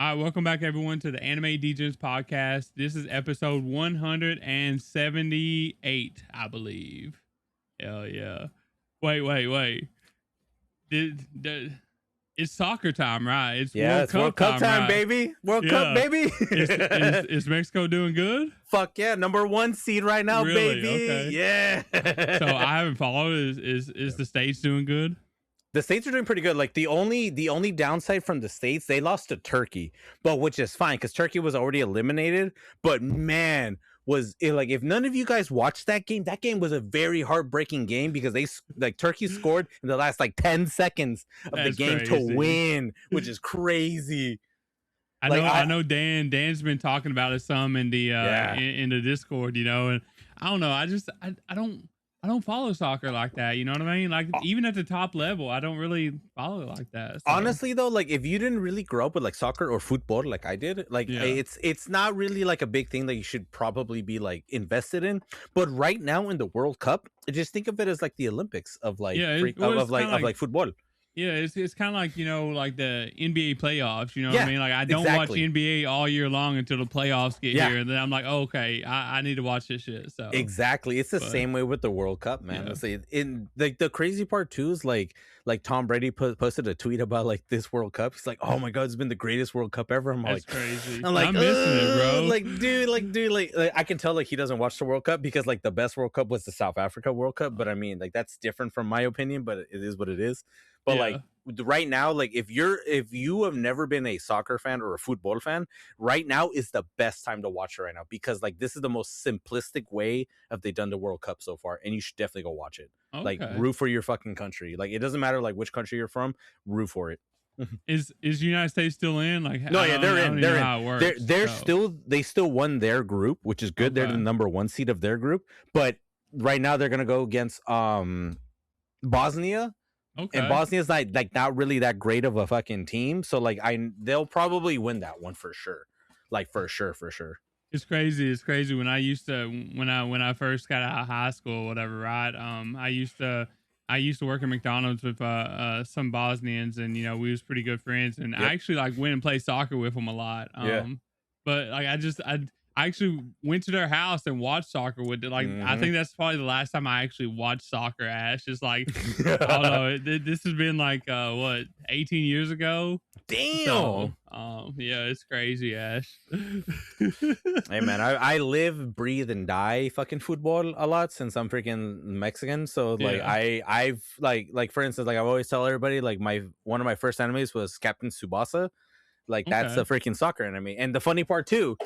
All right, welcome back everyone to the Anime Degens podcast. This is episode 178, I believe. Hell yeah. Wait. It's soccer time, right? It's World Cup time, right? Baby. World Cup, baby. Is Mexico doing good? Fuck yeah, number 1 seed right now, Really? baby. Okay. Yeah. So I haven't followed. Is the States doing good? The States are doing pretty good. Like the only downside from the States, they lost to Turkey, but which is fine because Turkey was already eliminated. But man, was it like if none of you guys watched that game was a very heartbreaking game because Turkey scored in the last 10 seconds of the game to win, which is crazy. I know Dan's been talking about it some in the in the Discord, and I don't know. I don't follow soccer like that. You know what I mean? Like even at the top level, I don't really follow it like that. So. Honestly, though, if you didn't really grow up with soccer or football like I did, it's not really a big thing that you should probably be invested in. But right now in the World Cup, just think of it as the Olympics of football. Yeah, it's kind of like like the NBA playoffs. You know what I mean? Like I don't watch NBA all year long until the playoffs get here, and then I'm like, oh, okay, I need to watch this shit. So exactly, it's the same way with the World Cup, man. The crazy part too is Tom Brady posted a tweet about this World Cup. He's like, oh my god, it's been the greatest World Cup ever. That's crazy. I'm missing it, bro. Dude, I can tell he doesn't watch the World Cup because the best World Cup was the South Africa World Cup. But I mean, that's different from my opinion. But it is what it is. But right now, if you have never been a soccer fan or a football fan, right now is the best time to watch it right now because this is the most simplistic way of they done the World Cup so far, and you should definitely go watch it. Okay. Root for your fucking country. It doesn't matter which country you're from, root for it. Is the United States still in? They're in. They're in. How it works, they still won their group, which is good. Okay. They're the number 1 seed of their group, but right now they're gonna go against Bosnia. Okay. And Bosnia's not really that great of a fucking team, so they'll probably win that one for sure. For sure. It's crazy. It's crazy. When I first got out of high school or whatever, right? I used to work at McDonald's with some Bosnians, and we was pretty good friends, and I actually went and played soccer with them a lot. But I actually went to their house and watched soccer with it. I think that's probably the last time I actually watched soccer, Ash. Just I don't know. This has been 18 years ago? Damn. So, yeah, it's crazy, Ash. Hey, man, I live, breathe, and die fucking football a lot since I'm freaking Mexican. So, I've for instance, I always tell everybody, one of my first animes was Captain Tsubasa. That's the freaking soccer anime. And the funny part too,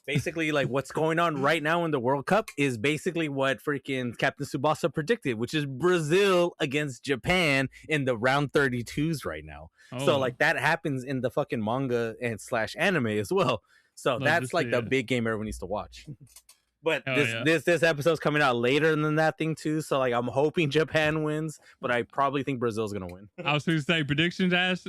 basically what's going on right now in the World Cup is basically what freaking Captain Tsubasa predicted, which is Brazil against Japan in the round 32s right now. So that happens in the fucking manga and / anime as well. So that's the big game everyone needs to watch. But this episode's coming out later than that thing too, so I'm hoping Japan wins, but I probably think Brazil's gonna win. I was gonna say predictions, hot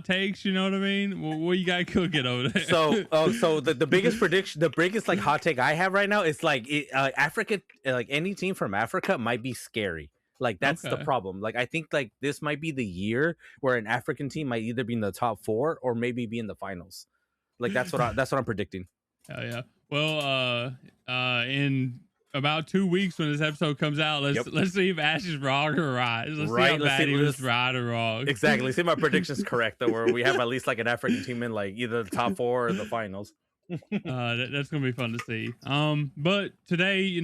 takes. You know what I mean? What you got cooking over there? So the biggest prediction, the biggest hot take I have right now is Africa, any team from Africa might be scary. That's the problem. I think this might be the year where an African team might either be in the top 4 or maybe be in the finals. That's what I'm predicting. Oh yeah. Well, in about 2 weeks when this episode comes out, let's see if Ash is wrong or right. Let's see how bad he was right or wrong. Exactly. Let's see if my prediction's correct, though, where we have at least an African team in either the top 4 or the finals. That's gonna be fun to see. But today,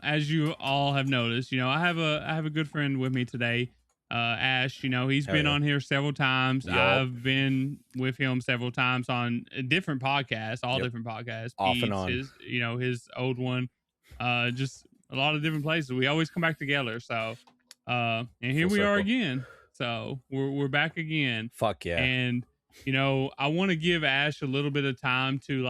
as you all have noticed, I have a good friend with me today. Ash, he's been on here several times. Yep. I've been with him several times on different podcasts, different podcasts. Off and on. His old one, just a lot of different places. We always come back together. So, and here we are again. So we're back again. Fuck yeah. And I want to give Ash a little bit of time to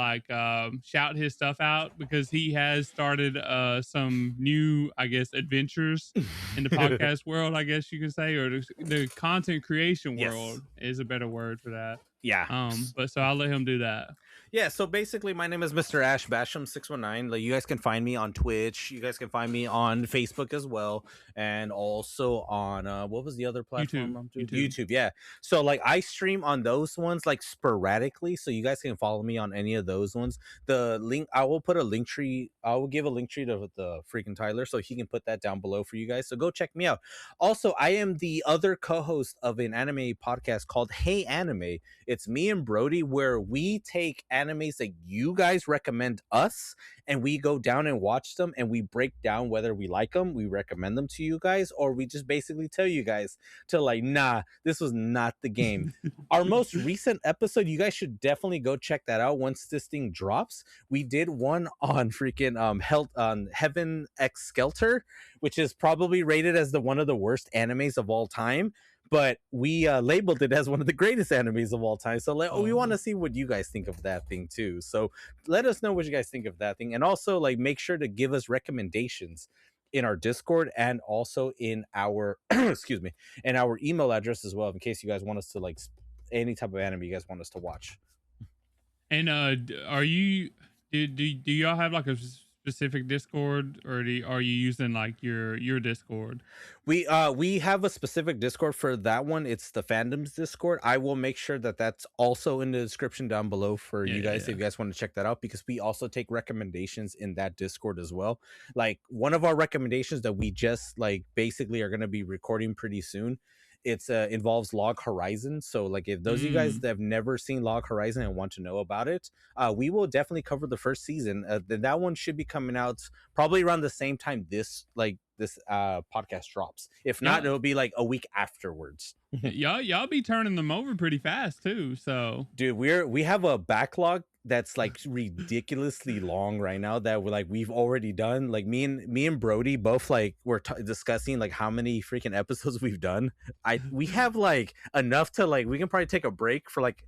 shout his stuff out because he has started some new, I guess, adventures in the podcast world, I guess you could say, or the content creation world is a better word for that. Yeah. But so I'll let him do that. Yeah, so basically, my name is Mr. Ash Basham 619. Like, you guys can find me on Twitch. You guys can find me on Facebook as well, and also on what was the other platform YouTube, I'm doing? YouTube. YouTube. Yeah. So like, I stream on those ones like sporadically, so you guys can follow me on any of those ones. The link, I will put a link tree. I will give a link tree to the freaking Tyler, so he can put that down below for you guys. So go check me out. Also, I am the other co-host of an anime podcast called Hey Anime. It's me and Brody, where we take animes that you guys recommend us, and we go down and watch them, and we break down whether we like them, we recommend them to you guys, or we just basically tell you guys to like, nah, this was not the game. Our most recent episode, you guys should definitely go check that out once this thing drops. We did one on freaking Heaven X Skelter, which is probably rated as one of the worst animes of all time, but we labeled it as one of the greatest animes of all time. So we want to see what you guys think of that thing too. So let us know what you guys think of that thing, and also like make sure to give us recommendations in our Discord and also in our excuse me, and our email address as well, in case you guys want us to like any type of anime you guys want us to watch. And are you do y'all have like a specific Discord, or are you using like your Discord? We have a specific Discord for that one. It's the fandom's Discord. I will make sure that that's also in the description down below for you guys if you guys want to check that out, because we also take recommendations in that Discord as well. Like, one of our recommendations that we just like basically are going to be recording pretty soon, it's involves Log Horizon. So like, if those of you guys that have never seen Log Horizon and want to know about it, we will definitely cover the first season. That one should be coming out probably around the same time this podcast drops. If not, it'll be like a week afterwards. y'all be turning them over pretty fast too. So dude, we have a backlog that's like ridiculously long right now that we've already done. Like, me and Brody both like we're discussing like how many freaking episodes we've done. We have like enough to like, we can probably take a break for like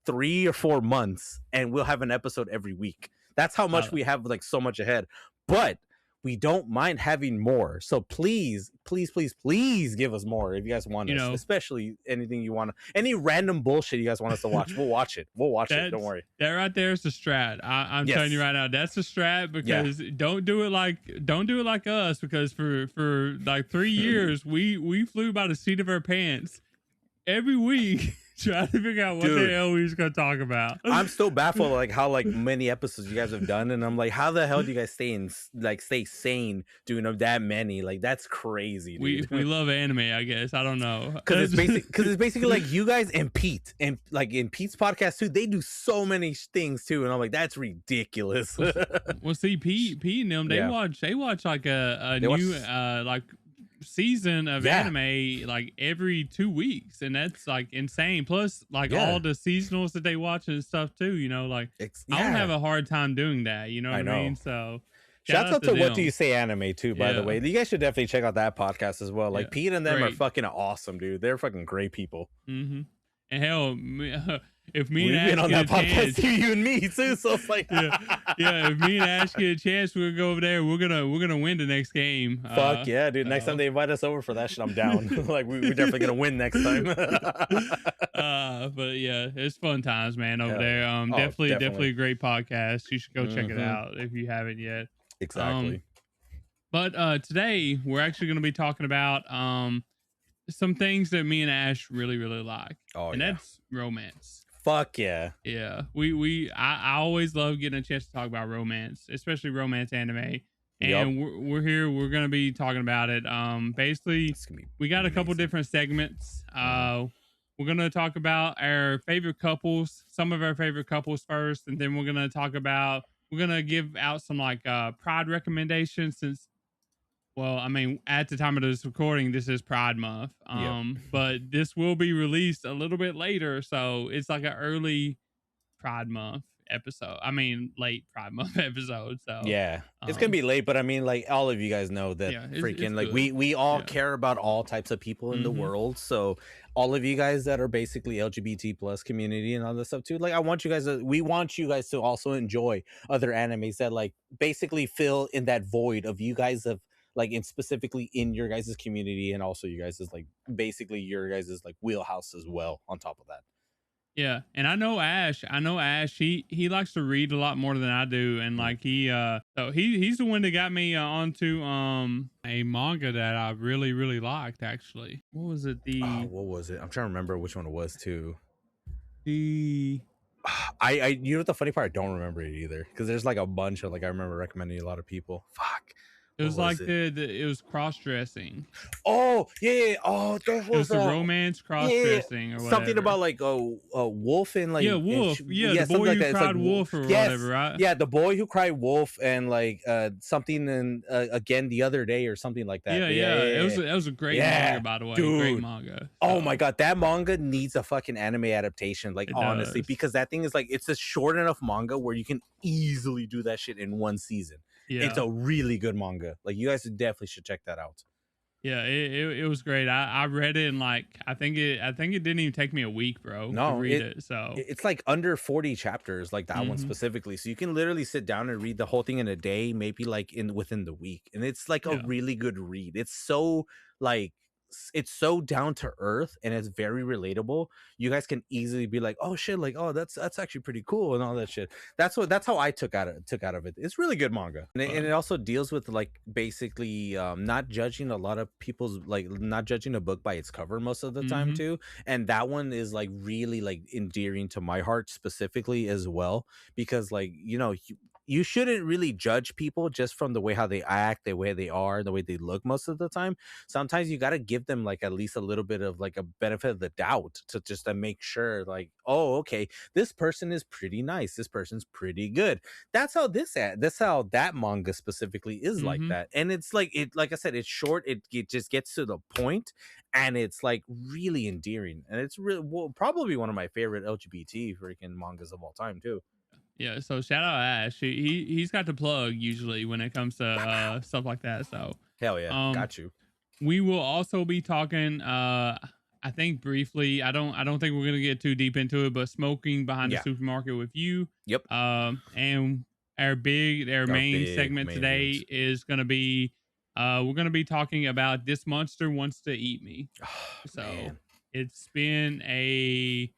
3 or 4 months and we'll have an episode every week. That's how much we have, like, so much ahead. But we don't mind having more. So please give us more if you guys want us, especially anything you want, any random bullshit you guys want us to watch. We'll watch it. Don't worry. That right there is the strat. I'm telling you right now, that's the strat, because don't do it like us, because for like 3 years we flew by the seat of our pants every week trying to figure out what the hell we was gonna talk about. I'm still baffled like how like many episodes you guys have done, and I'm like, how the hell do you guys stay sane doing that many? Like, that's crazy, dude. We love anime, I guess. I don't know, because it's basically like you guys and Pete, and like in Pete's podcast too, they do so many things too, and I'm like, that's ridiculous. Well, see, Pete and them, they watch like a new like season of anime like every 2 weeks, and that's like insane. Plus like all the seasonals that they watch and stuff too, like I don't have a hard time doing that, you know what I mean? So shout out to What Do You Say Anime too, by the way. You guys should definitely check out that podcast as well. Like, Pete and them are fucking awesome, dude. They're fucking great people. And hell, if me We've and Ash been on that podcast too, you and me too, so it's like if me and Ash get a chance, we'll go over there. We're gonna win the next game. Fuck yeah, dude. Next time they invite us over for that shit, I'm down. Like, we're definitely gonna win next time. But yeah, it's fun times, man, over there. Definitely a great podcast. You should go check it out if you haven't yet. Exactly. But today we're actually gonna be talking about some things that me and Ash really like. And that's romance. Fuck yeah. Yeah. I always love getting a chance to talk about romance, especially romance anime. And we're here, we're gonna be talking about it. Basically we got a couple different segments. We're gonna talk about our favorite couples, some of our favorite couples first, and then we're gonna give out some like Pride recommendations, since, well, I mean, at the time of this recording, this is Pride Month. But this will be released a little bit later, so it's like an early Pride Month episode. I mean, late Pride Month episode. So it's gonna be late, but I mean, like, all of you guys know that freaking like we all care about all types of people in the world. So all of you guys that are basically LGBT plus community and all this stuff too, like, we want you guys to also enjoy other animes that like basically fill in that void of you guys of like, in specifically in your guys' community, and also you guys is like basically your guys' like wheelhouse as well on top of that. Yeah, and I know Ash. I know Ash. He likes to read a lot more than I do, and Mm. like so he's the one that got me onto a manga that I really liked actually. What was it? Oh, what was it? I'm trying to remember which one it was too. The I you know what the funny part? I don't remember it either because there's like a bunch of like I remember recommending a lot of people. Fuck, it what was was like it? it was cross dressing. Oh yeah. Oh, that It was was the romance cross yeah, dressing or something whatever. about like a wolf and Yeah, like and Wolf. Yeah, the yeah, something boy like who that. It's like cried wolf or whatever, yes, right? yeah, the boy who cried wolf and like something and again the other day or something like that. Yeah, But yeah, yeah. yeah, yeah, It was a great manga, yeah, by the way. Great dude. manga. Oh my So god, that manga needs a fucking anime adaptation, like it honestly, does. because that thing is like it's a short enough manga where you can easily do that shit in one season. It's Yeah. a really good manga. Like you guys definitely should check that out. Yeah, it was great. I read it in like I think it didn't even take me a week, bro, to No, read it. So it's like under 40 chapters, like that one hmm specifically. So you can literally sit down and read the whole thing in a day, maybe like in within the week. And it's like a yeah. really good read. It's so like it's so down to earth and it's very relatable. You guys can easily be like, "Oh shit, like oh that's actually pretty cool" and all that shit. That's how I took out of it. It's really good manga. And it also deals with like basically not judging a lot of people's like not judging a book by its cover most of the time hmm too, and that one is like really like endearing to my heart specifically as well because like you shouldn't really judge people just from the way how they act, the way they are, the way they look most of the time. Sometimes you got to give them like at least a little bit of like a benefit of the doubt to just to make sure like, oh okay, this person is pretty nice, this person's pretty good. That's how that manga specifically is like hmm that. And it's like it like I said, it's short, it just gets to the point, and it's like really endearing, and it's really well, probably one of my favorite LGBT freaking mangas of all time too. Yeah, so shout out Ash. He's got the plug usually when it comes to Bow, bow. stuff like that. So Hell yeah, um got you. we will also be talking I think briefly. I don't think we're gonna get too deep into it, but smoking behind the Yeah, supermarket with you. yep. And our Our main big segment main today event. is gonna be we're gonna be talking about This Monster Wants to Eat Me. Oh, So man. it's been a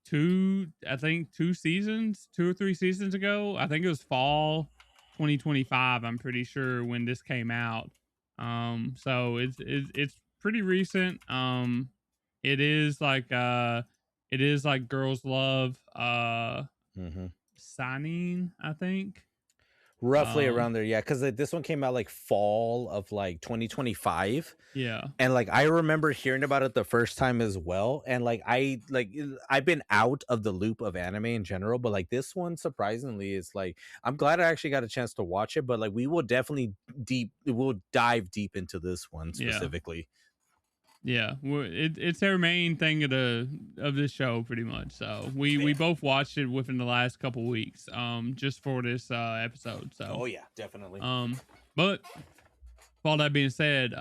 two, I think 2 seasons, 2 or 3 seasons ago. I think it was fall 2025. I'm pretty sure when this came out. So it's pretty recent. It is like girls love Hmm. signing, I think. Roughly Um, around there, yeah, because this one came out like fall of like 2025. yeah, And like I remember hearing about it the first time as well, and I've been out of the loop of anime in general, but like this one surprisingly is like I'm glad I actually got a chance to watch it, but like we'll dive deep into this one yeah. specifically. Yeah, it's our main thing of this show, pretty much. So we Man. both watched it within the last couple weeks, just for this episode. So Oh yeah, definitely. um, but with all that being said,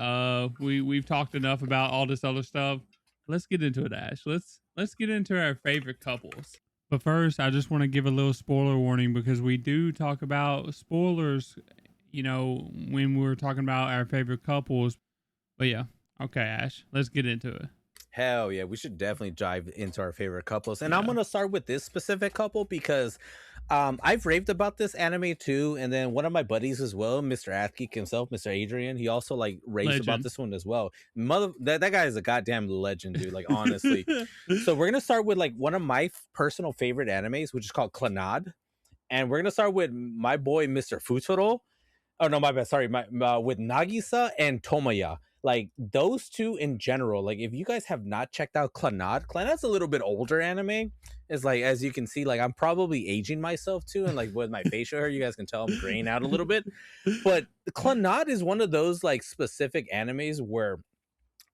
we've talked enough about all this other stuff. Let's get into it, Ash. Let's get into our favorite couples. But first, I just want to give a little spoiler warning because we do talk about spoilers, when we're talking about our favorite couples. But yeah, okay, Ash, let's get into it. Hell yeah, we should definitely dive into our favorite couples. And I'm Yeah, gonna start with this specific couple because I've raved about this anime too. And then one of my buddies as well, Mr. Athgeek himself, Mr. Adrian, he also like raves about legend. this one as well. That guy is a goddamn legend, dude. Like honestly. So we're gonna start with like one of my personal favorite animes, which is called Clannad. And we're gonna start with my boy, Mr. Futuro. Oh no, my bad. Sorry, my with Nagisa and Tomoya. Like those two in general. Like if you guys have not checked out Clannad, Clannad's a little bit older anime. It's like as you can see, like I'm probably aging myself too, and like with my facial hair, you guys can tell I'm graying out a little bit. But Clannad is one of those like specific animes where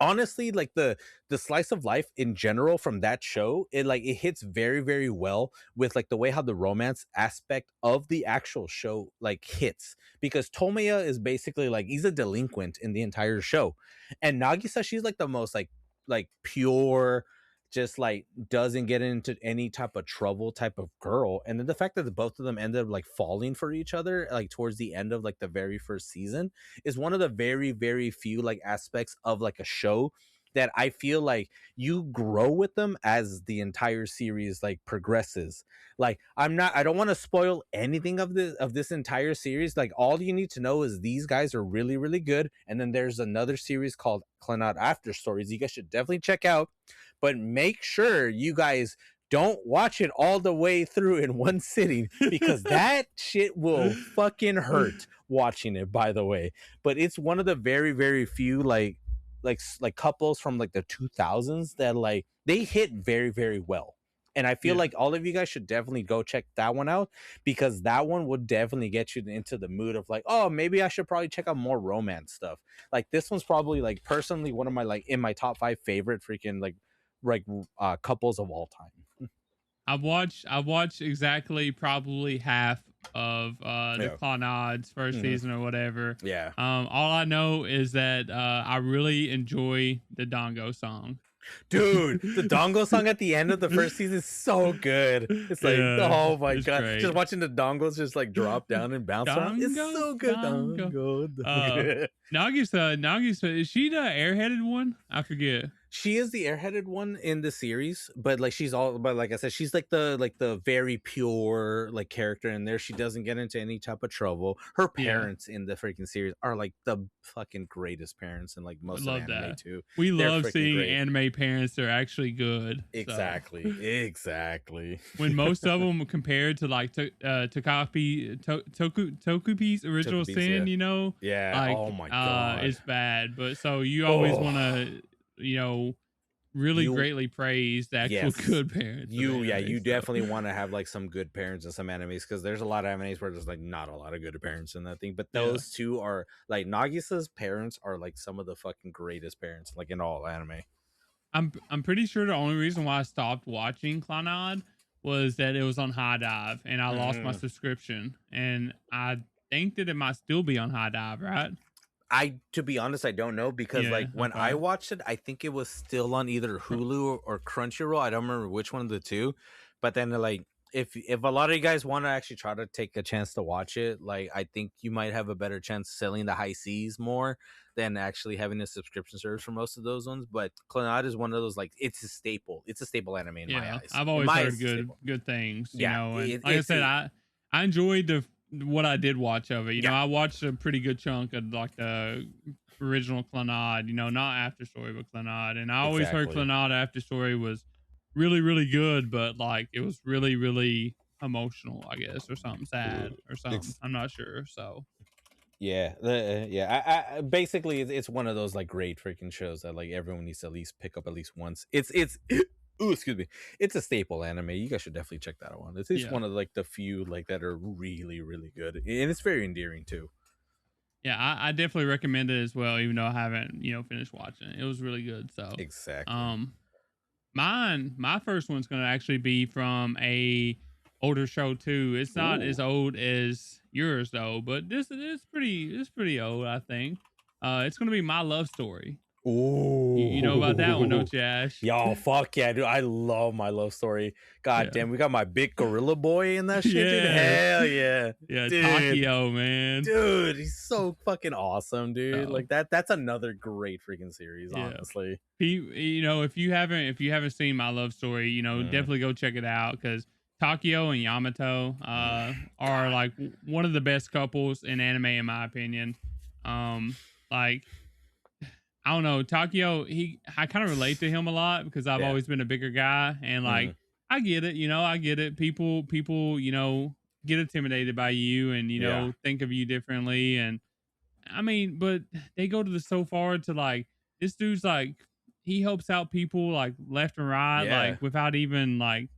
honestly like the slice of life in general from that show, it hits very well with like the way how the romance aspect of the actual show like hits, because Tomoya is basically like he's a delinquent in the entire show, and Nagisa, she's like the most like pure, just like doesn't get into any type of trouble type of girl. And then the fact that the both of them ended up like falling for each other like towards the end of like the very first season is one of the very few like aspects of like a show that I feel like you grow with them as the entire series like progresses. Like I don't want to spoil anything of this entire series. Like all you need to know is these guys are really really good, and then there's another series called Clannad After Stories you guys should definitely check out, but make sure you guys don't watch it all the way through in one sitting, because that shit will fucking hurt watching it, by the way. But it's one of the very very few like couples from like the 2000s that like they hit very very well. And I feel Yeah. like all of you guys should definitely go check that one out, because that one would definitely get you into the mood of like, oh, maybe I should probably check out more romance stuff. Like this one's probably like personally one of my like in my top 5 favorite freaking like couples of all time. I've watched exactly probably half of the Yeah. Clannad's first Mhm. season or whatever. Yeah. All I know is that I really enjoy the Dongo song. Dude, the dongle song at the end of the first season is so good. It's like, Yeah, oh my it's god, just great. watching the dongles just like drop down and bounce around. It's Dongo, so good. Dongo. Dongo, Uh, dongo. Nagisa, is she the airheaded one? I forget. She is the airheaded one in the series, but like she's all, but like I said, she's like the very pure like character in there. She doesn't get into any type of trouble. Her Yeah, parents in the freaking series are like the fucking greatest parents in like I most of love anime that. too. We They're love freaking seeing great. anime parents that are actually good. So Exactly. Exactly. when most of them compared to like Tokupi's original Togepi's, yeah. sin, Yeah. like Oh my god. it's bad. But so you always want Oh, to, you know, really you greatly praise the actual yes. good parents of Yeah, anime. you So definitely want to have like some good parents in some animes, because there's a lot of animes where there's like not a lot of good parents in that thing. But yeah. those two are like Nagisa's parents are like some of the fucking greatest parents like in all anime. I'm pretty sure the only reason why I stopped watching Clannad was that it was on High Dive and I lost my Mhm. subscription. And I think that it might still be on High Dive, right? I to be honest, I don't know, because Yeah. like when I Okay. watched it, I think it was still on either Hulu or Crunchyroll. I don't remember which one of the two. But then like if a lot of you guys want to actually try to take a chance to watch it, like I think you might have a better chance selling the high seas more than actually having a subscription service for most of those ones. But Clannad is one of those like it's a staple. It's a staple anime in my Yeah. eyes. I've In always my eyes, heard it's a good staple. good things, Yeah, and like I it's said, a I enjoyed the what I did watch of it. yeah, I watched a pretty good chunk of like the original Clannad, not After Story, but Clannad. And I always heard exactly. Clannad After Story was really, really good, but like it was really, really emotional, I guess, or something sad or something. I'm not sure. So Yeah, yeah. Basically it's one of those like great freaking shows that like everyone needs to at least pick up at least once. It's ooh, excuse me. It's a staple anime. You guys should definitely check that one. It's yeah. one of like the few like that are really really good, and it's very endearing too. Yeah, I definitely recommend it as well, even though I haven't, finished watching it. It was really good. So Exactly. um my first one's gonna actually be from a older show too. It's not as Ooh. old as yours though, but this is pretty old, I think. It's gonna be My Love Story. You know about that one, Ooh. don't you, Ash? Yo, fuck yeah, dude. I love My Love Story. God Yeah. damn, we got my big gorilla boy in that shit, dude. Yeah. Hell yeah. Yeah, Dude. Takio, man. Dude, he's so fucking awesome, dude. So Like that's another great freaking series, yeah. honestly. If you haven't seen My Love Story, Mm, definitely go check it out because Takio and Yamato are God. like one of the best couples in anime in my opinion. Like I don't know, Takio, I kind of relate to him a lot because I've Yeah. always been a bigger guy and like Mm, I get it, I get it. People, get intimidated by you and yeah. think of you differently and I mean, but they go to the so far to like this dude's like he helps out people like left and right, like Yeah. without even like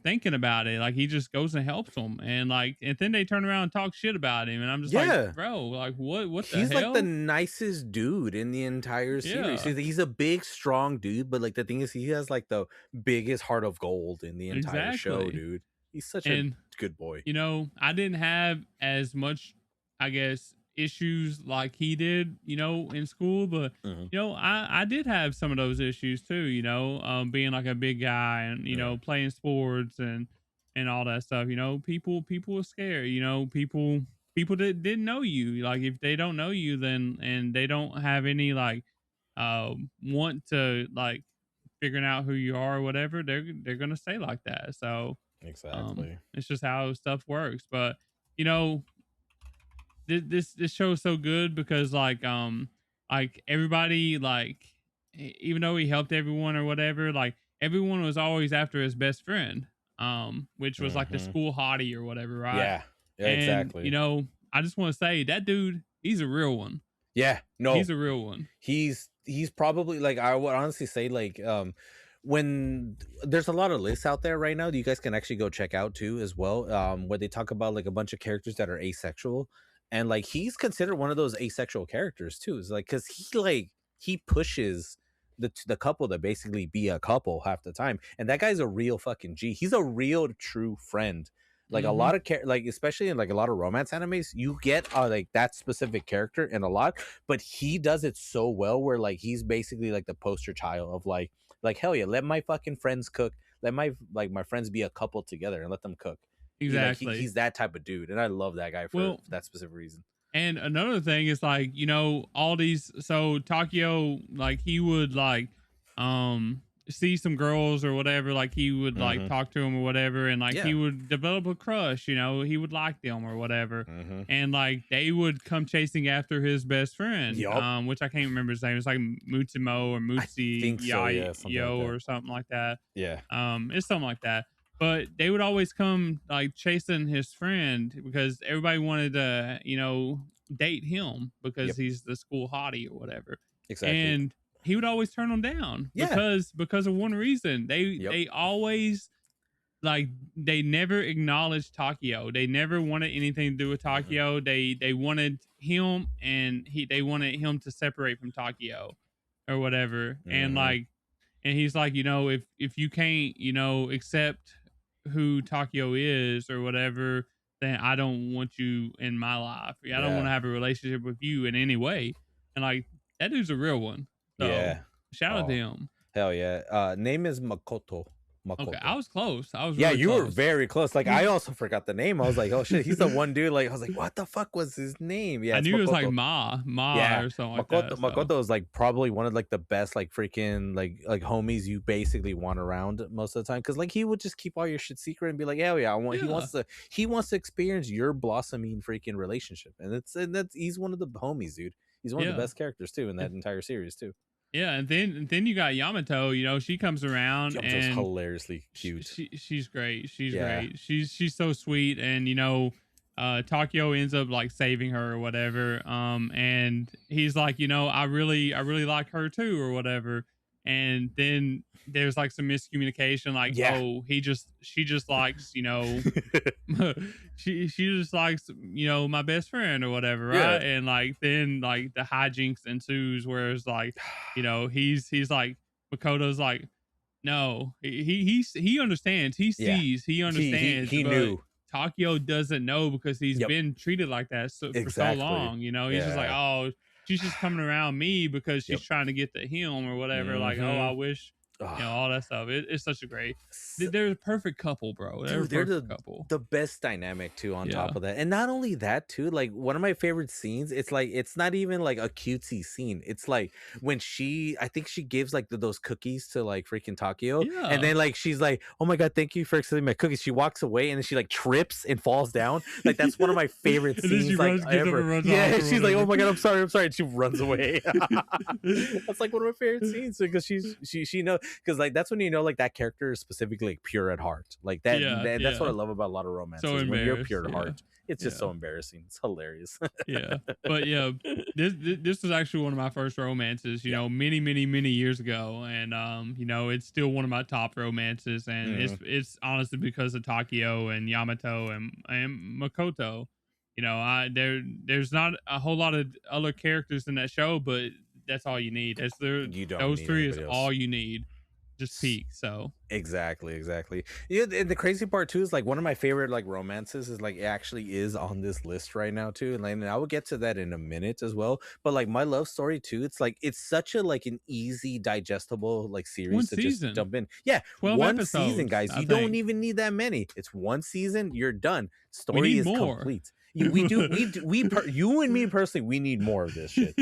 thinking about it. Like he just goes and helps them, and then they turn around and talk shit about him, and I'm just like, Yeah. bro, like what the He's like the hell? nicest dude in the entire series. Yeah, He's a big, strong dude, but like the thing is, he has like the biggest heart of gold in the entire show, exactly. dude. He's such a And good boy. I didn't have as much, I guess, issues like he did, in school, but Hmm. I did have some of those issues too, being like a big guy and Yeah. playing sports and all that stuff. People were scared. People that didn't know you. Like if they don't know you, then and they don't have any like want to like figuring out who you are or whatever, they're gonna say like that. So Exactly. it's just how stuff works. But you know, this show is so good because like everybody like even though he helped everyone or whatever, like everyone was always after his best friend, which was like the Hmm. school hottie or whatever, right? Yeah. Yeah. And you Exactly. know, I just want to say that dude, he's a real one. Yeah. He's No. a real one. He's probably like, I would honestly say like, when there's a lot of lists out there right now that you guys can actually go check out too as well, where they talk about like a bunch of characters that are asexual, and like he's considered one of those asexual characters too. Is like, because he pushes the couple to basically be a couple half the time, and that guy's a real fucking G. He's a real true friend. Like a Hmm. lot of like, especially in like a lot of romance animes, you get like that specific character in a lot, but he does it so well where like he's basically like the poster child of like, hell yeah, let my fucking friends cook, let my friends be a couple together and let them cook. Exactly. He's that type of dude, and I love that guy for Well, that specific reason. and another thing is like, you know, all these so Takio, like he would like see some girls or whatever, like he would like Hmm. talk to them or whatever, and like he Yeah. would develop a crush, you know, he would like them or whatever. Hmm. And like they would come chasing after his best friend, Yup. which I can't remember his name. It's like Mutsimo or I Mutsi think so. Yeah, something like Yo that. or something like that. Yeah. It's something like that. But they would always come like chasing his friend because everybody wanted to, you know, date him because Yep. he's the school hottie or whatever. Exactly. And he would always turn them down Yeah. because of one reason. Yep. They always like they never acknowledged Takio. They never wanted anything to do with Hmm. Takio. They wanted him and they wanted him to separate from Takio or whatever. And Hmm. like and he's like, you know, if you can't, you know, accept who Takio is or whatever, then I don't want you in my life. I don't want Yeah. to have a relationship with you in any way. And like that dude's a real one. So Yeah. shout out to Oh, him. hell yeah. Name is Makoto. Okay, Makoto. I was close. I was Yeah, really you were close. very close. Like I also forgot the name. I was like, oh shit, he's the one dude. Like I was like, what the fuck was his name? Yeah, I it's knew it was like Makoto. Ma Yeah, or something like Makoto. that. So Makoto is like probably one of like the best like freaking like homies you basically want around most of the time. Because like he would just keep all your shit secret and be like, hell yeah, I want. yeah, He wants to experience your blossoming freaking relationship, and that's he's one of the homies, dude. He's one of the yeah. best characters too in that entire series too. Yeah, and then you got Yamato. You know, she comes around Yamato's and hilariously cute. she's great. She's Yeah. great. She's so sweet, and you know, Takio ends up like saving her or whatever. And he's like, you know, I really like her too or whatever. And then there's like some miscommunication, like, Yeah. oh, she just likes, you know, she just likes, you know, my best friend or whatever, right? Yeah. And like then like the hijinks ensues where it's like, you know, he's like Makoto's like, no, he understands, he Yeah. sees, he understands, He but knew. Takio doesn't know because he's Yep. been treated like that for so Exactly. long. You know, he's just like, Yeah. oh, she's just coming around me because she's Yep. trying to get to him or whatever. Like, oh, I Mhm. wish, you know, Ugh. all that stuff. It's such a great. S- They're a perfect couple, bro. They're a Dude, they're perfect couple. the best dynamic too on Yeah. top of that. And not only that too, like one of my favorite scenes, it's like it's not even like a cutesy scene. It's like when I think she gives like those cookies to like freaking Takio, and Yeah. then like she's like, "Oh my god, thank you for accepting my cookies." She walks away and then she like trips and falls down. Like that's one of my favorite And then she scenes like runs, gives up ever. and runs off Yeah, or she's like, "Oh whatever. my god, I'm sorry," and she runs away. That's like one of my favorite scenes because she knows, because like that's when you know like that character is specifically like pure at heart. Like Yeah, that's what I yeah. love about a lot of So romances. When you're embarrassed. pure at Yeah, heart, it's just yeah, so embarrassing. It's hilarious. yeah. But yeah, this was actually one of my first romances. You Yeah. know, many years ago, and you know, it's still one of my top romances, and Mhm. it's honestly because of Takio and Yamato and Makoto. You know, there's not a whole lot of other characters in that show, but that's all you need. You don't Those need three is anybody else. all you need. Just peak. So Exactly. Yeah, and the crazy part too is like one of my favorite like romances is like it actually is on this list right now too, and, like, and I will get to that in a minute as well. But like my love story too, it's like it's such a like an easy digestible like one series to just season, jump in. Yeah, 12 one season, episodes, guys. I You don't think. even need that many. It's one season. You're done. We Story need is more. complete. You and me personally, we need more of this shit.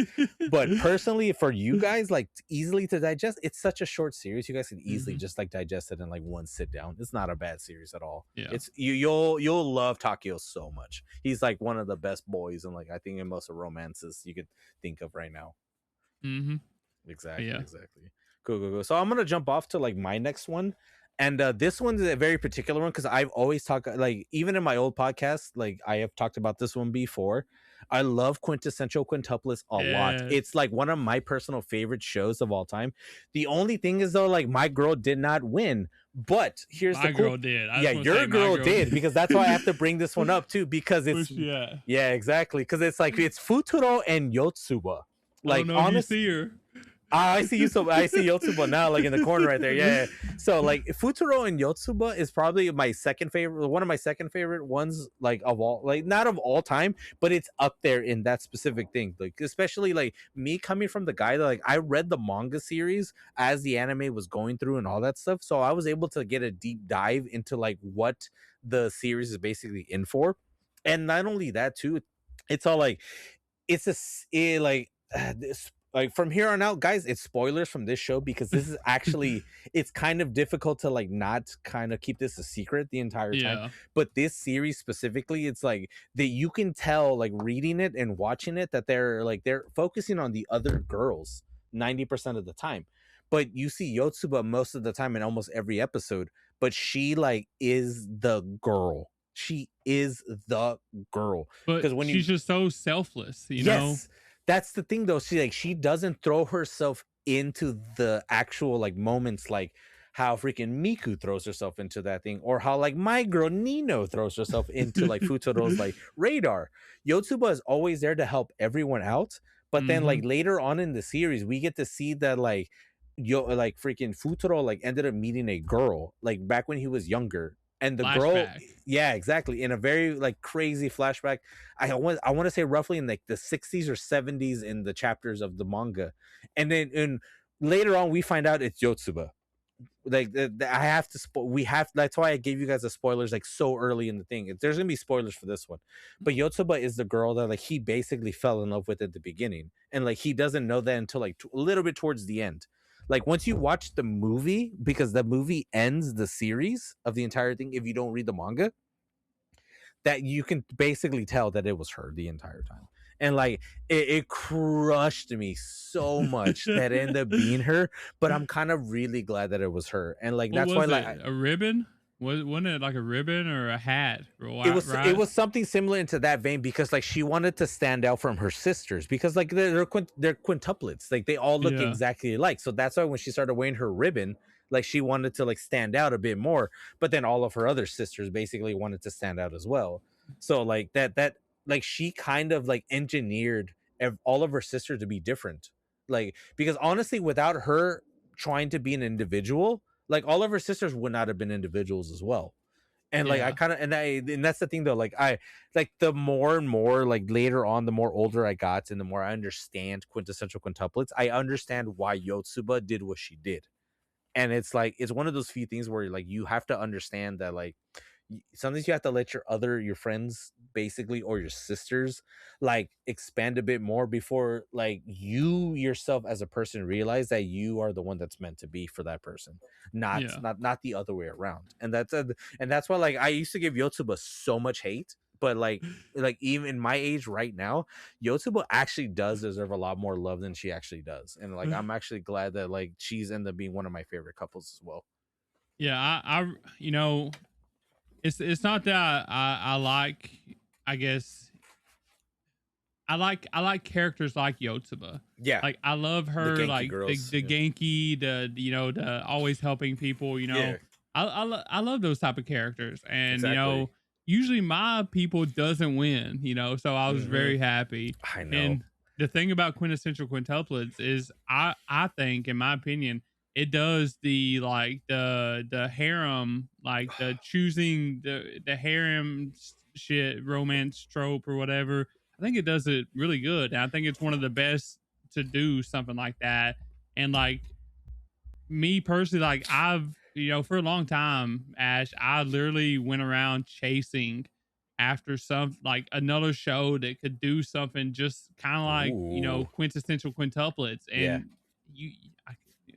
But personally, for you guys, like easily to digest, it's such a short series. You guys can easily just like digest it in like one sit down. It's not a bad series at all. Yeah. It's you'll love Takio so much. He's like one of the best boys, and like I think in most of romances you could think of right now. Exactly, Yeah. exactly. Cool. So I'm gonna jump off to like my next one, and this one's a very particular one because I've always talked like even in my old podcast, like I have talked about this one before. I love quintessential quintuplets a lot. Yes. It's like one of my personal favorite shows of all time. The only thing is though, like my girl did not win, but here's My the cool. girl did. I Yeah, just want to your say my girl girl did because that's why I have to bring this one up too because it's yeah. yeah exactly because it's like it's Futuro and Yotsuba. I don't Like know if you honest, see her. I see you. So I see Yotsuba now, like in the corner right there. Yeah. So like Futuro and Yotsuba is probably my second favorite, one of my second favorite ones, like of all, like not of all time, but it's up there in that specific thing. Like especially like me coming from the guy that like I read the manga series as the anime was going through and all that stuff, so I was able to get a deep dive into like what the series is basically in for, and not only that too, it's all like it's like this like from here on out guys it's spoilers from this show because this is actually it's kind of difficult to like not kind of keep this a secret the entire time, Yeah. but this series specifically it's like that you can tell like reading it and watching it that they're focusing on the other girls 90% of the time, but you see Yotsuba most of the time in almost every episode, but she like is the girl, she is the girl But because when you she's just so selfless, you know? yes, that's the thing though. She doesn't throw herself into the actual like moments like how freaking Miku throws herself into that thing, or how like my girl Nino throws herself into like Futuro's like radar. Yotsuba is always there to help everyone out, but then like later on in the series, we get to see that like like freaking Futuro like ended up meeting a girl like back when he was younger, and the girl, Flashback. yeah, exactly, in a very like crazy flashback. I want to say roughly in like the 60s or 70s in the chapters of the manga, and then and later on we find out it's Yotsuba. Like I have to we have, that's why I gave you guys the spoilers like so early in the thing. There's gonna be spoilers for this one, but Yotsuba is the girl that like he basically fell in love with at the beginning, and like he doesn't know that until like a little bit towards the end. Like once you watch the movie, because the movie ends the series of the entire thing if you don't read the manga, that you can basically tell that it was her the entire time. And like it crushed me so much that it ended up being her, but I'm kind of really glad that it was her. And like What that's why was like it? A ribbon? Wasn't it like a ribbon or a hat? it was something similar into that vein because like she wanted to stand out from her sisters because like they're quintuplets, like they all look Yeah. exactly alike, so that's why when she started wearing her ribbon, like she wanted to like stand out a bit more, but then all of her other sisters basically wanted to stand out as well. So like that like she kind of like engineered all of her sisters to be different, like because honestly without her trying to be an individual, like all of her sisters would not have been individuals as well. And like I Yeah. kind of and that's the thing though, like I like the more and more like later on, the more older I got and the more I understand quintessential quintuplets, I understand why Yotsuba did what she did. And it's like it's one of those few things where like you have to understand that like sometimes you have to let your friends basically, or your sisters, like expand a bit more before like you yourself as a person realize that you are the one that's meant to be for that person, not Yeah. not the other way around. And that's why like I used to give Yotsuba so much hate, but like even in my age right now, Yotsuba actually does deserve a lot more love than she actually does, and like I'm actually glad that like she's ended up being one of my favorite couples as well. Yeah, I you know, it's not that I like, I guess I like characters like Yotsuba. Yeah, Like I love the her, Genki like girls. the Yeah. Genki, the you know, the always helping people, you know. Yeah, I love those type of characters. And you exactly. know, usually my people doesn't win, you know, so I was Hmm. very happy. I know. And the thing about quintessential quintuplets is I think in my opinion it does the like the harem, like the choosing the harem shit romance trope or whatever. I think it does it really good. And I think it's one of the best to do something like that. And like me personally, like I've, you know, for a long time, Ash, I literally went around chasing after some like another show that could do something just kind of like Ooh, quintessential quintuplets, yeah. and you I,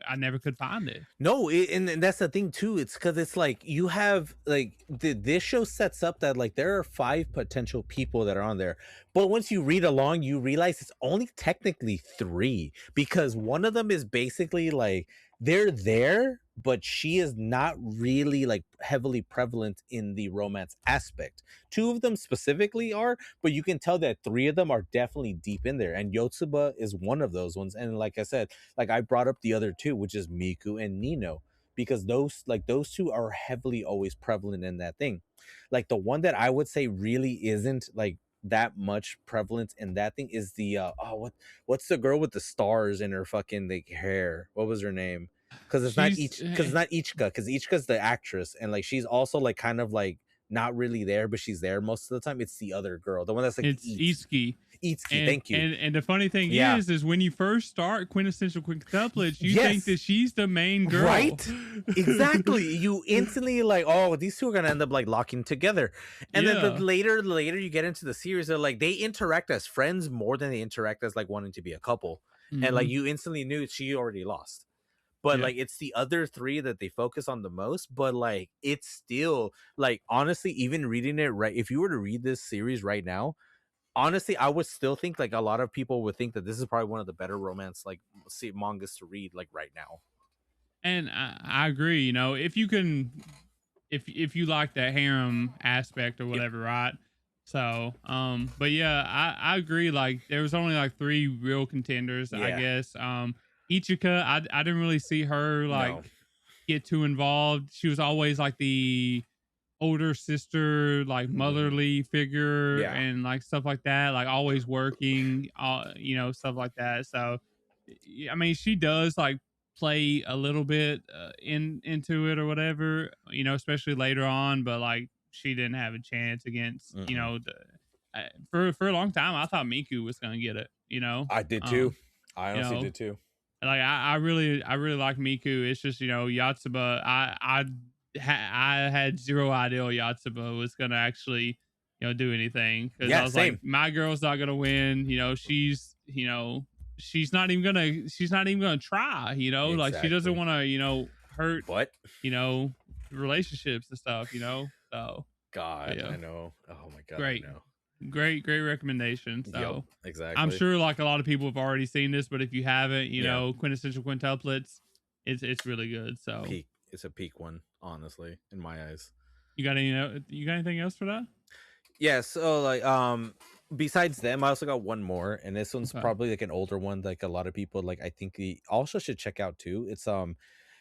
I never could find it. No, and that's the thing too. It's because it's like you have like this show sets up that like there are 5 potential people that are on there, but once you read along, you realize it's only technically 3 because one of them is basically like they're there, but she is not really like heavily prevalent in the romance aspect. 2 of them specifically are, but you can tell that 3 of them are definitely deep in there, and Yotsuba is one of those ones. And like I said, like I brought up the other 2, which is Miku and Nino, because those 2 are heavily always prevalent in that thing. Like the one that I would say really isn't like that much prevalent in that thing is the what's the girl with the stars in her fucking like hair? What was her name? She's Because it's not Ichika, because Ichika's the actress, and like she's also like kind of like not really there, but she's there most of the time. It's the other girl, the one that's like it's Itsuki. Itsuki. And Thank you. the funny thing Yeah. is when you first start quintessential quintuplets, you think Yes. that she's the main girl, Right? Exactly. You instantly like, oh, these 2 are gonna end up like locking together. And then Yeah. the later you get into the series, they're like they interact as friends more than they interact as like wanting to be a couple. And like Mhm. you instantly knew she already lost. But Yeah. like it's the other 3 that they focus on the most. But like it's still like honestly, even reading it right, if you were to read this series right now, honestly, I would still think like a lot of people would think that this is probably one of the better romance like mangas to read like right now. And I agree. If you can, if you like that harem aspect or Yep. whatever, right? So, but yeah, I agree. Like there was only like 3 real contenders, I Yeah. guess. Ichika, I didn't really see her like No. get too involved. She was always like the older sister, like Mhm. motherly figure Yeah. and like stuff like that, like always working, stuff like that. So, I mean, she does like play a little bit into it or whatever, especially later on, but like she didn't have a chance against, Mm-mm. for a long time, I thought Miku was going to get it, I did too. um, I you honestly know, did too. like I really like Miku. It's just Yatsuba. I had zero idea Yatsuba was gonna actually do anything, because I Yeah, was like, same. my girl's not gonna win. She's not even gonna try. Like she doesn't Exactly. want to hurt But you know relationships and stuff. So but God, yeah, I know. Oh my God, I great, know. great recommendation. Yep, So I'm exactly. sure like a lot of people have already seen this, but if you haven't, Yeah, quintessential quintuplets, it's really good. So peak. It's a peak one, honestly, in my eyes. you got anything else for that? Yeah, so like besides them, I also got one more, and this one's Okay. probably like an older one, like a lot of people like I think we also should check out too. It's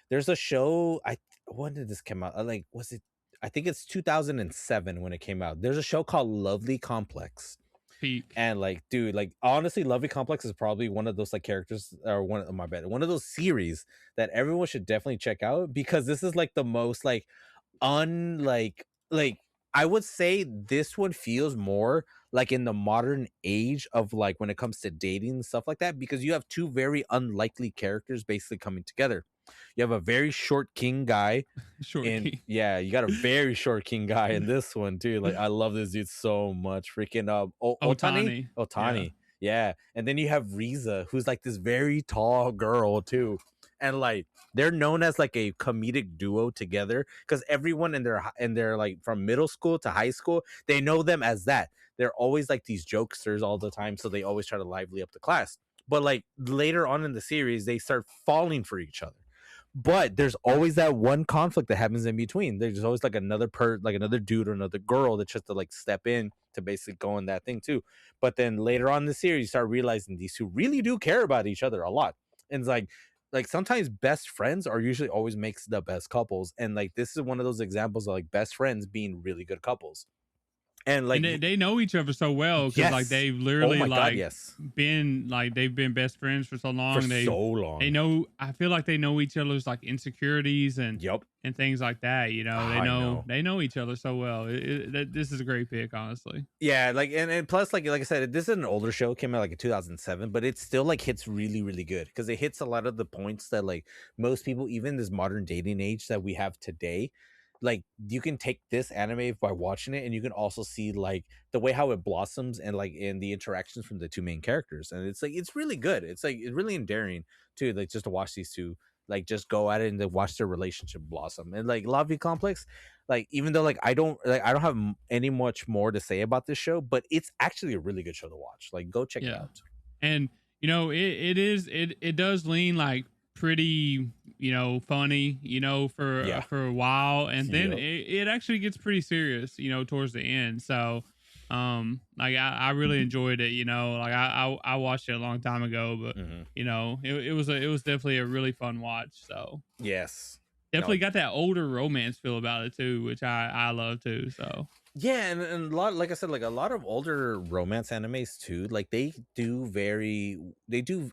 there's a show when did this come out? Like was it I think it's 2007 when it came out. There's a show called Lovely Complex. Peak. And like, dude, like honestly, Lovely Complex is probably one of those like characters or my bad, one of those series that everyone should definitely check out because this is like the most like unlike like I would say this one feels more like in the modern age of like when it comes to dating and stuff like that because you have 2 very unlikely characters basically coming together. You have a very short king guy Short and key. yeah, you got a very short king guy in this one too. Like I love this dude so much. Freaking Otani. Yeah. Otani. Yeah. And then you have Riza, who's like this very tall girl too. And like they're known as like a comedic duo together because everyone in their like from middle school to high school, they know them as that. They're always like these jokesters all the time, so they always try to lively up the class. But like later on in the series, they start falling for each other, but there's always that one conflict that happens in between. There's always like another dude or another girl that just to like step in to basically go in that thing too. But then later on in the series, you start realizing these 2 really do care about each other a lot. And it's like sometimes best friends are usually always makes the best couples. And like this is one of those examples of like best friends being really good couples. And And like they know each other so well because like yes. they've Oh literally my god, like yes. they've been best friends for so For long. so They long. know. I feel like they know each other's like insecurities Yep. and things like that. They I know know. they know each other so well. This is a great pick, honestly. Yeah, like and plus like I said, this is an older show, came out like in 2007, but it still like hits really really good because it hits a lot of the points that like most people, even this modern dating age that we have today, like you can take this anime by watching it, and you can also see like the way how it blossoms and like in the interactions from the two main characters, and it's like it's really good. It's like it's really endearing too, like just to watch these two like just go at it and to watch their relationship blossom. And like Love Complex, like even though like I don't have any much more to say about this show, but it's actually a really good show to watch. Like go check it Yeah. out. And it does lean like pretty, funny, Yeah. for a while, and then Yep. it actually gets pretty serious, towards the end. So like I really enjoyed it, like I watched it a long time ago, but Hmm. it was definitely a really fun watch. So Yes. No. definitely got that older romance feel about it too, which I love too. So Yeah, and a lot, like I said, like a lot of older romance animes too, like they do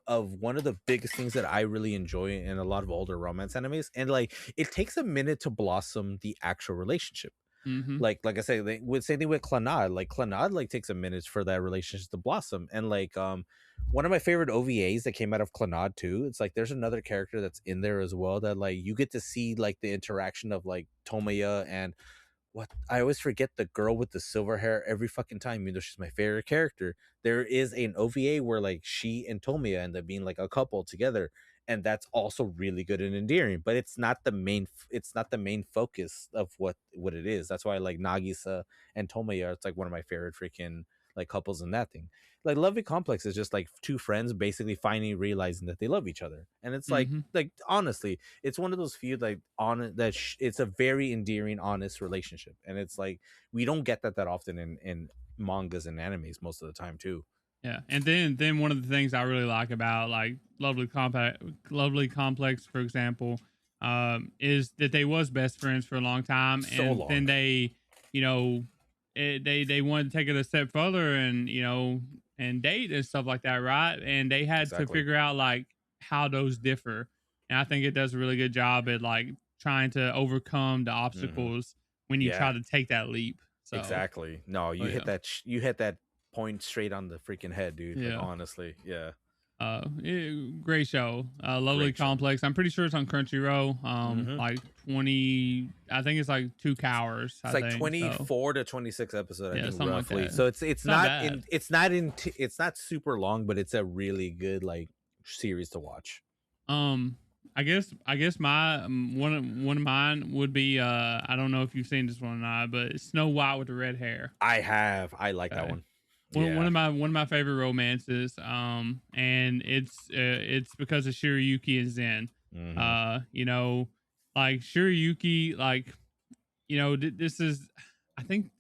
of one of the biggest things that I really enjoy in a lot of older romance animes, and like it takes a minute to blossom the actual relationship. mm-hmm. Like I say, they would same thing with clannad. Like clannad like takes a minute for that relationship to blossom. And like one of my favorite OVAs that came out of clannad too, it's like there's another character that's in there as well that like you get to see like the interaction of like Tomoya and what I always forget the girl with the silver hair every fucking time, even though she's my favorite character. There is an OVA where like she and Tomiya end up being like a couple together, and that's also really good and endearing. But it's not the main focus of what it is. That's why like Nagisa and Tomiya, it's like one of my favorite freaking like couples in that thing. Like Lovey Complex is just like two friends basically finally realizing that they love each other, and it's Mm-hmm. like honestly, it's one of those few like on that it's a very endearing, honest relationship, and it's like we don't get that often in mangas and animes most of the time too. Yeah, and then one of the things I really like about like Lovely Complex, for example, is that they was best friends for a long time, So and then long. they, you know, they wanted to take it a step further, and and date and stuff like that, right? And they had to Exactly. figure out like how those differ, and I think it does a really good job at like trying to overcome the Hmm. obstacles when you try Yeah, to take that leap. So, exactly. No, oh yeah, you hit that point straight on the freaking head, dude. Like yeah. honestly, yeah. Great show. Lovely Great show. Complex. I'm pretty sure it's on Crunchyroll. Hmm. Like 20, I think it's like 2 hours, It's I like think. So 24 to 26 episode, I yeah, think something like roughly. that. So It's not bad. it's not super long, but it's a really good like series to watch. Um, I guess my one of mine would be I don't know if you've seen this one or not, but it's Snow White with the red hair. I like that Okay. one. One Yeah. of my favorite romances. And it's because of Shiryuki and Zen. Hmm. You know, like Shiryuki, like this is, I think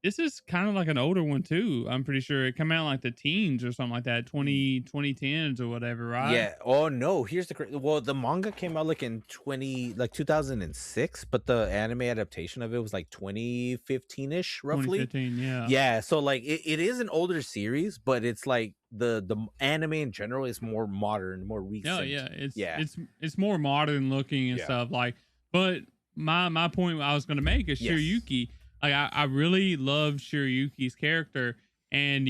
this is kind of like an older one too. I'm pretty sure it came out like the teens or something like that, 2010s or whatever, right? Yeah. Oh no. Here's the well, the manga came out like in 2006, but the anime adaptation of it was like 2015 ish, roughly. 2015, yeah. Yeah. So like it is an older series, but it's like the anime in general is more modern, more Yeah, recent. yeah. It's Yeah. it's it's more modern looking and Yeah. stuff like, but my point I was going to make is Yes. Shiryuki. Like I really love Shiryuki's character, and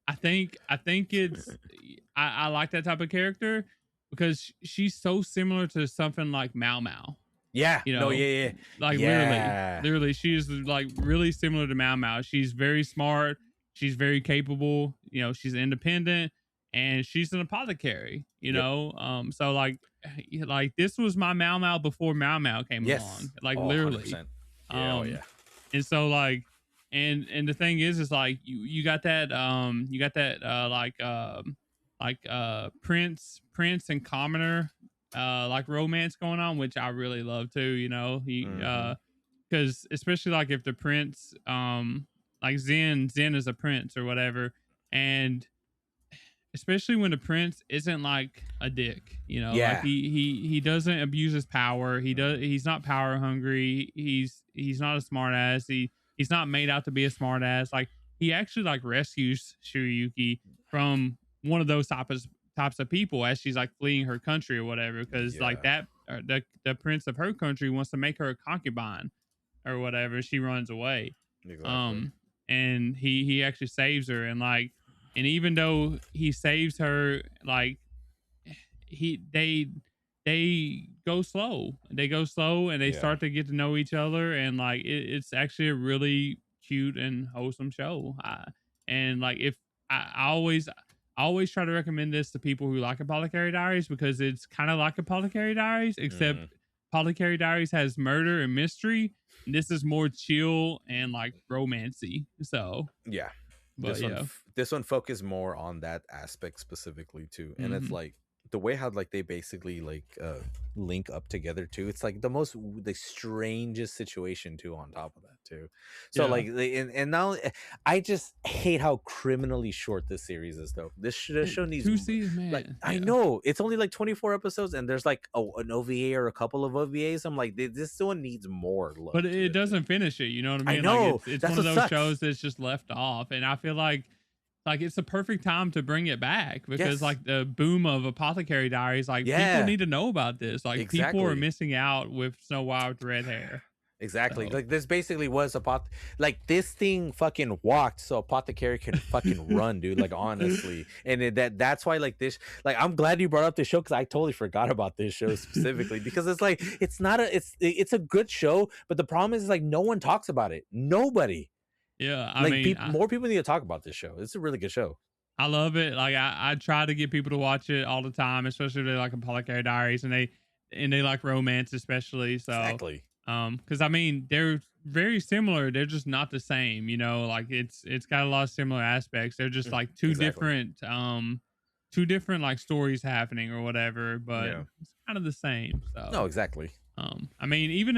I think it's I like that type of character because she's so similar to something like Mao Mao. Yeah. You No. know, Yeah. Yeah. like literally, Yeah. literally, she's like really similar to Mao Mao. She's very smart. She's very capable. She's independent, and she's an apothecary. Yep. So like this was my Mao Mao before Mao Mao came along. Yes. Like Oh, literally. 100%. Yeah. Oh Um, yeah. and so like, and the thing is like you got that Prince and Commoner like romance going on, which I really love too. He Hmm. because especially like if the prince like Zen is a prince or whatever, and especially when the prince isn't like a dick, like Yeah. he doesn't abuse his power. He's not power hungry. He's not a smart ass. He's not made out to be a smart ass. Like he actually like rescues Shiryuki from one of those types of people as she's like fleeing her country or whatever, because like Yeah. that the prince of her country wants to make her a concubine or whatever. She runs away. Exactly. um and he actually saves her, and like, and even though he saves her, like he they they go slow. They go slow and they Yeah. start to get to know each other, and like it's actually a really cute and wholesome show. And like if I always try to recommend this to people who like Apothecary Diaries because it's kind of like Apothecary Diaries, except Mm, Apothecary Diaries has murder and mystery. And this is more chill and like romancy. So, yeah. but yeah. This one focused more on that aspect specifically too, and it's Hmm. like the way how like they basically like link up together too. It's like the strangest situation too on top of that too. So Yeah. like and now I just hate how criminally short this series is though. This show needs 2 seasons, like, man. I Yeah. know it's only like 24 episodes and there's like an OVA or a couple of OVAs. I'm like, this one needs more love But to it it, dude. doesn't finish it, you know what I I mean? Like know it's that's one of what those sucks. shows that's just left off, and I feel like it's the perfect time to bring it back because Yes. like the boom of Apothecary Diaries, like people Yeah. need to know about this. Like people are Exactly. missing out with Snow White with red hair. Exactly. So Like this basically was like this thing fucking walked so apothecary can fucking run, dude. Like honestly, and that's why like this. Like I'm glad you brought up this show because I totally forgot about this show specifically because it's like it's not a it's a good show, but the problem is like no one talks about it. Nobody. yeah, I Like mean, more people need to talk about this show. It's a really good show. I love it. Like I try to get people to watch it all the time, especially if they like Apothecary Diaries and they like romance especially. So Exactly. because I mean they're very similar. They're just not the same, you know. Like it's got a lot of similar aspects. They're just like Exactly. two different like stories happening or whatever, but Yeah. it's kind of the same. No, So exactly. I mean, even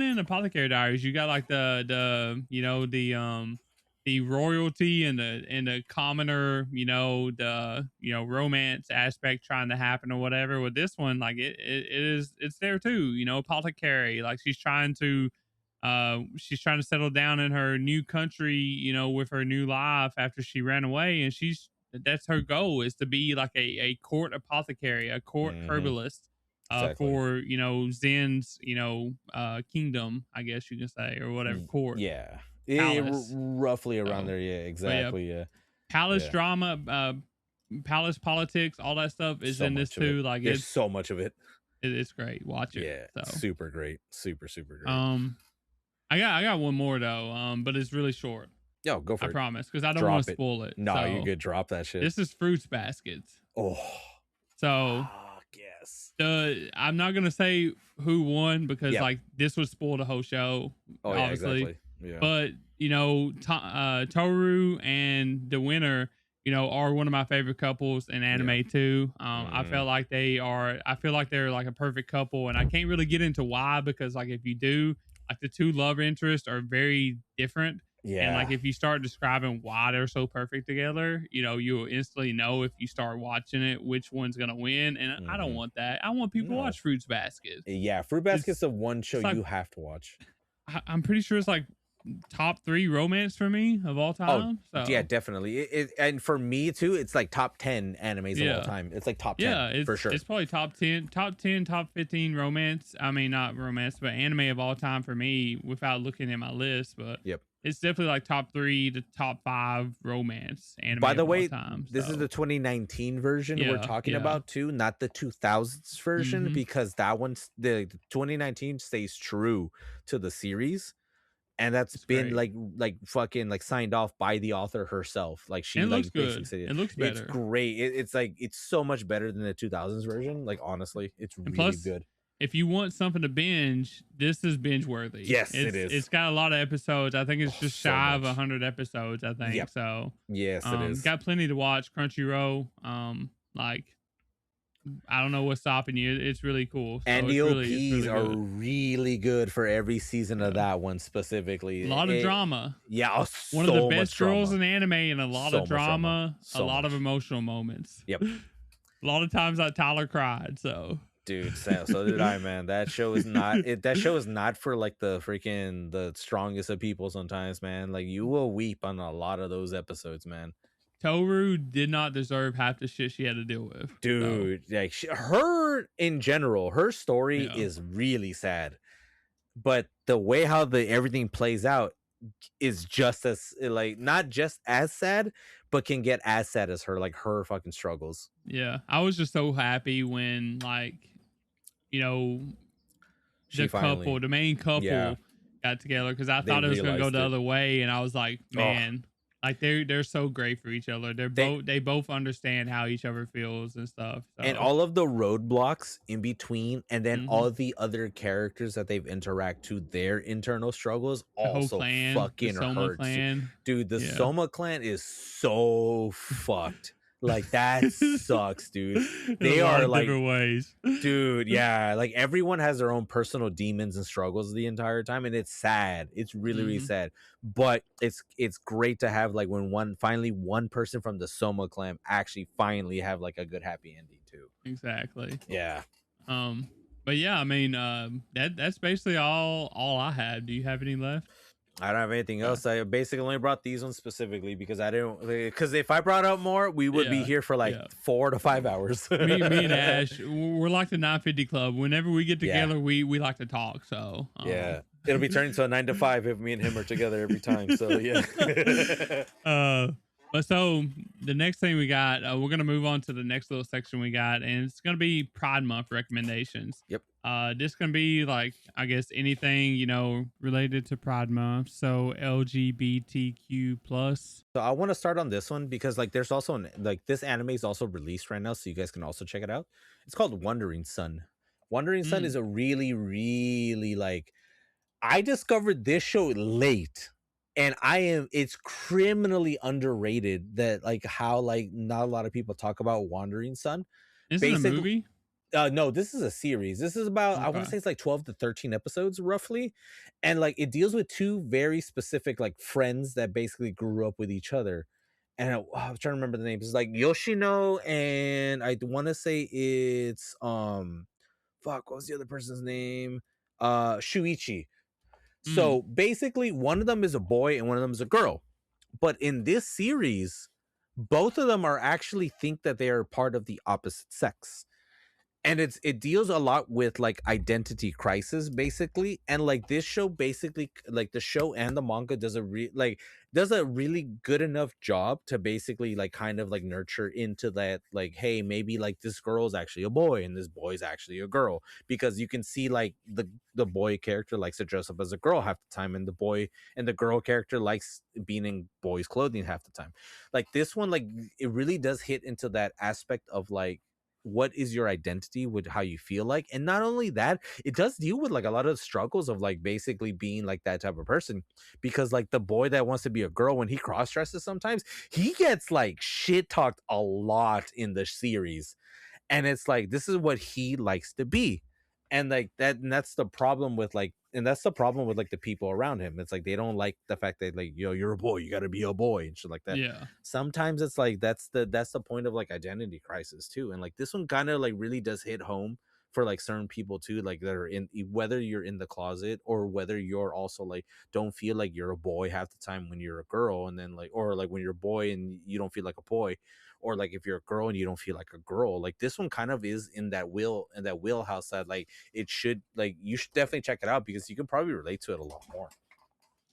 in Apothecary Diaries, you got like the royalty and the commoner, you know, the romance aspect trying to happen or whatever. With this one, like it's there too, you know, Apothecary, like she's trying to settle down in her new country, you know, with her new life after she ran away, and that's her goal is to be like a court apothecary, a court Hmm. herbalist Exactly. for Zen's kingdom, I guess you can say, or whatever court Yeah. palace. Roughly around So, there. Yeah. but yeah, Exactly. Yeah. palace Yeah. drama, palace politics, all that stuff is So in this much of it. too. Like There's so much of it. it's great. Watch it. Yeah. So Super great. Super great. um, I got one more though. But it's really short. Yo, go I for it. promise, because I don't want Drop to it. spoil it. No, you're So good. Drop that shit. this is Fruits Baskets. Oh. So Yes. I'm not gonna say who won because Yep. like this would spoil the whole show, Oh yeah, obviously. exactly. Yeah. But you know, Toru and the winner, you know, are one of my favorite couples in anime too. I felt like they are. I feel like they're like a perfect couple, and I can't really get into why because like if you do, like the two love interests are very different. And like Yeah. if you start describing why they're so perfect together, you know, you'll instantly know if you start watching it which one's gonna win. And I don't want that. I want people to No. watch Fruits Basket. Yeah, Fruit Basket's It's the one show it's like you have to watch. I'm pretty sure it's like top 3 romance for me of all Oh, time. yeah, So definitely. And for me too, it's like top 10 animes of all yeah. time. It's like top 10 Yeah, for sure. it's probably top 10, top 15 romance. I mean, not romance, but anime of all time for me without looking at my list. But Yep. it's definitely like top 3 to top 5 romance anime By the of all way, time. this is So the 2019 version we're yeah, talking yeah. about too, not the 2000s version, Hmm. because that one's the 2019 stays true to the series, and that's It's been great. like fucking like signed off by the author herself. Like And she it looks like basically good. said It looks it's better. great. It's like it's so much better than the 2000s version. Like honestly, it's And really plus, good. if you want something to binge, this is binge worthy. Yes, it is. It's got a lot of episodes. I think it's Oh, just so shy of much. 100 episodes, I think. Yep. So Yes, it is. got plenty to watch. Crunchyroll. Like I don't know what's stopping you. It's really cool. So And the it's OPs really are good. really good for every season of Yeah. that one specifically. A lot of drama. Yeah, oh, One of the so best much girls drama. in anime and a lot So of much drama. drama, a So lot of much. emotional moments. Yep. A lot of times that Tyler cried. So Dude, so did I, man. That show is not that show is not for like the freaking the strongest of people sometimes, man. Like you will weep on a lot of those episodes, man. Toru did not deserve half the shit she had to deal with. Dude, like her in general, her story Yeah. is really sad. But the way how the everything plays out is just as like not just as sad, but can get as sad as her, like her fucking struggles. Yeah, I was just so happy when like you know, She finally, the main yeah, couple got together, because I they thought it was gonna go realized the it. other way, and I was like, Oh, man, like they're so great for each other. they They both understand how each other feels and stuff. and So all of the roadblocks in between, and then mhm. all the other characters that they've interact to their internal struggles The whole also clan, the fucking Soma hurts. clan, Dude, the yeah. Soma clan is so fucked. Like that sucks, dude. In a They lot are of like, different ways. dude, yeah, like everyone has their own personal demons and struggles the entire time, and it's sad. It's really, really Mhm. sad. But it's great to have like when one person from the Soma clan actually finally have like a good happy ending too. Exactly. Yeah. Um, but yeah, I mean, that's basically all I had. Do you have any left? I don't have anything Okay. else. I basically only brought these ones specifically because I didn't. Because if I brought out more, we would be Yeah, here for like yeah. 4 to 5 hours. Me and Ash, we're like the 950 club. Whenever we get Yeah, together, we like to talk. So, yeah. It'll be turning to a 9 to 5 if me and him are together every time. So yeah. uh, but so the next thing we got, we're gonna move on to the next little section we got, and it's gonna be Pride Month recommendations. Yep. This can be like, I guess, anything related to Pride Month. So LGBTQ plus. So I want to start on this one because like there's also like this anime is also released right now, so you guys can also check it out. It's called Wandering Sun. Wandering Sun Mm, is a really, really like I discovered this show late, and it's criminally underrated that like how like not a lot of people talk about Wandering Sun. is it a Basically, movie? no, this is a series. This is about I want to Okay. say it's like 12 to 13 episodes roughly, and like it deals with two very specific like friends that basically grew up with each other. And I'm trying to remember the names. It's like Yoshino, and I want to say it's fuck, what was the other person's name? Shuichi. Mm, So basically, one of them is a boy and one of them is a girl. But in this series, both of them are actually think that they are part of the opposite sex, and it deals a lot with like identity crisis basically, and like this show basically like the show and the manga does a really good enough job to basically like kind of like nurture into that like, hey, maybe like this girl is actually a boy and this boy is actually a girl, because you can see like the boy character likes to dress up as a girl half the time, and the girl character likes being in boys clothing half the time. Like this one, like it really does hit into that aspect of like what is your identity with how you feel like, and not only that, it does deal with like a lot of struggles of like basically being like that type of person, because like the boy that wants to be a girl, when he cross dresses sometimes he gets like shit talked a lot in the series, and it's like this is what he likes to be, and like that, and that's the problem with like, and that's the problem with like the people around him. It's like they don't like the fact that like, yo, you're a boy, you got to be a boy and shit like that. yeah. Sometimes it's like that's the point of like identity crisis too, and like this one kind of like really does hit home for like certain people too, like that are in, whether you're in the closet or whether you're also like don't feel like you're a boy half the time when you're a girl, and then like, or like when you're a boy and you don't feel like a boy, or like if you're a girl and you don't feel like a girl. Like this one kind of is in that wheelhouse that like it should, like you should definitely check it out because you can probably relate to it a lot more.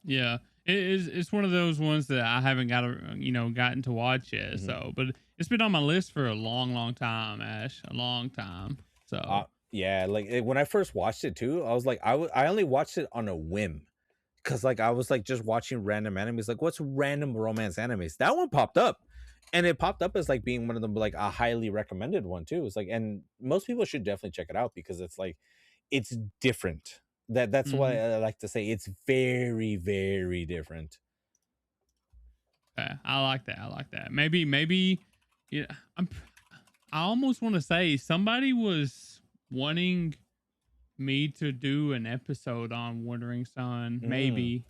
Yeah, it's one of those ones that I haven't gotten to watch yet. Mhm. So, but it's been on my list for a long time, Ash, a long time. So, Yeah, like when I first watched it too, I was like, I only watched it on a whim because like I was like just watching random animes, like what's random romance animes. That one popped up, and it popped up as like being one of them, like a highly recommended one too. It's like, and most people should definitely check it out because it's like it's different. That's what mhm. I like to say. It's very, very different. Okay, I like that. I like that. Maybe, yeah. I almost want to say somebody was wanting me to do an episode on Wuthering Sun. Mm. Maybe,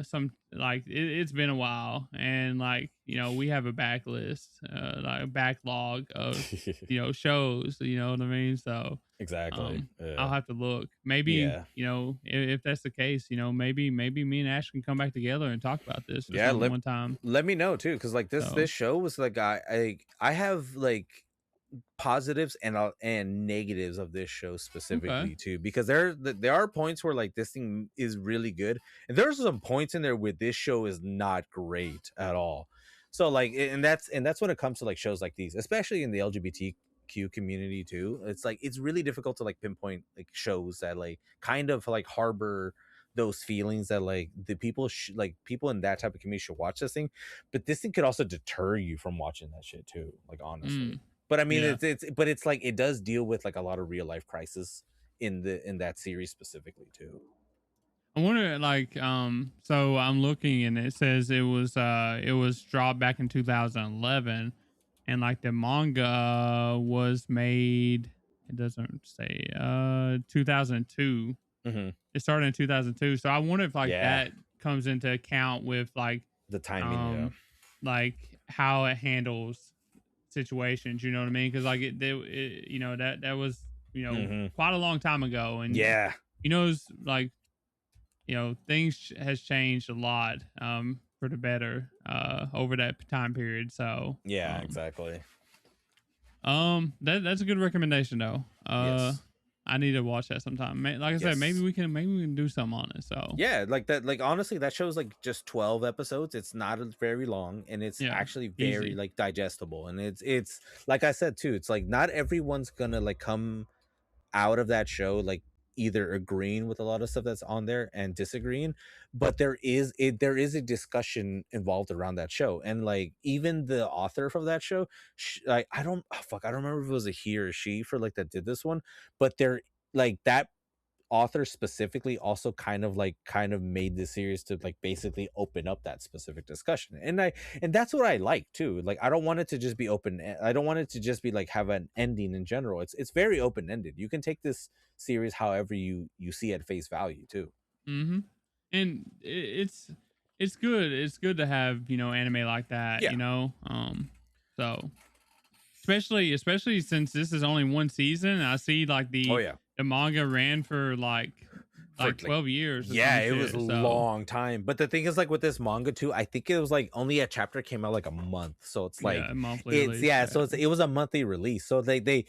some like it's been a while, and like we have a backlist, like a backlog of shows. You know what I mean? So Exactly. I'll Yeah. have to look. Maybe Yeah. if that's the case, maybe me and Ash can come back together and talk about this or Yeah. something one time. Let me know too, because like this So show was like I have like positives and negatives of this show okay. specifically too, because there are points where like this thing is really good, and there's some points in there where this show is not great at all. So like, and that's when it comes to like shows like these, especially in the LGBT Q community too. It's like it's really difficult to like pinpoint like shows that like kind of like harbor those feelings that like the people like people in that type of community should watch this thing, but this thing could also deter you from watching that shit too, like honestly. But I mean, Yeah. it's like it does deal with like a lot of real life crisis in that series specifically too. I wonder, like, so I'm looking and it says it was dropped back in 2011, and like the manga was made. It doesn't say 2002. Mm-hmm. It started in 2002, so I wonder if like Yeah, that comes into account with the timing. Yeah. um like how it handles situations. You know what I mean? Because like you know that was Mm-hmm. quite a long time ago, and Yeah. it's like things has changed a lot for the better over that time period. So Yeah, exactly. that's a good recommendation though. Yes. I need to watch that sometime. Like I said, Yes. maybe we can do something on it. So Yeah, like that, like honestly that show's like just 12 episodes. It's not very long, and it's yeah, actually very easy. like digestible, and it's like I said too, it's like not everyone's gonna like come out of that show like either agreeing with a lot of stuff that's on there and disagreeing, but there is a discussion involved around that show. And like even the author of that show, like I don't, oh, fuck, I don't remember if it was a he or she for like that did this one, but they're like that author specifically also kind of made this series to like basically open up that specific discussion. And that's what I like too. Like I don't want it to just be I don't want it to just be like have an ending in general. It's very open ended. You can take this series however you see at face value too. Mm-hmm. And it's good. It's good to have anime like that. Yeah. So especially since this is only one season. I see like Oh the yeah. the manga ran for like For like 12 years or yeah, some it was shit. a So long time. But the thing is like with this manga too, I think it was like only a chapter came out like a month. So it's like yeah, monthly it's release. yeah, Yeah. so it was a monthly release. So they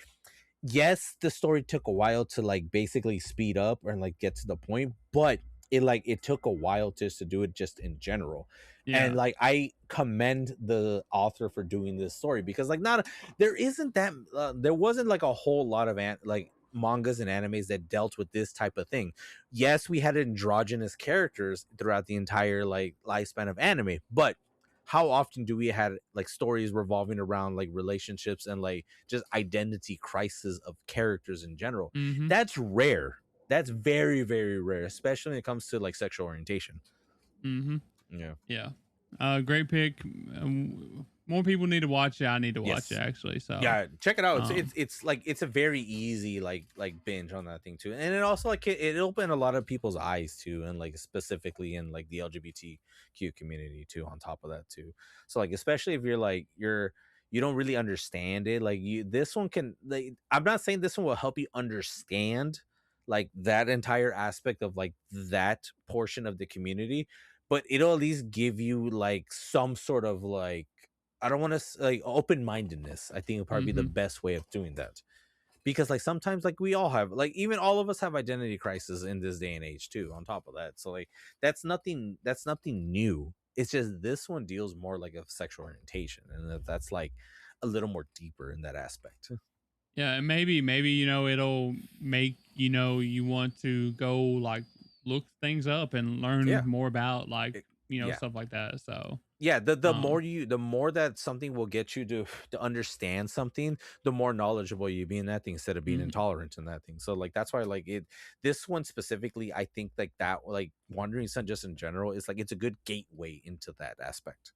yes, the story took a while to like basically speed up and like get to the point, but it took a while just to do it just in general. And Yeah. like I commend the author for doing this story, because like not there isn't that there wasn't like a whole lot of like mangas and animes that dealt with this type of thing. Yes, we had androgynous characters throughout the entire like lifespan of anime, but how often do we had like stories revolving around like relationships and like just identity crisis of characters in general? Mm-hmm. That's rare. That's very very rare, especially when it comes to like sexual orientation. Mm-hmm. Yeah. Yeah. Great pick. More people need to watch it. I need to watch it Yes. actually. So Yeah, check it out. um, It's like it's a very easy like binge on that thing too, and it also like it opened a lot of people's eyes too, and like specifically in like the LGBTQ community too. On top of that too, so like especially if you don't really understand it, like this one can like I'm not saying this one will help you understand like that entire aspect of like that portion of the community, but it'll at least give you like some sort of like I don't want to like open mindedness. I think would probably be the mm-hmm. best way of doing that, because like sometimes like we all have like even all of us have identity crisis in this day and age too. On top of that, so like that's nothing new. It's just this one deals more like of sexual orientation, and that's like a little more deeper in that aspect. Yeah, and maybe it'll make you want to go like look things up and learn Yeah. more about like Yeah. stuff like that. So Yeah, um the more that something will get you to understand something, the more knowledgeable you be in that thing instead of being mhm. intolerant in that thing. So like that's why like it this one specifically, I think like that like Wandering Sun just in general is like it's a good gateway into that aspect.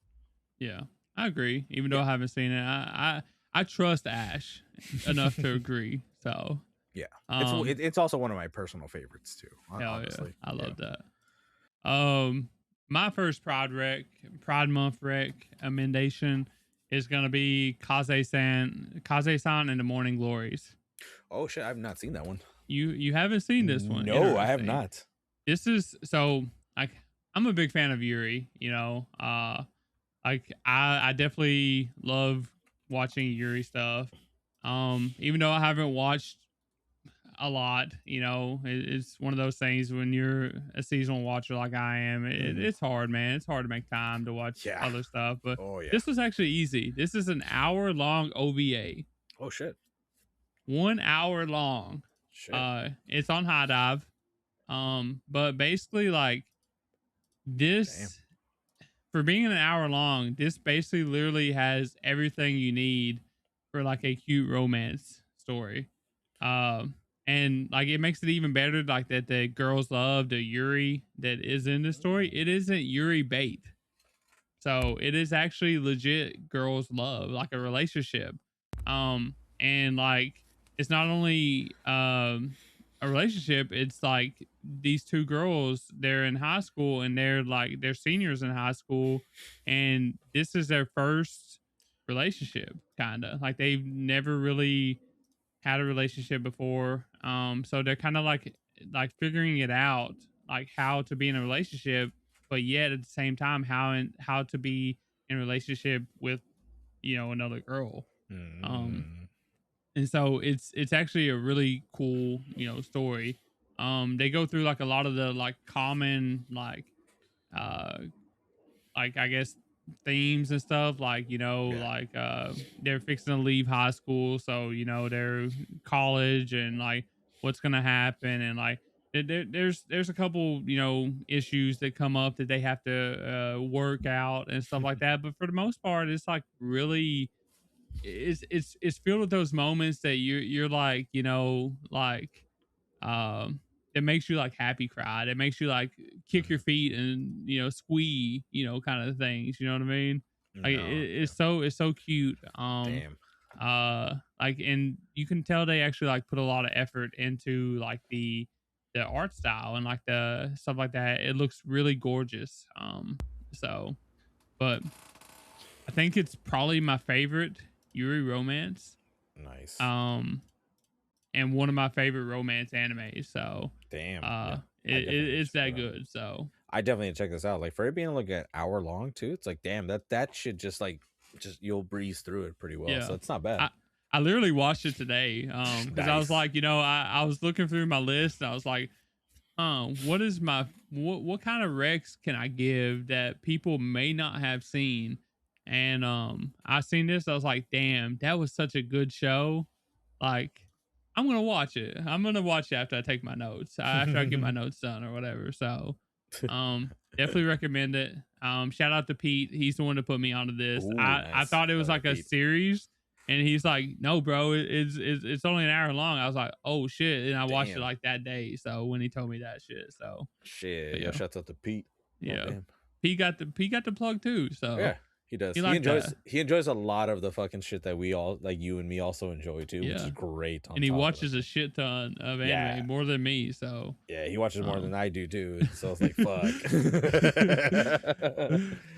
Yeah, I agree. Even though Yeah. I haven't seen it, I trust Ash enough to agree. So Yeah. um It's also one of my personal favorites too, hell yeah, honestly. I Yeah. love that. My first Pride Month recommendation is gonna be Kaze-san and the Morning Glories. Oh shit, I've not seen that one. You haven't seen this one? No, I have Interesting. not. This is so like I'm a big fan of Yuri. Like I definitely love watching Yuri stuff. Even though I haven't watched a lot, it's one of those things when you're a seasonal watcher like I am. It's hard, man. It's hard to make time to watch Yeah. other stuff. But Oh yeah. this was actually easy. This is an hour long OVA. Oh shit. 1 hour long. Shit. It's on High Dive. But basically, like Damn. this, for being an hour long, this basically literally has everything you need for like a cute romance story. Um, and like it makes it even better, like that the girls love the Yuri that is in the story. It isn't Yuri bait. So it is actually legit girls love, like a relationship. And like it's not only a relationship, it's like these two girls, they're in high school and they're seniors in high school, and this is their first relationship, kinda. Like they've never really had a relationship before. So they're kind of like figuring it out, like how to be in a relationship, but yet at the same time how to be in a relationship with another girl. Um, Mm. and so it's actually a really cool story. They go through like a lot of the like common uh like I guess themes and stuff like Yeah. like they're fixing to leave high school, so they're college and like what's gonna happen, and like there's a couple issues that come up that they have to work out and stuff like that, but for the most part it's like really it's filled with those moments that you're like like it makes you like happy cry. It makes you like kick your feet and squee, kind of things. You know what I mean? Like No. Yeah. it's so cute. Damn. Like and you can tell they actually like put a lot of effort into like the art style and like the stuff like that. It looks really gorgeous. So but I think it's probably my favorite Yuri romance. Nice. Um and one of my favorite romance animes. So Damn. Yeah. I definitely need to it's check that that out. good. So I definitely need to check this out. Like for it being like an hour long too, it's like damn that should just like just you'll breeze through it pretty well. yeah, So it's not bad. I literally watched it today. Because I was Nice. like, I was looking through my list. And I was like, what is my what kind of Rex can I give that people may not have seen? And I seen this. I was like, damn, that was such a good show. Like, I'm gonna watch it. I'm gonna watch it after I take my notes. After I get my notes done or whatever. So, definitely recommend it. Shout out to Pete. He's the one that put me onto this. Ooh, I nice. thought it was Shout out like a Pete. series, and he's like, "No, bro, it's only an hour long." I was like, "Oh shit!" And I watched it Damn. like that day. So when he told me that shit, so Shit. but Yo, yeah, shouts out to Pete. Oh yeah, damn. Pete got the plug too. So Yeah, he does. he He liked enjoys that. he enjoys a lot of the fucking shit that we all like you and me also enjoy too, which is Yeah, great on and he top of watches a it. shit ton of Yeah. anime more than me. So Yeah, he watches more than um, I do too. So it's like fuck.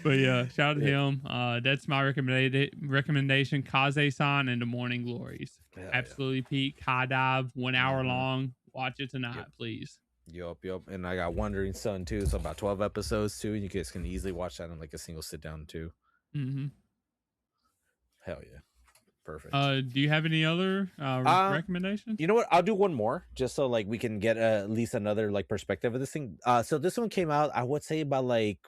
but yeah, shout out to Yeah. him. That's my recommendation. Kaze-san and the Morning Glories. Hell yeah. Absolutely peak. High dive, 1 hour Mhm. long. Watch it tonight, Yep. please. Yup. And I got Wandering Sun too, so about 12 episodes too. You guys can easily watch that in like a single sit down too. Mm-hmm. Hell yeah. Perfect. Do you have any other recommendations? You know what? I'll do one more just so like we can get at least another like perspective of this thing. So this one came out, I would say about like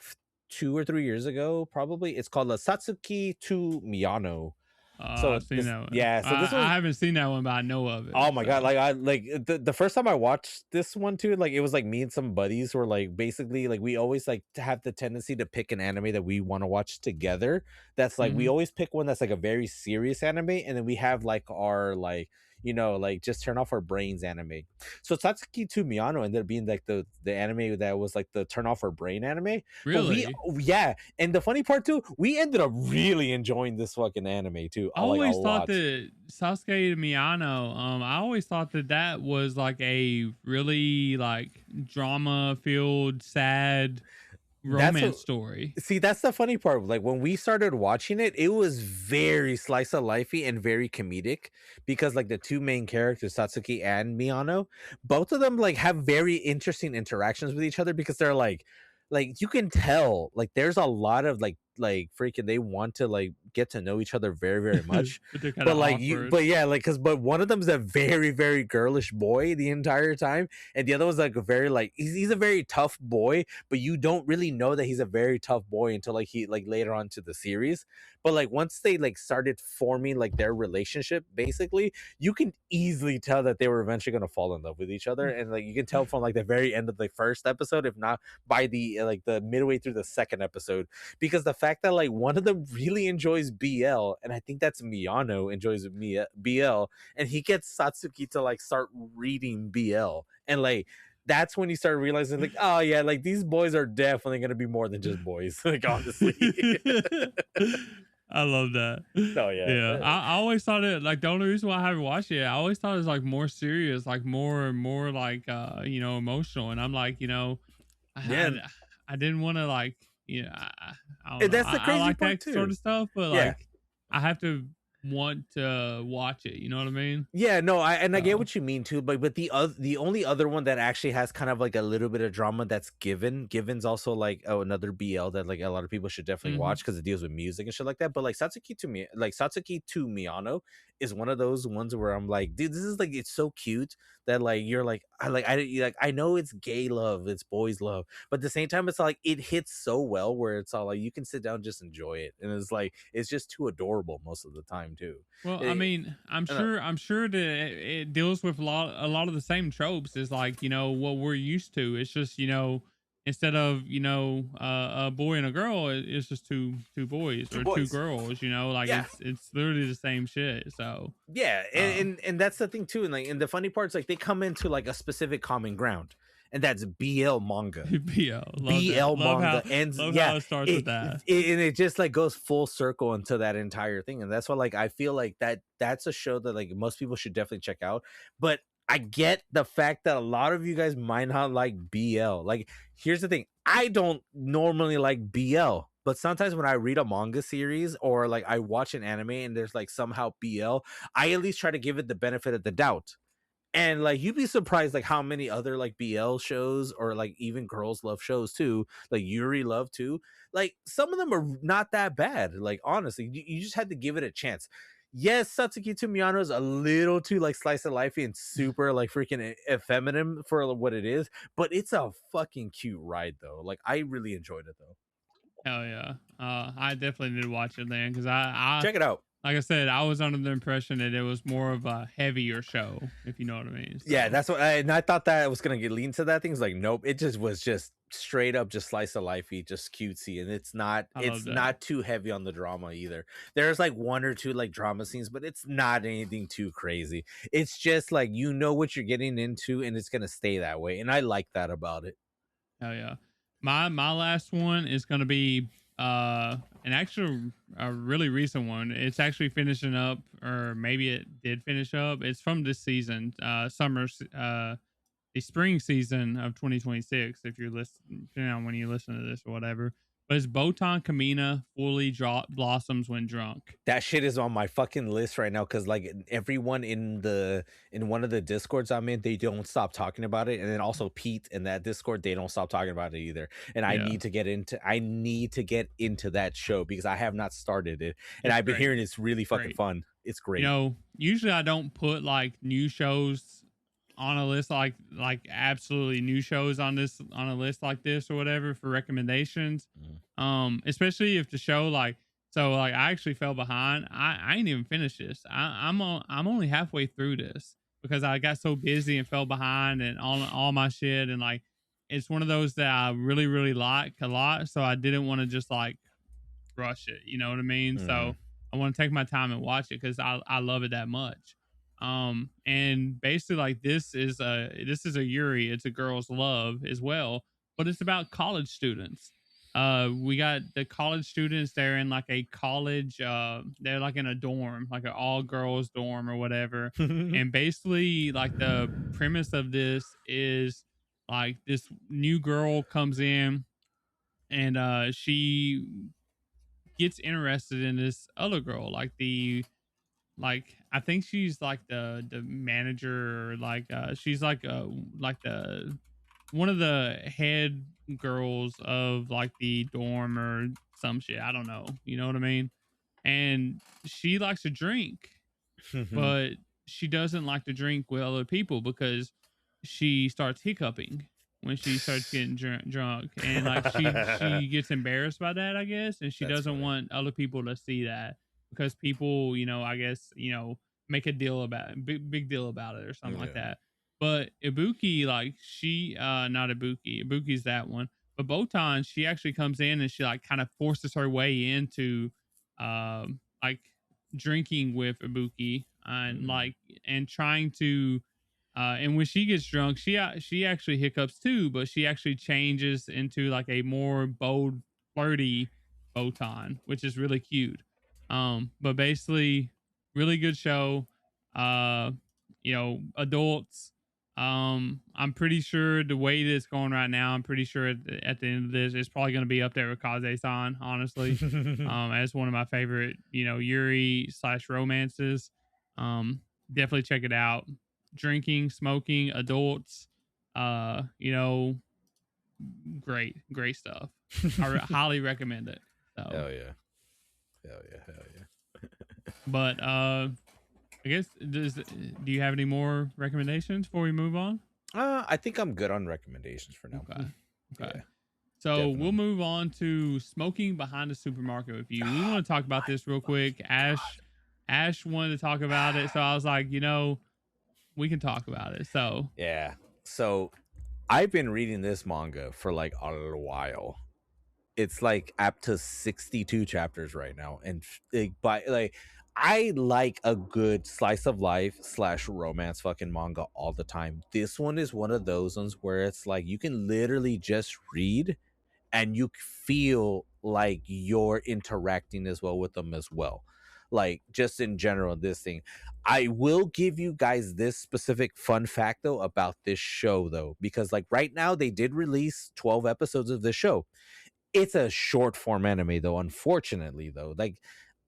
2 or 3 years ago, probably. It's called Satsuki to Miyano. So I've seen this, that one. yeah. So this was I haven't seen that one, but I know of it. oh my god, So. like I like the first time I watched this one too, like it was like me and some buddies who were like basically like we always like to have the tendency to pick an anime that we want to watch together. That's like we Mhm. always pick one that's like a very serious anime, and then we have like our like like just turn off our brains anime. So Satsuki to Miyano ended up being like the anime that was like the turn off our brain anime. But Really? yeah, and the funny part too, we ended up really enjoying this fucking anime too. I Like a always thought lot. that Sasuke to Miyano, I always thought that was like a really like drama filled, sad romance story. See, that's the funny part. Like when we started watching it, it was very slice of lifey and very comedic because like the two main characters, Satsuki and Miyano, both of them like have very interesting interactions with each other because they're like you can tell like there's a lot of like like freaking they want to like get to know each other very very much, But they're kind but of like you awkward. but yeah, like because but one of them is a very very girlish boy the entire time, and the other one's like a very like he's a very tough boy, but you don't really know that he's a very tough boy until like he like later on to the series. But like once they like started forming like their relationship, basically you can easily tell that they were eventually going to fall in love with each other, and like you can tell from like the very end of the first episode, if not by the like the midway through the second episode, because the fact that like one of them really enjoys BL, and I think that's Miyano enjoys BL, and he gets Satsuki to like start reading BL, and like that's when you start realizing like, oh yeah, like these boys are definitely gonna be more than just boys. Like honestly. I love that. Oh yeah. Yeah, I always thought it like the only reason why I haven't watched it, I always thought it was like more serious, like more like emotional, and I'm like, I Yeah. I, I didn't want to like I don't And know, that's the I crazy like part that sort too. of stuff, but Yeah. like I have to want to watch it. You know what I mean? Yeah, no, I get So what you mean too, but the only other one that actually has kind of like a little bit of drama that's Given. Given's also like another BL that like a lot of people should definitely hmm watch because it deals with music and shit like that. But like Satsuki to Miyano is one of those ones where I'm like, dude, this is like it's so cute that like you're like I know it's gay love, it's boys love, but at the same time it's like it hits so well where it's all like you can sit down and just enjoy it, and it's like it's just too adorable most of the time too. Well, I It, mean, I don't I'm sure that it deals with a lot of the same tropes as like what we're used to. It's just instead of a boy and a girl, it's just two boys Two or two boys. girls. Like Yeah. it's literally the same shit. So, Yeah, uh, and that's the thing too, and like and the funny part is like they come into like a specific common ground, and that's BL manga. yeah, love that. BL manga ends, Love yeah, how it starts with that. and it just like goes full circle into that entire thing, and that's why like I feel like that's a show that like most people should definitely check out. But I get the fact that a lot of you guys might not like BL. Like, here's the thing: I don't normally like BL, but sometimes when I read a manga series or like I watch an anime and there's like somehow BL, I at least try to give it the benefit of the doubt. And like you'd be surprised like how many other like BL shows or like even girls love shows too, like Yuri love too. Like some of them are not that bad. Like honestly, you just had to give it a chance. Yes, Satsuki to Miyano is a little too like slice of lifey and super like freaking effeminate for what it is, but it's a fucking cute ride though. Like I really enjoyed it though. Hell yeah. I definitely need to watch it then because I Check it out. like I said, I was under the impression that it was more of a heavier show, if you know what I mean. Yeah, So that's what and I thought that I was gonna get lean to that thing. It's like, nope, it just was just straight up just slice of lifey, just cutesy, and I it's love that. not too heavy on the drama either. There's like one or two like drama scenes, but it's not anything too crazy. It's just like you know what you're getting into, and it's gonna stay that way. And I like that about it. Hell yeah. My last one is gonna be an actual a really recent one. It's actually finishing up, or maybe it did finish up. It's from this season, the spring season of 2026. If you're listening, depending on when you listen to this or whatever. But it's Botan Kamina fully blossoms when drunk. That shit is on my fucking list right now because like everyone in one of the discords I'm in, they don't stop talking about it, and then also Pete in that discord, they don't stop talking about it either. And Yeah, I need to get into that show because I have not started it, and it's I've been great. hearing it's really It's fucking great. fun. It's great. Usually I don't put like new shows on a list like absolutely new shows on a list like this or whatever for recommendations. Mm. Especially if the show like I actually fell behind. I ain't even finished this. I'm only halfway through this because I got so busy and fell behind and all my shit, and like it's one of those that I really really like a lot, so I didn't want to just like rush it. You know what I mean? Mhm. So I want to take my time and watch it because I love it that much. And basically like this is a Yuri. It's a girl's love as well, but it's about college students. We got the college students. They're in like a college. They're like in a dorm, like an all girls dorm or whatever. And basically, like the premise of this is like this new girl comes in and she gets interested in this other girl, like I think she's like the manager, or like she's like the one of the head girls of like the dorm or some shit. I don't know. You know what I mean? And she likes to drink, but she doesn't like to drink with other people because she starts hiccuping when she starts getting drunk, and like she gets embarrassed by that, I guess, and she That's doesn't funny. want other people to see that because people, I guess, make a deal about it, big deal about it or something like Yeah. that. But Ibuki, like she, not Ibuki's that one, but Botan, she actually comes in and she like kind of forces her way into, like drinking with Ibuki and Mm. like and trying to and when she gets drunk, she actually hiccups too, but she actually changes into like a more bold, flirty Botan, which is really cute. But basically, really good show. Uh, adults. I'm pretty sure the way that it's going right now, I'm pretty sure at the end of this, it's probably going to be up there with Kaze-san, honestly. As one of my favorite, Yuri slash romances. Um, Definitely check it out. Drinking, smoking, adults, uh, you know, great stuff. Highly recommend it. So, Hell yeah. Hell yeah. Hell yeah. but I guess do you have any more recommendations before we move on? I think I'm good on recommendations for now. Okay. Okay. Yeah, So we'll definitely. move on to smoking behind the supermarket with you. We Oh want to talk about my this real quick. fucking Ash wanted to talk about it, so I was like, we can talk about it. So Yeah. So I've been reading this manga for like a while. It's like up to 62 chapters right now. And like I like a good slice of life slash romance fucking manga all the time. This one is one of those ones where it's like you can literally just read and you feel like you're interacting as well with them as well. Like just in general, this thing. I will give you guys this specific fun fact though about this show though, because like right now they did release 12 episodes of this show. It's a short form anime though, unfortunately though. Like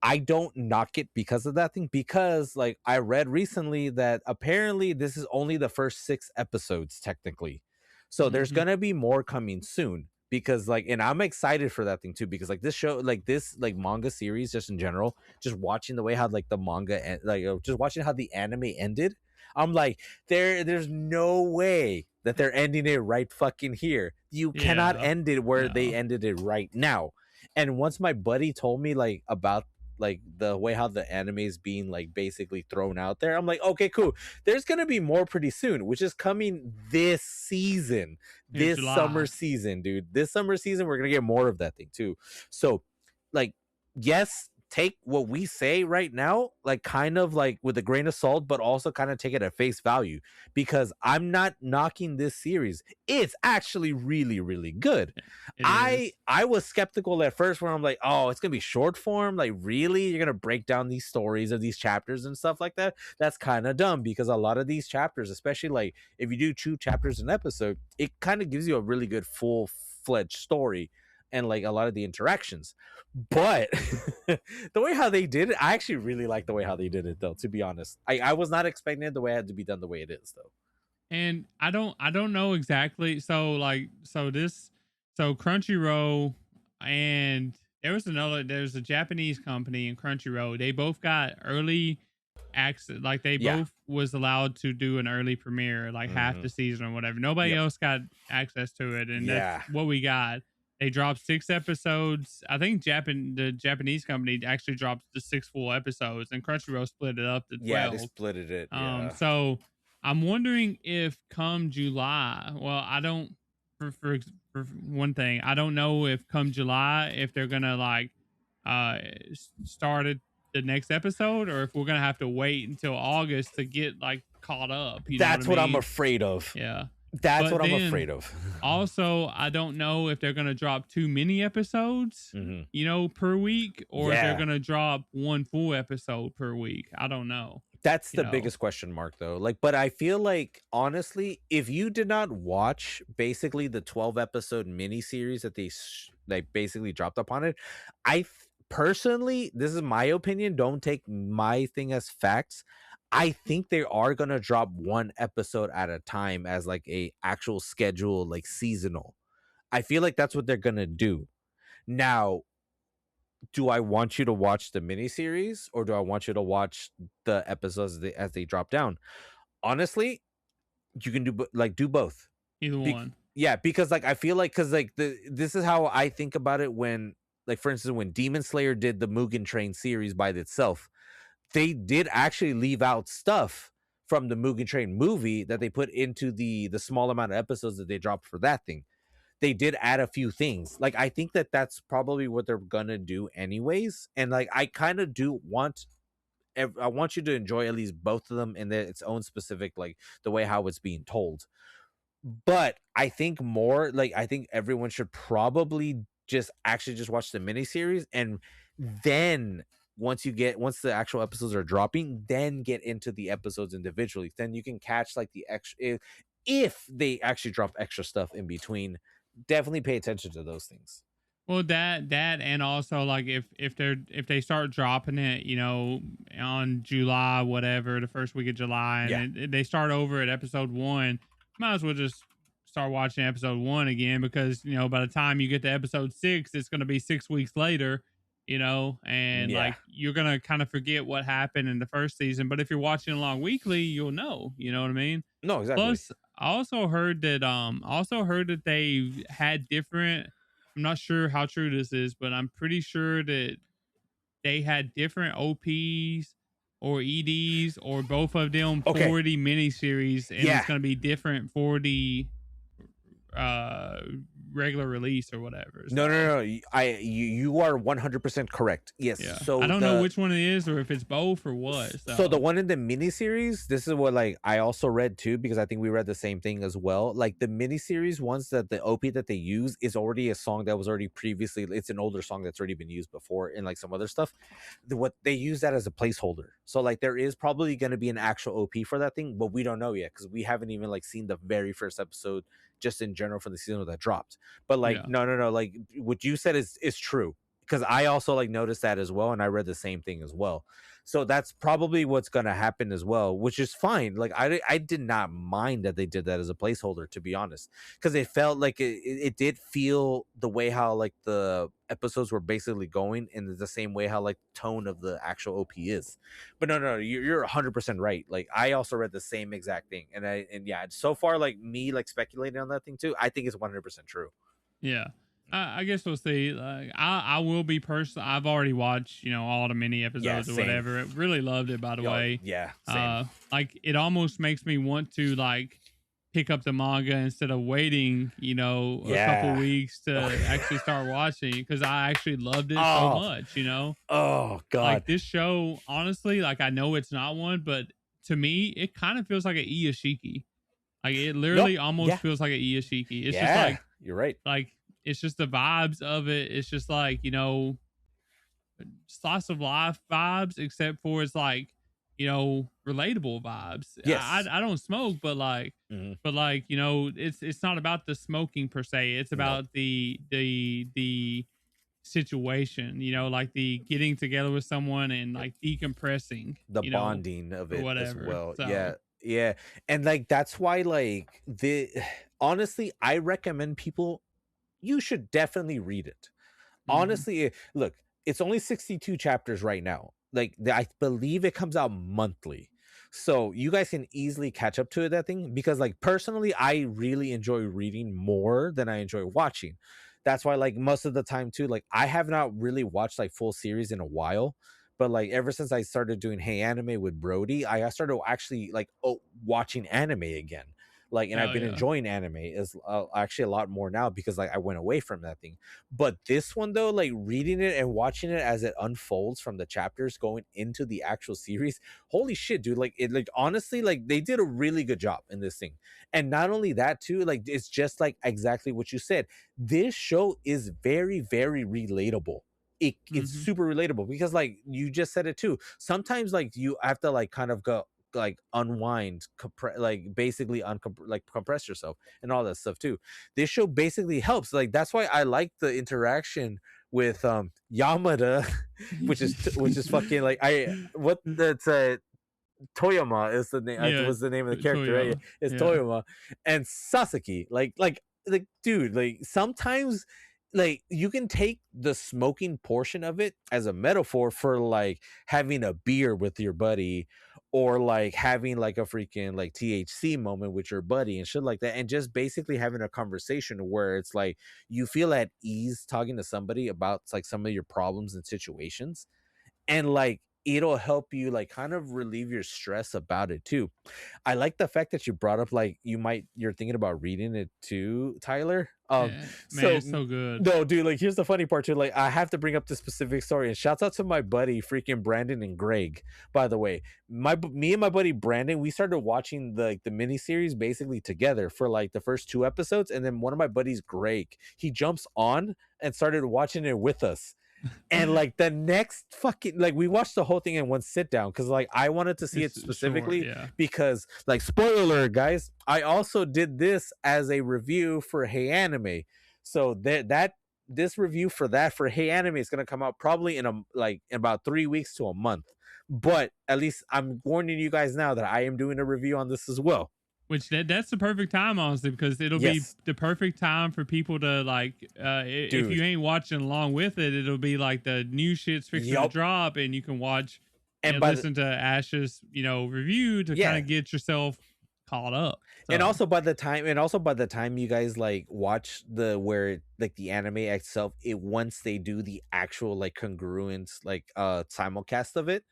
I don't knock it because of that thing, because like I read recently that apparently this is only the first 6 episodes technically. So there's mhm. gonna be more coming soon, because like, and I'm excited for that thing too, because like this show, like this like manga series just in general, just watching the way how like the manga just watching how the anime ended, I'm like, there's no way that they're ending it right fucking here. You cannot Yeah. end it where they No. ended it right now. And once my buddy told me like about like the way how the anime is being like basically thrown out there, I'm like, okay, cool. There's gonna be more pretty soon, which is coming this season, In this summer July. season, dude. This summer season, we're gonna get more of that thing too. So, like, yes, take what we say right now, like kind of like with a grain of salt, but also kind of take it at face value, because I'm not knocking this series. It's actually really, really good. It I is. I was skeptical at first where I'm like, oh, it's gonna be short form. Like, really? You're gonna break down these stories of these chapters and stuff like that? That's kind of dumb, because a lot of these chapters, especially like if you do 2 chapters an episode, it kind of gives you a really good full-fledged story and like a lot of the interactions. But the way how they did it, I actually really like the way how they did it though, to be honest. I was not expecting it the way it had to be done the way it is though. And I don't know exactly. So like so Crunchyroll and there's a Japanese company in Crunchyroll. They both got early access, like they Yeah. both was allowed to do an early premiere, like half Mm-hmm. the season or whatever. Nobody Yep. else got access to it, and that's Yeah. what we got. They dropped 6 episodes. I think the Japanese company actually dropped the 6 full episodes, and Crunchyroll split it up to Yeah, they 12. splitted it. Yeah. So I'm wondering if come July, well, I don't for one thing, I don't know if come July if they're gonna like uh start the next episode, or if we're gonna have to wait until August to get like caught up. You know what I That's what I'm mean? afraid of. Yeah. That's But what I'm then afraid of. also, I don't know if they're gonna drop too many episodes, Hmm. per week, or if they're Yeah. gonna drop one full episode per week. I don't know. That's You the know. biggest question mark though. Like, but I feel like honestly, if you did not watch basically the 12 episode miniseries that they basically dropped upon it, personally, this is my opinion. Don't take my thing as facts. I think they are gonna drop one episode at a time as like a actual schedule, like seasonal. I feel like that's what they're gonna do. Now, do I want you to watch the miniseries or do I want you to watch the episodes as they drop down? Honestly, you can do both. Either one. Yeah, because like I feel like because like this is how I think about it when, like, for instance, when Demon Slayer did the Mugen Train series by itself, they did actually leave out stuff from the Mugen Train movie that they put into the small amount of episodes that they dropped for that thing. They did add a few things. Like I think that that's probably what they're gonna do anyways. And like I kind of do want I want you to enjoy at least both of them in its own specific, like the way how it's being told. But I think more like I think everyone should probably just actually just watch the miniseries, and then once the actual episodes are dropping, then get into the episodes individually. Then you can catch like the extra if they actually drop extra stuff in between. Definitely pay attention to those things. Well, that and also like if they start dropping it, on July whatever, the first week of July, Yeah. and they start over at episode 1, might as well just start watching episode 1 again, because by the time you get to episode 6, it's going to be 6 weeks later, and Yeah. like you're going to kind of forget what happened in the first season. But if you're watching along weekly, you'll know. You know what I mean? No, exactly. Plus, I also heard that they had different. I'm not sure how true this is, but I'm pretty sure that they had different OPs or EDs or both of them Okay. for the miniseries, and Yeah. it's going to be different for the uh regular release or whatever. No. You are 100% correct. Yes. Yeah. So I don't know which one it is or if it's both or what. So the one in the miniseries, this is what like I also read too, because I think we read the same thing as well. Like the miniseries ones, that the OP that they use is already a song that was already previously. It's an older song that's already been used before in like some other stuff. What they use that as a placeholder. So like there is probably going to be an actual OP for that thing, but we don't know yet because we haven't even like seen the very first episode just in general for the season that dropped. But like no, like what you said is true, because I also like noticed that as well, and I read the same thing as well. So that's probably what's going to happen as well, which is fine. Like I did not mind that they did that as a placeholder, to be honest, because it felt like it did feel the way how like the episodes were basically going in the same way how like tone of the actual OP is. But no, you're 100% right. Like I also read the same exact thing, and yeah, so far like me like speculating on that thing too, I think it's 100% true. Yeah. I guess we'll see. Like, I will be personal. I've already watched, all the mini episodes or whatever. Really loved it, by the way. Yeah. Same. Like it almost makes me want to like pick up the manga instead of waiting, a couple weeks to actually start watching, because I actually loved it so much. Oh God. Like this show, honestly, like I know it's not one, but to me, it kind of feels like an Iyashiki. Like it literally almost feels like an Iyashiki. It's just like you're right. Like it's just the vibes of it. It's just like, slice of life vibes, except for it's like, relatable vibes. Yes. I don't smoke, but like, it's not about the smoking per se. It's about the situation, like the getting together with someone and like decompressing, the bonding of it whatever. as well. So, yeah. And like that's why like honestly, I recommend people, you should definitely read it. Honestly, look, it's only 62 chapters right now. Like I believe it comes out monthly. So you guys can easily catch up to that thing, because like personally, I really enjoy reading more than I enjoy watching. That's why like most of the time too, like I have not really watched like full series in a while. But like ever since I started doing Hey Anime with Brody, I started actually like watching anime again. Like, and I've been enjoying anime is actually a lot more now, because like I went away from that thing. But this one though, like reading it and watching it as it unfolds from the chapters going into the actual series, holy shit, dude! Like it, like honestly, like they did a really good job in this thing. And not only that too, like it's just like exactly what you said. This show is very, very relatable. It's super relatable, because like you just said it too. Sometimes like you have to like kind of go like unwind, like basically like compress yourself and all that stuff too. This show basically helps. Like that's why I like the interaction with Yamada, which is fucking like Toyama is the name. Yeah, Was the name of the character, right? Toyota. It's Yeah, Toyama and Sasaki. Like, dude. Like sometimes, like you can take the smoking portion of it as a metaphor for like having a beer with your buddy, or like having like a freaking like THC moment with your buddy and shit like that, and just basically having a conversation where it's like you feel at ease talking to somebody about like some of your problems and situations, and like it'll help you like kind of relieve your stress about it too. I like the fact that you brought up like you're thinking about reading it too, Tyler. yeah, man, So it's so good. no, dude, like here's the funny part too. Like I have to bring up this specific story, and shouts out to my buddy freaking Brandon and Greg. By the way, me and my buddy Brandon, we started watching the miniseries basically together for like the first 2 episodes, and then one of my buddies, Greg, he jumps on and started watching it with us. And like the next fucking like we watched the whole thing in one sit down because like I wanted to see it It's short, specifically yeah. because like spoiler alert, guys, I also did this as a review for Hey Anime. So that this review for Hey Anime is gonna come out probably in about 3 weeks to a month. But at least I'm warning you guys now that I am doing a review on this as well. Which that's the perfect time, honestly, because it'll be Yes, the perfect time for people to like. If you dude. ain't watching along with it, it'll be like the new shit's fixing to Yup. drop, and you can watch And and by the listen to Ash's, review to kind yeah, of get yourself caught up. and So, also by the time you guys like watch like the anime itself, it once they do the actual like congruent like simulcast of it,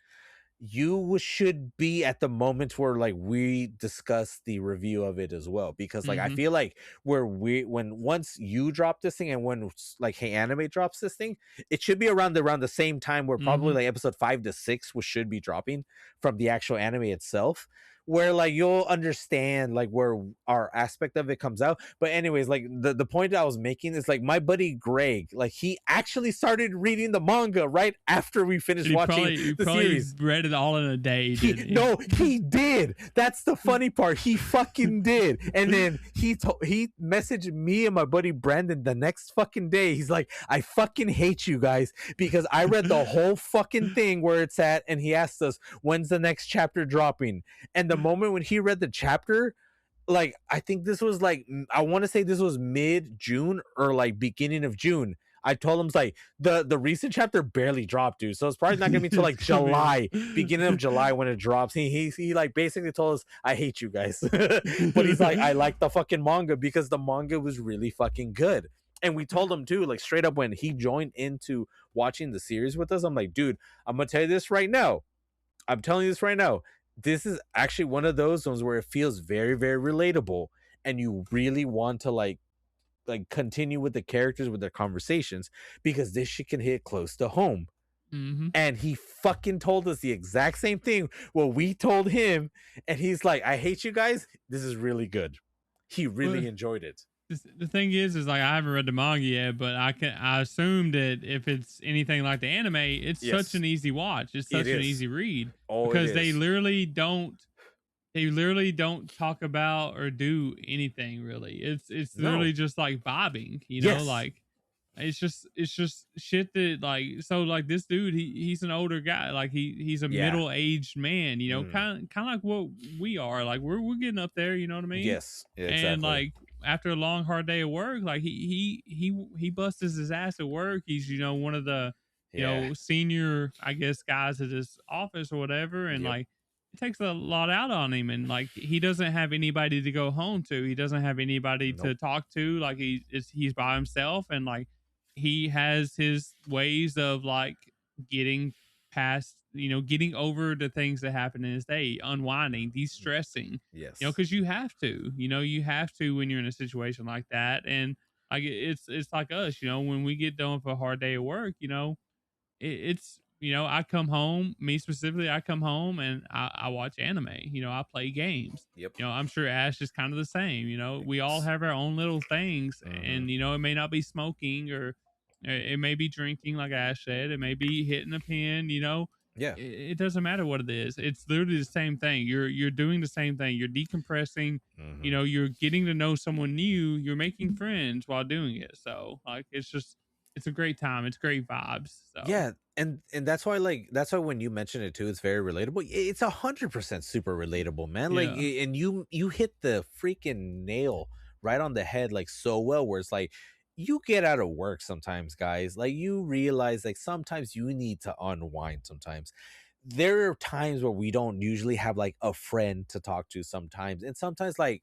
you should be at the moment where like we discuss the review of it as well, because like I hmm feel like when once you drop this thing and when like Hey Anime drops this thing, it should be around the same time where probably hmm like episode 5 to 6 which should be dropping from the actual anime itself, where like you'll understand like where our aspect of it comes out. But anyways, like the point I was making is like my buddy Greg, like he actually started reading the manga right after we finished watching he the probably series. read it all in a day, He didn't he? no, he did. That's the funny part. He fucking did. And then he messaged me and my buddy Brandon the next fucking day. He's like, I fucking hate you guys because I read the whole fucking thing where it's at, and he asked us when's the next chapter dropping. And the moment when he read the chapter, like I think this was like I want to say this was mid June or like beginning of June. I told him like the recent chapter barely dropped, dude. So it's probably not gonna be until like It's gonna be July, beginning of July when it drops. He like basically told us I hate you guys, but he's like I like the fucking manga because the manga was really fucking good. And we told him too, like straight up when he joined into watching the series with us. I'm like, dude, I'm gonna tell you this right now. I'm telling you this right now. This is actually one of those ones where it feels very, very relatable, and you really want to like continue with the characters with their conversations because this shit can hit close to home. hmm And he fucking told us the exact same thing what we told him, and he's like, "I hate you guys. This is really good." He Well, really enjoyed it. the thing is like I haven't read the manga yet, but I assume that if it's anything like the anime, it's such Yes, an easy watch. It's it such an is. easy read Oh, it because is. they literally don't talk about or do anything really. It's No. literally just like vibing, Yes. like it's just shit that like so like this dude he's an older guy, like he's a Yeah. middle-aged man, Mm. kind of like what we are, like we're getting up there, you know what I mean? Yes. Yeah, And exactly. like after a long hard day of work, like he busts his ass at work. He's one of the Yeah. senior, I guess, guys at his office or whatever, and Yep. like it takes a lot out on him, and like he doesn't have anybody to go home to. He doesn't have anybody to Nope. talk to. Like he's by himself, and like he has his ways of like getting past, getting over the things that happen in his day, unwinding, de-stressing, Yes. because you have to when you're in a situation like that. And like it's like us, when we get done with a hard day of work, it's I come home, me specifically, I come home and I watch anime, I play games. Yep. I'm sure Ash is kind of the same. We all have our own little things, Mm-hmm. and it may not be smoking, or it may be drinking, like Ash said, it may be hitting a pen. Yeah. It doesn't matter what it is. It's literally the same thing. You're doing the same thing. You're decompressing. Mm-hmm. You're getting to know someone new. You're making friends while doing it. So like it's just it's a great time. It's great vibes. So Yeah, and that's why, like, that's why when you mention it too, it's very relatable. It's 100% super relatable, man. Like, yeah. and you hit the freaking nail right on the head, like so well. Where it's like you get out of work sometimes, guys. Like you realize, like sometimes you need to unwind. Sometimes there are times where we don't usually have like a friend to talk to. Sometimes, and sometimes, like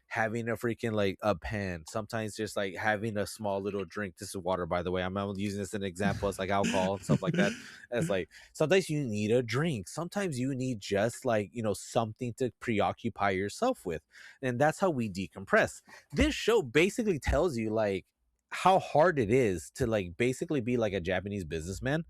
having a freaking like a pen, sometimes just like having a small little drink. This is water, by the way. I'm not using this as an example. It's like alcohol and stuff like that. It's like sometimes you need a drink, sometimes you need just like something to preoccupy yourself with, and that's how we decompress. This show basically tells you like how hard it is to like basically be like a Japanese businessman,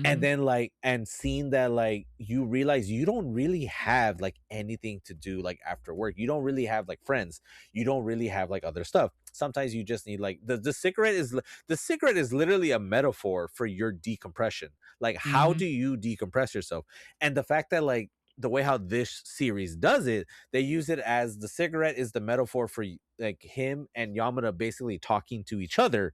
and hmm then like and seeing that like you realize you don't really have like anything to do like after work, you don't really have like friends, you don't really have like other stuff. Sometimes you just need like the cigarette is the cigarette is literally a metaphor for your decompression. Like how hmm do you decompress yourself? And the fact that like the way how this series does it, they use it as the cigarette is the metaphor for like him and Yamada basically talking to each other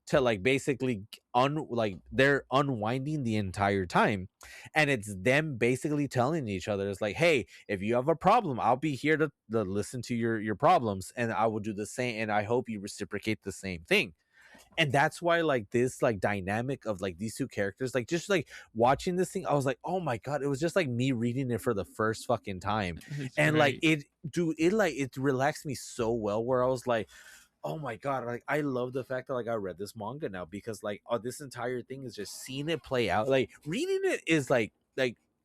to like basically like they're unwinding the entire time, and it's them basically telling each other, it's like, hey, if you have a problem, I'll be here to listen to your problems, and I will do the same, and I hope you reciprocate the same thing. And that's why like this like dynamic of like these two characters, like just like watching this thing, I was like, oh my god, it was just like me reading it for the first fucking time. It's And like great. it, dude, it like it relaxed me so well, where I was like, oh my god, like I love the fact that like I read this manga now, because like this entire thing is just seeing it play out. Like reading it is like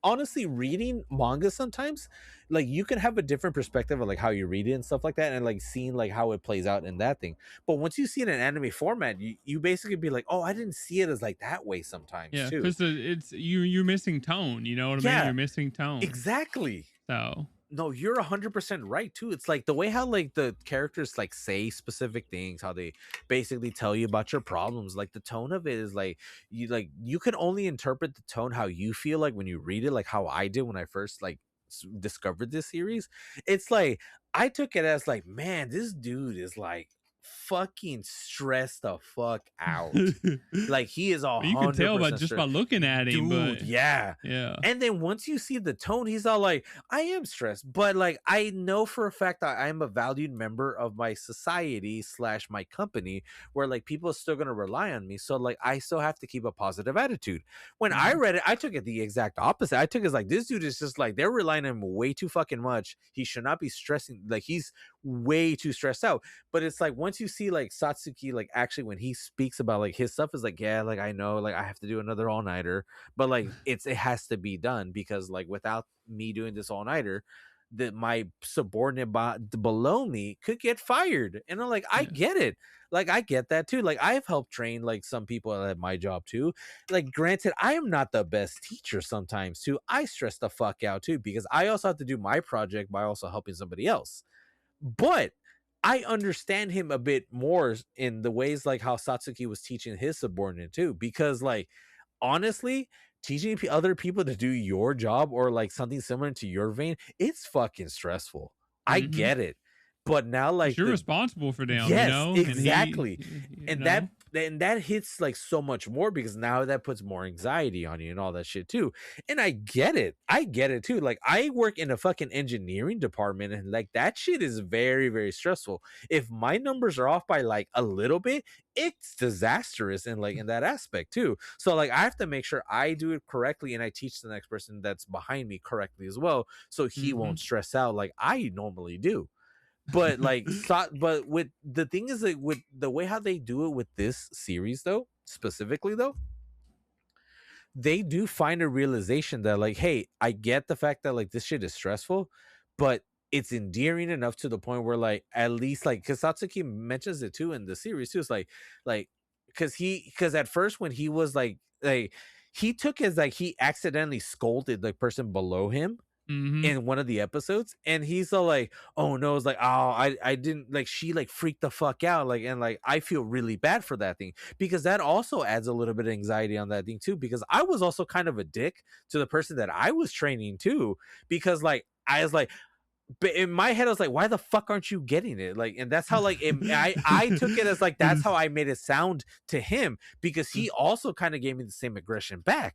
honestly, reading manga sometimes like you can have a different perspective of like how you read it and stuff like that, and like seeing like how it plays out in that thing. But once you see it in anime format, you basically be like, oh, I didn't see it as like that way sometimes Yeah, too. because it's you're missing tone. You know what I mean? Yeah, You're missing tone. exactly. So No, you're 100% right too. It's like the way how like the characters like say specific things, how they basically tell you about your problems. Like the tone of it is like you can only interpret the tone how you feel like when you read it, like how I did when I first like discovered this series. It's like I took it as like, man, this dude is like fucking stressed the fuck out. Like he is a you can hundred tell by percent just stressed, by looking at him, but dude. Yeah. yeah. And then once you see the tone, he's all like, I am stressed, but like I know for a fact that I am a valued member of my society slash my company, where like people are still gonna rely on me. So like I still have to keep a positive attitude. When I Mhm. read it, I took it the exact opposite. I took it as like, this dude is just like they're relying on him way too fucking much. He should not be stressing, like he's way too stressed out. But it's like once you see like Satsuki, like actually when he speaks about like his stuff, is like, yeah, like I know, like I have to do another all-nighter, but like it has to be done, because like without me doing this all-nighter, that my subordinate below me could get fired. And I'm like, I Yeah. get it. Like I get that too. Like I've helped train like some people at my job too. Like granted, I am not the best teacher sometimes too. I stress the fuck out too, because I also have to do my project by also helping somebody else. But I understand him a bit more in the ways like how Satsuki was teaching his subordinate too, because like honestly, teaching other people to do your job or like something similar to your vein, it's fucking stressful. I Mhm. get it. But now Because like you're the responsible for them, you yes, know, and exactly. you And know. that hits like so much more, because now that puts more anxiety on you and all that shit too. And I get it. I get it too. Like I work in a fucking engineering department, and like that shit is very, very stressful. If my numbers are off by like a little bit, it's disastrous in like in that aspect too. So like I have to make sure I do it correctly, and I teach the next person that's behind me correctly as well, so he Mhm. won't stress out like I normally do. But like but with the thing is like with the way how they do it with this series though, specifically though, they do find a realization that like, hey, I get the fact that like this shit is stressful, but it's endearing enough to the point where like at least like, because Satsuki mentions it too in the series too, it's like because at first when he was like he took as like he accidentally scolded the person below him Mhm. in one of the episodes, and he's all like, oh no, it's like, oh, I didn't like, she like freaked the fuck out, like, and like I feel really bad for that thing, because that also adds a little bit of anxiety on that thing too, because I was also kind of a dick to the person that I was training too, because like I was like, but in my head I was like, why the fuck aren't you getting it? Like, and that's how like I took it as like that's how I made it sound to him, because he also kind of gave me the same aggression back.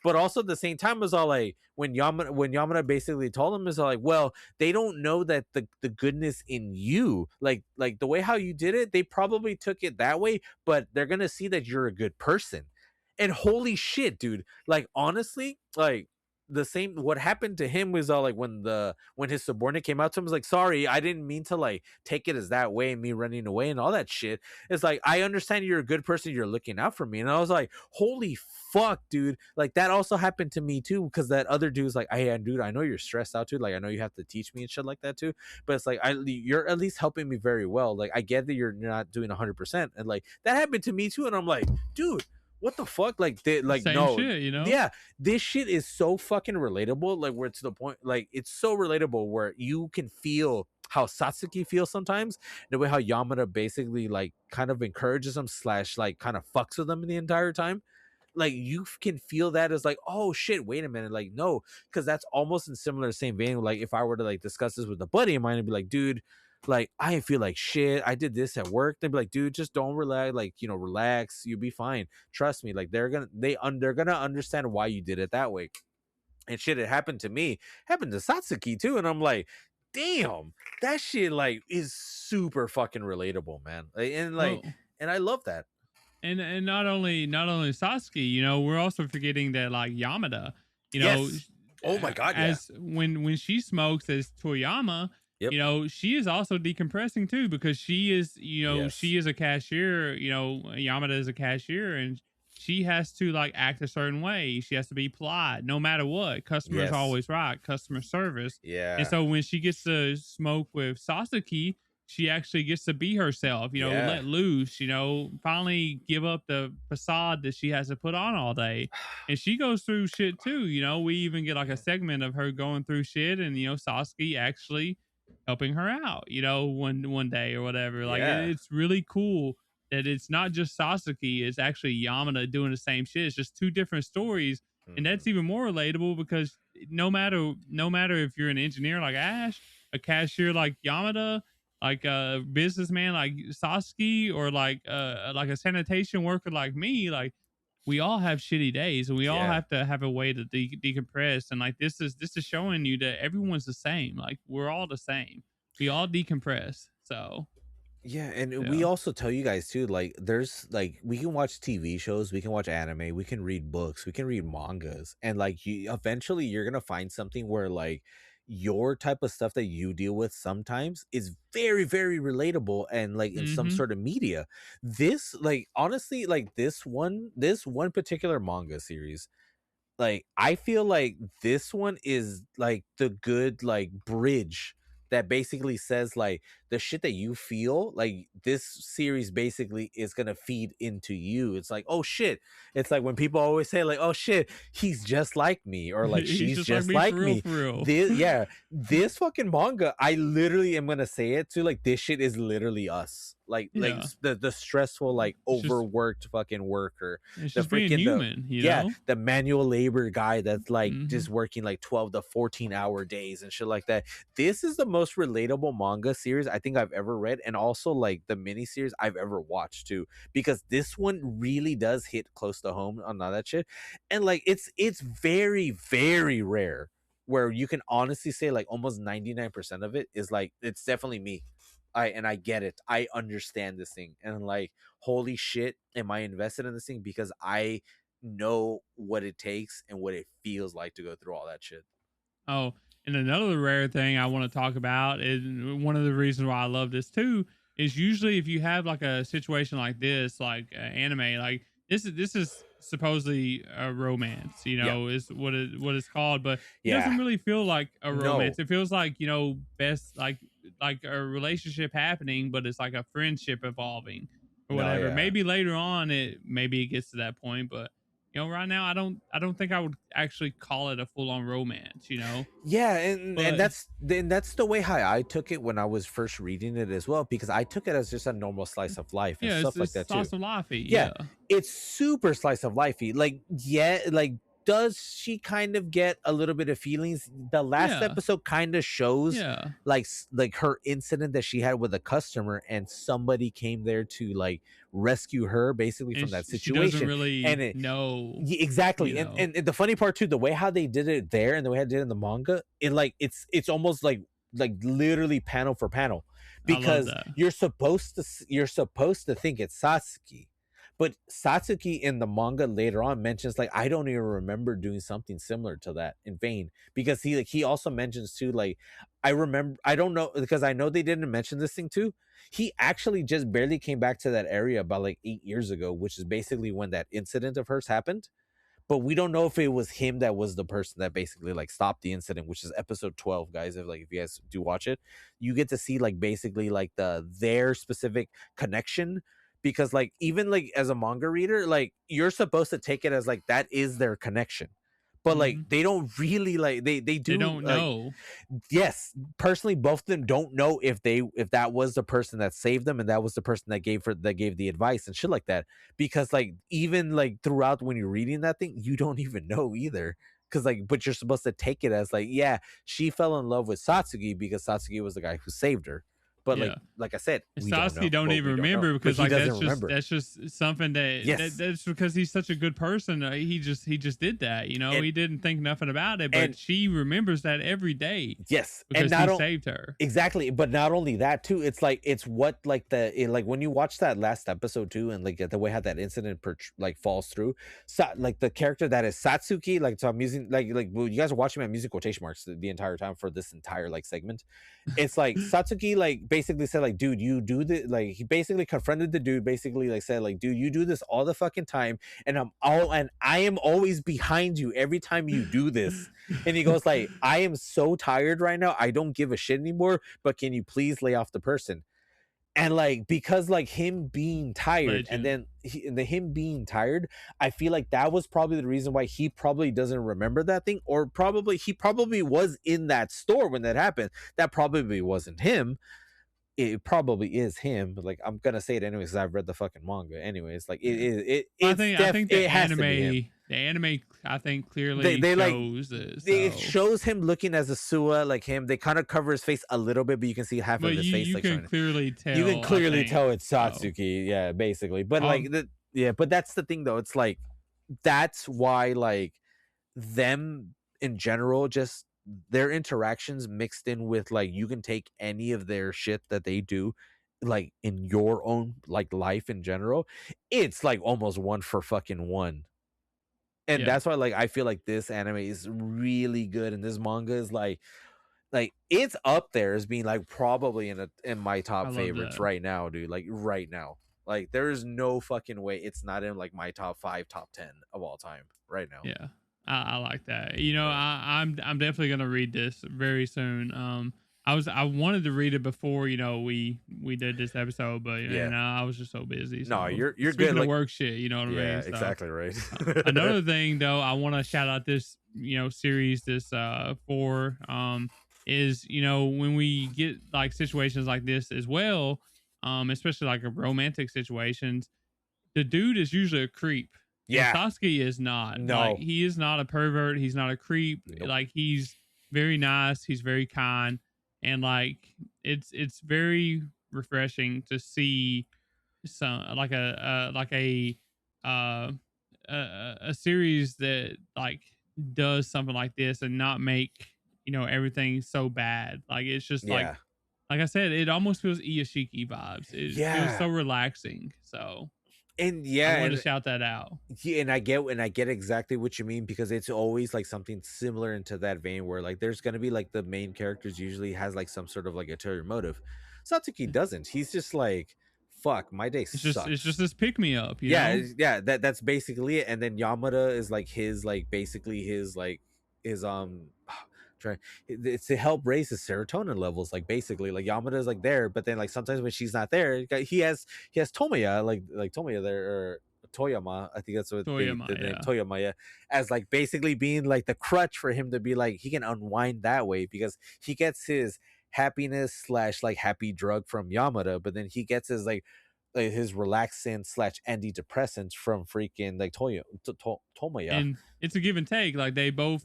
But also at the same time, it was all like when Yamada basically told him, is all like, well, they don't know that the goodness in you, like the way how you did it, they probably took it that way, but they're gonna see that you're a good person. And holy shit, dude! Like honestly, like the same what happened to him was all like when his subordinate came out to him, was like, sorry, I didn't mean to like take it as that way and me running away and all that shit. It's like, I understand you're a good person, you're looking out for me. And I was like, holy fuck, dude. Like that also happened to me too, because that other dude's like, hey dude, I know you're stressed out too, like I know you have to teach me and shit like that too, but it's like, you're at least helping me very well. Like I get that you're not doing 100%, and like that happened to me too. And I'm like, dude, what the fuck? Like they like Same no, shit, you know? yeah, this shit is so fucking relatable. Like where to the point, like it's so relatable where you can feel how Satsuki feels sometimes, the way how Yamada basically like kind of encourages him slash like kind of fucks with them the entire time. Like you can feel that as like, oh shit, wait a minute, like no, because that's almost in similar same vein. Like if I were to like discuss this with a buddy of mine and be like, dude, like I feel like shit, I did this at work, they'd be like, dude, just don't relax, like, you know, relax, you'll be fine, trust me. Like they're gonna understand why you did it that way. And shit, it happened to me, happened to Satsuki too, and I'm like, damn, that shit like is super fucking relatable, man. And like, Well, and I love that. and not only Sasuke, you know, we're also forgetting that like Yamada, you know, Yes. Oh my god, yeah. as when she smokes as Toyama, Yep. you know, she is also decompressing too, because she is, you know, Yes. she is a cashier, you know, Yamada is a cashier, and she has to like act a certain way. She has to be polite no matter what. Customers Yes. always right, customer service. And Yeah. so when she gets to smoke with Sasuke, she actually gets to be herself, you know, Yeah. let loose, you know, finally give up the facade that she has to put on all day. And she goes through shit too, you know. We even get like a segment of her going through shit, and you know, Sasuke actually helping her out, you know, one day or whatever. Like Yeah. it's really cool that it's not just Sasuke, it's actually Yamada doing the same shit. It's just two different stories. And Mhm. that's even more relatable because no matter if you're an engineer like Ash, a cashier like Yamada, like a businessman like Sasuke, or like a sanitation worker like me, like we all have shitty days, and we all Yeah. have to have a way to decompress. And like this is showing you that everyone's the same. Like we're all the same. We all decompress. So Yeah, and we yeah. also tell you guys too, like there's like we can watch TV shows, we can watch anime, we can read books, we can read mangas, and like you eventually you're gonna find something where like your type of stuff that you deal with sometimes is very, very relatable and like in some Mm-hmm. sort of media. This like honestly, like this one particular manga series, like I feel like this one is like the good like bridge that basically says like the shit that you feel like this series basically is gonna feed into you. It's like, oh shit, it's like when people always say like, oh shit, he's just like me, or like He's she's just like just me for like real, me. for real. This, yeah, this fucking manga, I literally am gonna say it too, like this shit is literally us. Like Yeah. the stressful like It's just overworked fucking worker, it's the just being freaking the human, you yeah, know? the manual labor guy that's like Mm-hmm. just working like 12 to 14-hour days and shit like that. This is the most relatable manga series I think I've ever read, and also like the mini series I've ever watched too, because this one really does hit close to home on all that shit. And like it's very, very rare where you can honestly say like almost 99% of it is like it's definitely me. I get it. I understand this thing. And like, holy shit, am I invested in this thing? Because I know what it takes and what it feels like to go through all that shit. Oh, and another rare thing I want to talk about is one of the reasons why I love this too is usually if you have like a situation like this, like anime, like this is supposedly a romance, you Yeah. know, is what it's called, but it Yeah. doesn't really feel like a romance. No. It feels like, you know, best like a relationship happening, but it's like a friendship evolving or No, whatever. yeah. Maybe later on maybe it gets to that point, but you know, right now I don't think I would actually call it a full on romance, you know. Yeah, and But that's the way how I took it when I was first reading it as well, because I took it as just a normal slice of life and yeah, stuff like it's that too. sauce of lifey, Yeah, yeah. it's super slice of lifey. Like, yeah, like does she kind of get a little bit of feelings. The last Yeah. episode kind of shows Yeah. like her incident that she had with a customer, and somebody came there to like rescue her basically And from that she doesn't situation. And really know, exactly, you know. and the funny part too, the way how they did it there and the way I did it in the manga, it like it's almost like literally panel for panel, I love because that. you're supposed to think it's Satsuki, but Satsuki in the manga later on mentions like, I don't even remember doing something similar to that in vain, because he also mentions too like, I remember, I don't know, because I know they didn't mention this thing too, he actually just barely came back to that area about like 8 years ago, which is basically when that incident of hers happened. But we don't know if it was him that was the person that basically like stopped the incident, which is episode 12, guys. If you guys do watch it, you get to see like basically like their specific connection, because like even like as a manga reader, like you're supposed to take it as like that is their connection, but like Mhm. they don't really like they They do don't like, know. yes, personally both of them don't know if that was the person that saved them and that was the person that gave the advice and shit like that, because like even like throughout when you're reading that thing you don't even know either, because like, but you're supposed to take it as like, yeah, she fell in love with Satsuki because Satsuki was the guy who saved her, but Yeah. like I said, And we don't Sasuke know, don't but even we don't know, remember, but because he like doesn't remember. that's just something Yes. that's because he's such a good person. He just did that, you know. and He didn't think nothing about it, but and she remembers that every day yes, and because he not only, saved her. exactly, but not only that too, it's like it's what like like when you watch that last episode too, and like the way how that incident like falls through, like the character that is Satsuki, like, so I'm using like well, you guys are watching me, I'm using quotation marks the entire time for this entire like segment. It's like Satsuki like basically said like, dude, you do this, like he basically confronted the dude, basically like said like, dude, you do this all the fucking time, and I am always behind you every time you do this. And he goes like, I am so tired right now, I don't give a shit anymore, but can you please lay off the person? And like, because like him being tired, and Legend. then him being tired, I feel like that was probably the reason why he probably doesn't remember that thing, or probably he probably was in that store when that happened. That probably wasn't him. It probably is him, but like I'm gonna say it anyways because I've read the fucking manga anyways. Like Yeah. Well, I think it has to be him. the anime I think they clearly they like shows it. it So, shows him looking as a Sua, like him. They kind of cover his face a little bit, but you can see half of but his face you like can showing. clearly You can tell, I clearly think. tell it's So, Satsuki, yeah, basically. But um, like yeah, but that's the thing though. It's like that's why like them in general, just their interactions mixed in with like you can take any of their shit that they do like in your own like life in general, it's like almost one for fucking one. And yeah, that's why like I feel like this anime is really good, and this manga is like it's up there as being like probably in my I top love favorites that. right now, dude. Like right now. Like there is no fucking way it's not in like my top 5, top 10 of all time right now. Yeah, I like that. You know, Yeah. I'm definitely gonna read this very soon. I wanted to read it before, you know, we did this episode, but you Yeah. know, I was just so busy. No, So you're good. speaking of Like, work shit, you know what I yeah, mean. So exactly right. another thing though, I want to shout out this, you know, series this for is, you know, when we get like situations like this as well, especially like a romantic situations, the dude is usually a creep, and Yeah. Sasuke is not. Like, No. he is not a pervert. He's not a creep. Nope. Like, he's very nice. He's very kind, and like it's very refreshing to see some uh a series that like does something like this and not make, you know, everything so bad. Like, it's just Yeah. like I said, it almost feels Iyashiki vibes. It feels Yeah. so relaxing. So And I yeah, wanted to shout that out. yeah, and I get exactly what you mean, because it's always like something similar into that vein where like there's gonna be like the main characters usually has like some sort of like ulterior motive. Satsuki doesn't. He's just like, fuck, my day It's just sucks. this pick me up, you Yeah, know? yeah, that's basically it. And then Yamada is like his like basically his try it's to help raise his serotonin levels, like basically like Yamada is like there, but then like sometimes when she's not there, he has Tomoya, like Tomoya there, or Toyama, I think that's what Toyama, the name yeah. Toyama, yeah, as like basically being like the crutch for him to be like he can unwind that way, because he gets his happiness slash like happy drug from Yamada, but then he gets his like his relaxant slash antidepressants from freaking like Tomoya. And it's a give and take. Like they both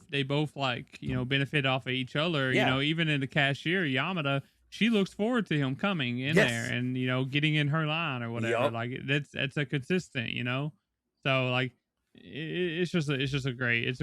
like, benefit off of each other. Yeah. Even in the cashier, Yamada, she looks forward to him coming in there Yes. and getting in her line or whatever. Yup. Like that's a consistent. So like it's a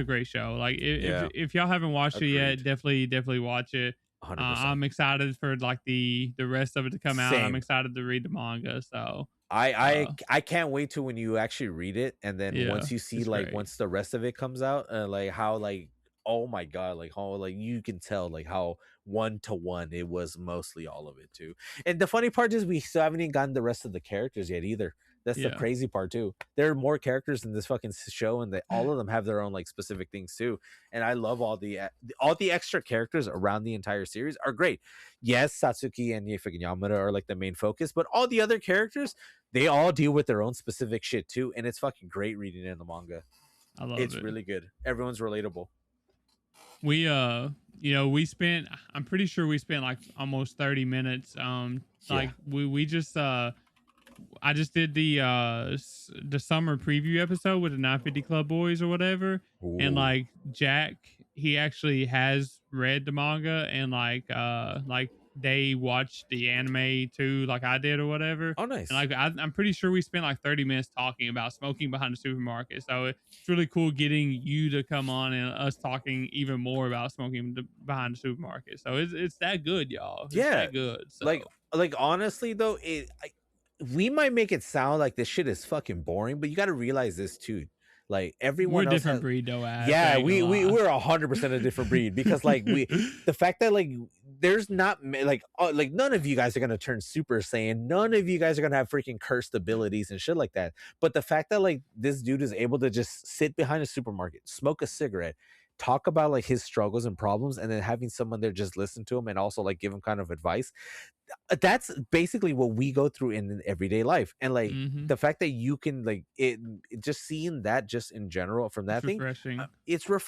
great show. Like Yeah. if y'all haven't watched it yet, Agreed. definitely watch it. 100%. I'm excited for like the rest of it to come out. I'm Same. excited to read the manga. So I uh, I I can't wait to when you actually read it, and then yeah, once you see it's like great. once the rest of it comes out, like how like oh my god, like how like you can tell like how 1 to 1 it was mostly all of it too. And the funny part is we still haven't even gotten the rest of the characters yet either. That's the Yeah. crazy part too. There are more characters in this fucking show, and they all of them have their own like specific things too. And I love all the extra characters around the entire series are great. Yes, Satsuki and freaking Yamada are like the main focus, but all the other characters they all deal with their own specific shit too, and it's fucking great reading in the manga. I love It's it. really good. Everyone's relatable. We spent, I'm pretty sure we spent like almost 30 minutes. Yeah. Like we just I just did the summer preview episode with the 950 Club Boys or whatever, and Ooh. like Jack, he actually has read the manga, and like they watched the anime too, like I did or whatever. Oh, And nice. like I'm pretty sure we spent like 30 minutes talking about smoking behind the supermarket. So it's really cool getting you to come on and us talking even more about smoking behind the supermarket. So it's that good, y'all. It's Yeah. that good. Like So like honestly though, we might make it sound like this shit is fucking boring, but you got to realize this too. Like we're a everyone else different has. breed, though. Ash, I Yeah, ain't gonna lie. we're 100% a different breed because like the fact that like there's not like none of you guys are gonna turn Super Saiyan, none of you guys are gonna have freaking cursed abilities and shit like that. But the fact that like this dude is able to just sit behind a supermarket, smoke a cigarette, talk about like his struggles and problems, and then having someone there just listen to him and also like give him kind of advice, that's basically what we go through in everyday life. And like Hmm. the fact that you can like just seeing that just in general from It's that thing, refreshing.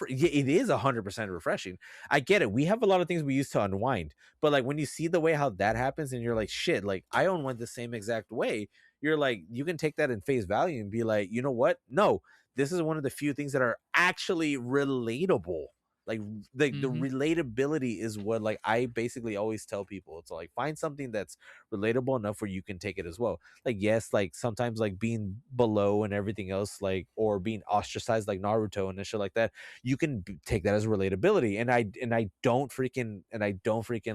yeah, it is 100% refreshing. I get it, we have a lot of things we use to unwind, but like when you see the way how that happens and you're like shit, like I unwind the same exact way, you're like you can take that in face value and be like, you know what, no, this is one of the few things that are actually relatable. Like the Hmm. relatability is what like I basically always tell people. It's like find something that's relatable enough where you can take it as well. Like yes, like sometimes like being below and everything else, like or being ostracized like Naruto and shit like that, you can take that as relatability. And I don't freaking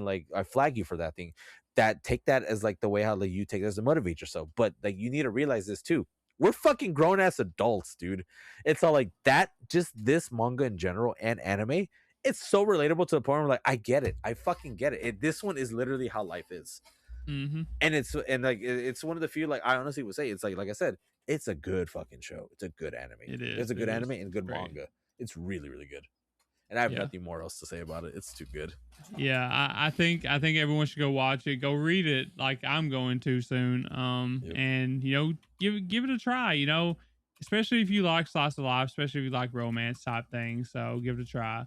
like I flag you for that thing. That take that as like the way how like you take it as to motivate yourself. But like you need to realize this too. We're fucking grown ass adults, dude. It's all like that. Just this manga in general and anime, it's so relatable to the point where like I get it. I fucking get it. This one is literally how life is, Hmm. and it's one of the few like I honestly would say it's like I said, it's a good fucking show. It's a good anime. It is. It's a It good is. anime and good Great. manga. It's really really good, and I have Yeah. nothing more else to say about it. It's too good. Yeah. I think everyone should go watch it. Go read it like I'm going to soon. Yep. And give it a try, especially if you like slice of life, especially if you like romance type things. So give it a try.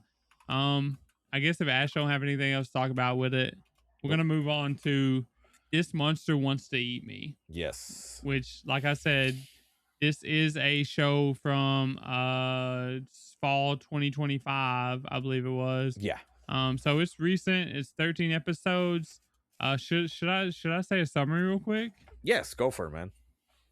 Um, I guess if Ash don't have anything else to talk about with it, we're Nope. gonna move on to This Monster Wants to Eat Me, Yes. which, like I said, this is a show from fall 2025, I believe it was. Yeah. So it's recent. It's 13 episodes. Should I say a summary real quick? Yes. Go for it, man.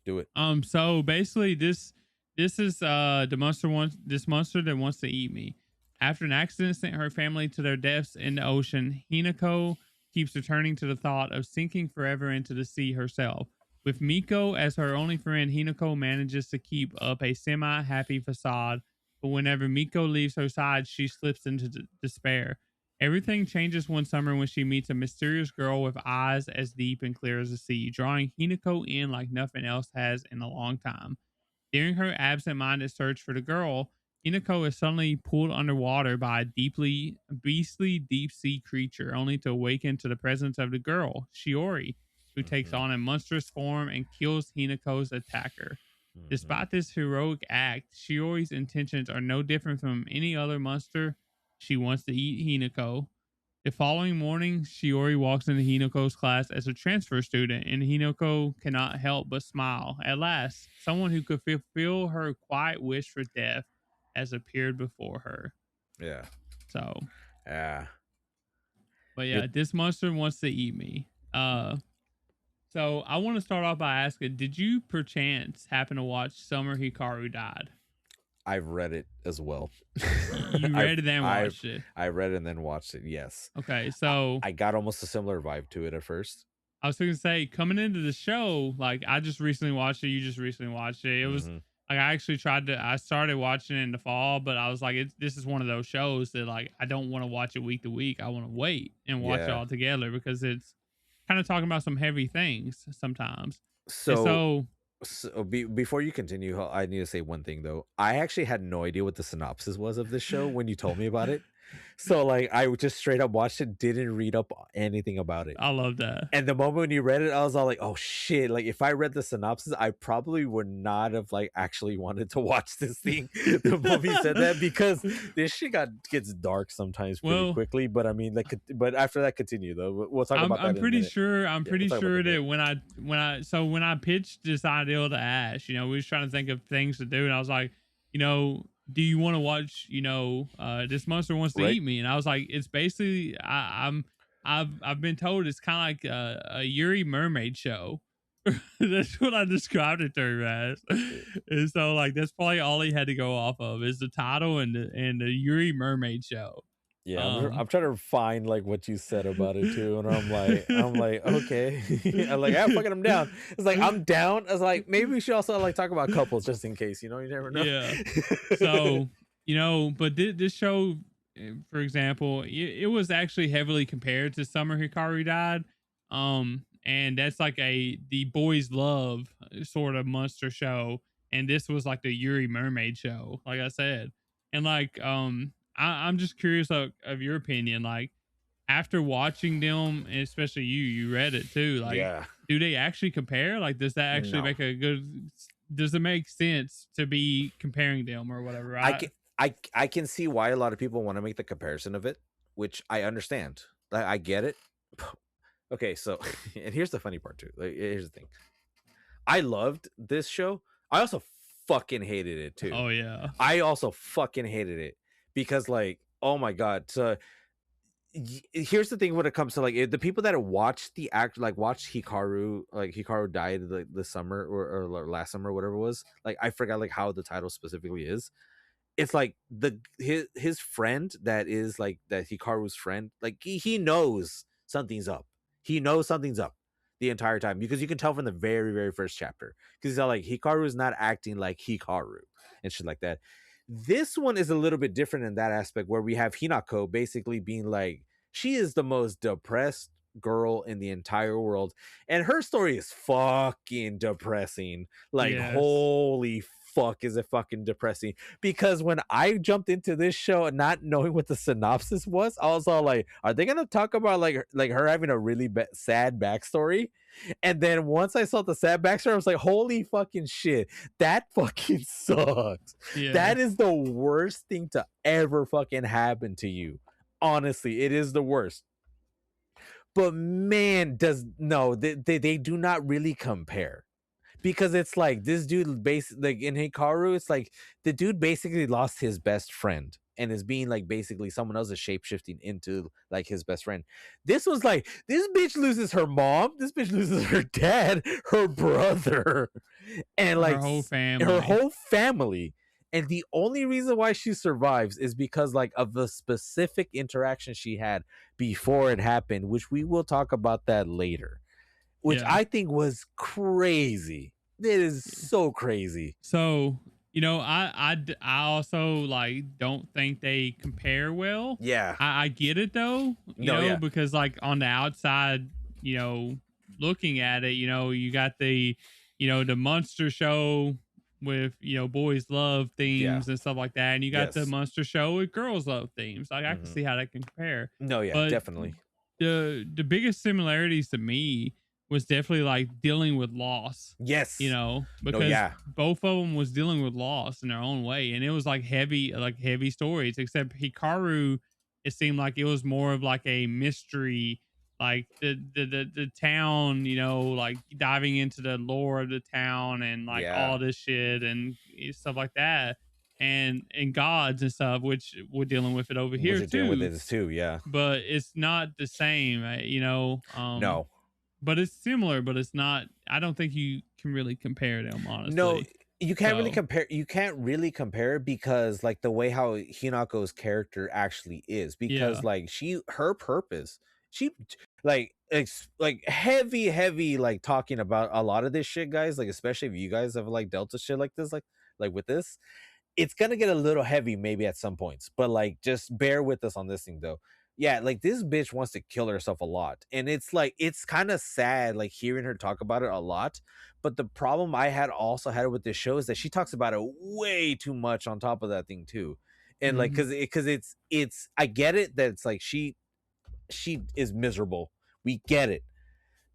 Do it. So basically this is this monster that wants to eat me. After an accident sent her family to their deaths in the ocean, Hinako keeps returning to the thought of sinking forever into the sea herself. With Miko as her only friend, Hinako manages to keep up a semi-happy facade, but whenever Miko leaves her side, she slips into despair. Everything changes one summer when she meets a mysterious girl with eyes as deep and clear as the sea, drawing Hinako in like nothing else has in a long time. During her absent minded search for the girl, Hinako is suddenly pulled underwater by a deeply beastly deep sea creature, only to awaken to the presence of the girl, Shiori, who takes Mm-hmm. on a monstrous form and kills Hinako's attacker. Mm-hmm. Despite this heroic act, Shiori's intentions are no different from any other monster. She wants to eat Hinako. The following morning, Shiori walks into Hinoko's class as a transfer student, and Hinoko cannot help but smile. At last, someone who could fulfill her quiet wish for death has appeared before her. Yeah. So, Yeah. but yeah, this monster wants to eat me. So I want to start off by asking, did you perchance happen to watch Summer Hikaru Died? I've read it as well. You read it and watched it? I read it and then watched it, yes. Okay, so I got almost a similar vibe to it at first. I was going to say, coming into the show, like I just recently watched it. You just recently watched it. It was like I actually I started watching it in the fall, but I was like, this is one of those shows that like I don't want to watch it week to week. I want to wait and watch it all together because it's kind of talking about some heavy things sometimes. So before you continue, I need to say one thing though. I actually had no idea what the synopsis was of this show when you told me about it. So like I just straight up watched it, didn't read up anything about it. I love that. And the moment when you read it, I was all like, oh shit. Like if I read the synopsis, I probably would not have like actually wanted to watch this thing the moment you said that, because this shit gets dark sometimes pretty quickly. But I mean, like, but after that, continue though. We'll talk about that. I'm pretty sure that when I pitched this idea to Ash, we was trying to think of things to do, and I was like, do you want to watch, this monster wants to eat me? And I was like, it's basically, I've been told it's kind of like a Yuri mermaid show. That's what I described it to her as. And so like, that's probably all he had to go off of is the title and the Yuri mermaid show. Yeah, I'm trying to find like what you said about it too, and I'm like, okay, I'm down. It's like I'm down. I was like, maybe we should also like talk about couples just in case, you never know. Yeah. So but this show, for example, it was actually heavily compared to Summer Hikaru Died, and that's like the boys love sort of monster show, and this was like the Yuri mermaid show, like I said, and like I'm just curious of your opinion. Like after watching them, and especially you read it too. Like, do they actually compare? Like, does that actually make does it make sense to be comparing them or whatever? Right? I can see why a lot of people want to make the comparison of it, which I understand. I get it. Okay, so and here's the funny part too. Like, here's the thing. I loved this show. I also fucking hated it too. Oh yeah. I also fucking hated it. Because like, oh my god, so here's the thing when it comes to like the people that watched the act, like watched Hikaru died like this summer or last summer or whatever it was, like I forgot like how the title specifically is. It's like his friend that is like that Hikaru's friend, like he knows something's up. He knows something's up the entire time, because you can tell from the very, very first chapter, because he's all like, Hikaru is not acting like Hikaru and shit like that. This one is a little bit different in that aspect, where we have Hinako basically being like, she is the most depressed girl in the entire world, and her story is fucking depressing. Like, holy fuck, is it fucking depressing? Because when I jumped into this show and not knowing what the synopsis was, I was all like, are they gonna talk about like her having a really sad backstory? And then once I saw the sad backstory, I was like, holy fucking shit, that fucking sucks. That is the worst thing to ever fucking happen to you. Honestly, it is the worst. But man, they do not really compare. Because it's like this dude like in Hikaru, it's like the dude basically lost his best friend and is being like basically someone else is shape-shifting into like his best friend. This was like, this bitch loses her mom, this bitch loses her dad, her brother, and like her whole family. And the only reason why she survives is because like of the specific interaction she had before it happened, which we will talk about that later. Which I think was crazy. It is so crazy. So, I also like don't think they compare well. Yeah. I get it though. Because like on the outside, looking at it, you got the monster show with, boys love themes and stuff like that. And you got the monster show with girls love themes. Like I can see how that can compare. No, yeah, but definitely. The biggest similarities to me was definitely like dealing with loss. Yes. Because both of them was dealing with loss in their own way. And it was like heavy stories, except Hikaru it seemed like it was more of like a mystery, like the town, like diving into the lore of the town and like Yeah, all this shit and stuff like that, and gods and stuff, which we're dealing with it over what here you're dealing with too. this too. Yeah, But it's not the same, no, but it's similar, but it's not. I don't think you can really compare them, no, honestly. you can't really So compare. You can't really compare because like the way how Hinako's character actually is, because yeah. like her purpose, she like it's like heavy like talking about a lot of this shit, guys. Like especially if you guys have like dealt with shit like this, like with this, it's gonna get a little heavy maybe at some points, but like just bear with us on this thing though. Yeah, like this bitch wants to kill herself a lot. And it's like it's kind of sad like hearing her talk about it a lot. But the problem I had also had with this show is that she talks about it way too much on top of that thing too. And like Hmm. because it's I get it that it's like she is miserable. We get it,